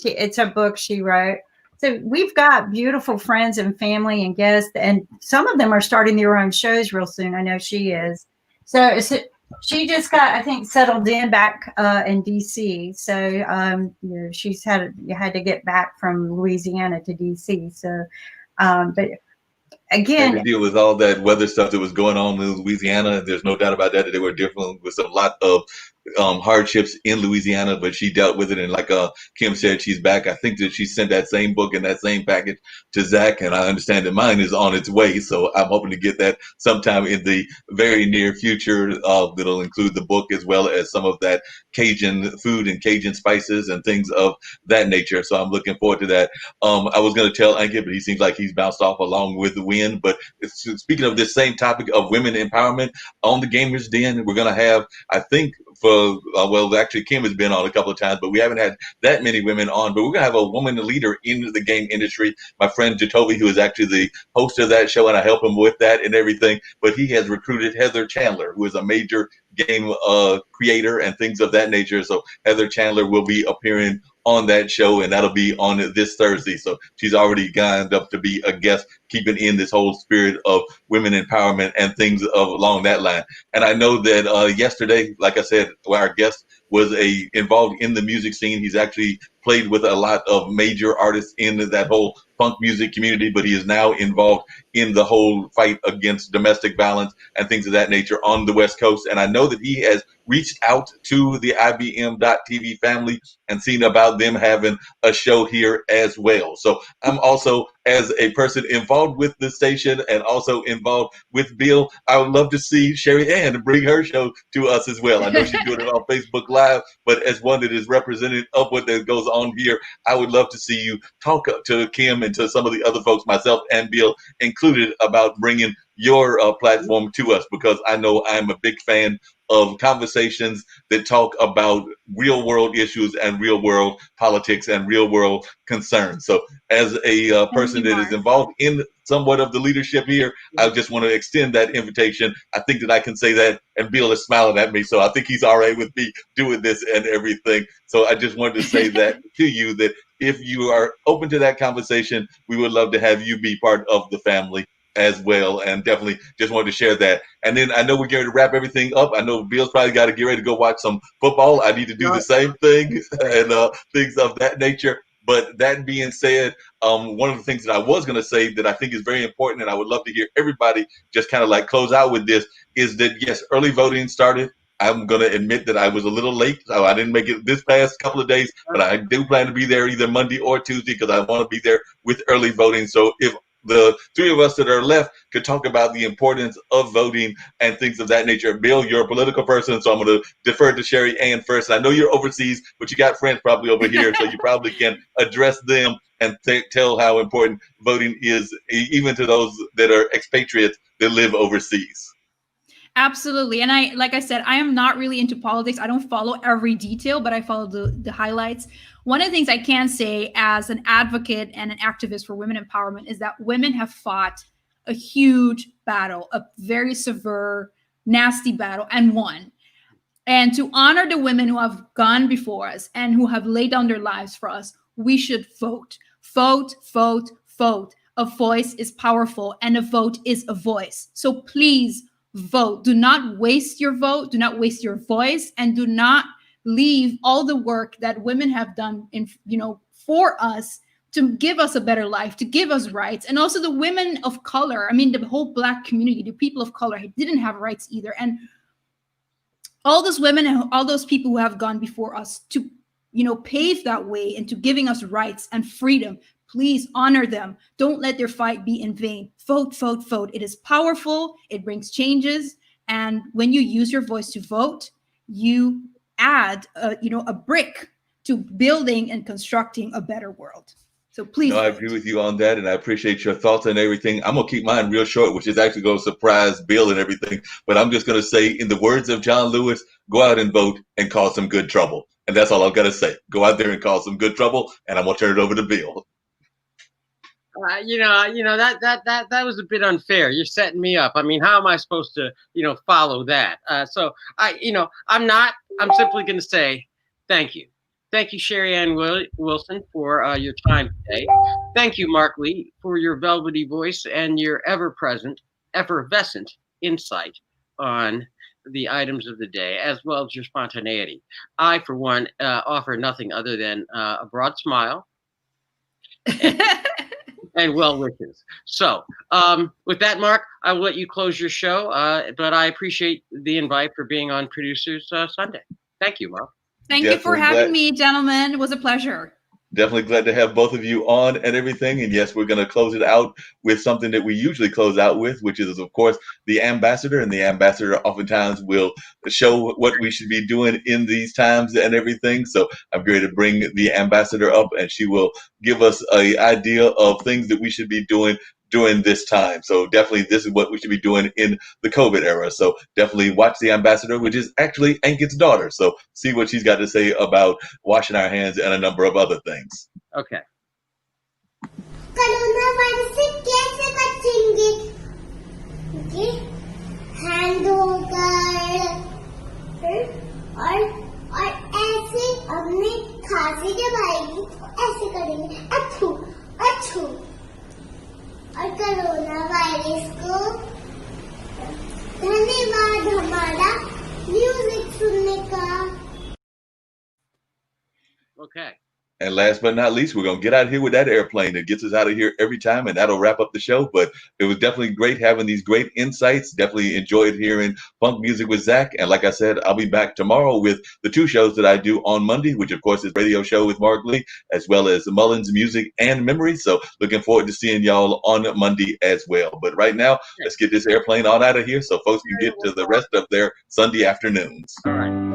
It's a book she wrote. So we've got beautiful friends and family and guests, and some of them are starting their own shows real soon. I know she is. So she just got, I think, settled in back in DC. So she's had to get back from Louisiana to DC. So, but Had to again, deal with all that weather stuff that was going on in Louisiana. There's no doubt about that they were dealing with a lot of hardships in Louisiana, but she dealt with it. And like Kim said, she's back. I think that she sent that same book and that same package to Zach, and I understand that mine is on its way. So I'm hoping to get that sometime in the very near future. That'll include the book as well as some of that Cajun food and Cajun spices and things of that nature. So I'm looking forward to that. I was going to tell Ankit, but he seems like he's bounced off along with the wind. But speaking of this same topic of women empowerment on the Gamers Den, we're going to have, I think, actually Kim has been on a couple of times, but we haven't had that many women on. But we're going to have a woman leader in the game industry. My friend Jacoby, who is actually the host of that show, and I help him with that and everything. But he has recruited Heather Chandler, who is a major game creator and things of that nature. So Heather Chandler will be appearing on that show, and that'll be on this Thursday. So she's already lined up to be a guest, keeping in this whole spirit of women empowerment and things along that line. And I know that yesterday, like I said, our guest was involved in the music scene. He's actually played with a lot of major artists in that whole funk music community, but he is now involved in the whole fight against domestic violence and things of that nature on the West Coast. And I know that he has reached out to the IBM.TV family and seen about them having a show here as well. So I'm also, as a person involved with the station and also involved with Bill, I would love to see Sherry Ann bring her show to us as well. I know she's doing it on Facebook Live, but as one that is representative of what that goes on here, I would love to see you talk to Kim and to some of the other folks, myself and Bill included, about bringing your platform to us, because I know I'm a big fan of conversations that talk about real world issues and real world politics and real world concerns. So as a person that is involved in somewhat of the leadership here, I just want to extend that invitation. I think that I can say that, and Bill is smiling at me, so I think he's all right with me doing this and everything. So I just wanted to say that to you, that if you are open to that conversation, we would love to have you be part of the family as well, and definitely just wanted to share that. And then I know we're going to wrap everything up. I know Bill's probably got to get ready to go watch some football. I need to do the same thing and things of that nature. But that being said, one of the things that I was going to say that I think is very important, and I would love to hear everybody just kind of like close out with this, is that yes, early voting started. I'm going to admit that I was a little late, so I didn't make it this past couple of days, but I do plan to be there either Monday or Tuesday because I want to be there with early voting. So if the three of us that are left could talk about the importance of voting and things of that nature. Bill, you're a political person, so I'm going to defer to Sherry Ann first. I know you're overseas, but you got friends probably over here, so you probably can address them and tell how important voting is, even to those that are expatriates that live overseas. Absolutely. And like I said, I am not really into politics. I don't follow every detail, but I follow the highlights. One of the things I can say as an advocate and an activist for women empowerment is that women have fought a huge battle, a very severe, nasty battle, and won. And to honor the women who have gone before us and who have laid down their lives for us, we should vote. Vote, vote, vote. A voice is powerful, and a vote is a voice. So please vote. Do not waste your vote. Do not waste your voice, and do not leave all the work that women have done for us to give us a better life, to give us rights. And also the women of color. I mean, the whole Black community, the people of color didn't have rights either. And all those women and all those people who have gone before us to, pave that way into giving us rights and freedom, please honor them. Don't let their fight be in vain. Vote, vote, vote. It is powerful. It brings changes. And when you use your voice to vote, you add, a brick to building and constructing a better world. So please. No, I agree with you on that, and I appreciate your thoughts and everything. I'm going to keep mine real short, which is actually going to surprise Bill and everything. But I'm just going to say, in the words of John Lewis, go out and vote and cause some good trouble. And that's all I've got to say. Go out there and cause some good trouble, and I'm going to turn it over to Bill. That was a bit unfair. You're setting me up. I mean, how am I supposed to, follow that? I'm simply going to say thank you. Thank you, Sherry Ann Wilson, for your time today. Thank you, Mark Lee, for your velvety voice and your ever-present, effervescent insight on the items of the day, as well as your spontaneity. I, for one, offer nothing other than a broad smile and well wishes. So with that, Mark, I will let you close your show, but I appreciate the invite for being on Producers Sunday. Thank you, Mark. Thank you for having me, gentlemen. It was a pleasure. Definitely glad to have both of you on and everything. And yes, we're going to close it out with something that we usually close out with, which is, of course, the ambassador. And the ambassador oftentimes will show what we should be doing in these times and everything. So I'm going to bring the ambassador up, and she will give us an idea of things that we should be doing during this time. So definitely this is what we should be doing in the COVID era. So definitely watch the ambassador, which is actually Ankit's daughter. So see what she's got to say about washing our hands and a number of other things. Okay. Coronavirus से कैसे बचेंगे? Okay? Hand धोकर और ऐसे अपने खांसी जब आएगी तो ऐसे करेंगे अच्छू अच्छू और कोरोना वायरस को धन्यवाद हमारा म्यूजिक सुनने का. Okay. And last but not least, we're going to get out of here with that airplane that gets us out of here every time, and that'll wrap up the show. But it was definitely great having these great insights. Definitely enjoyed hearing funk music with Zack. And like I said, I'll be back tomorrow with the two shows that I do on Monday, which of course is radio show with Mark Lee, as well as Mullins Music and Memory. So looking forward to seeing y'all on Monday as well. But right now, let's get this airplane on out of here so folks can get to the rest of their Sunday afternoons. All right.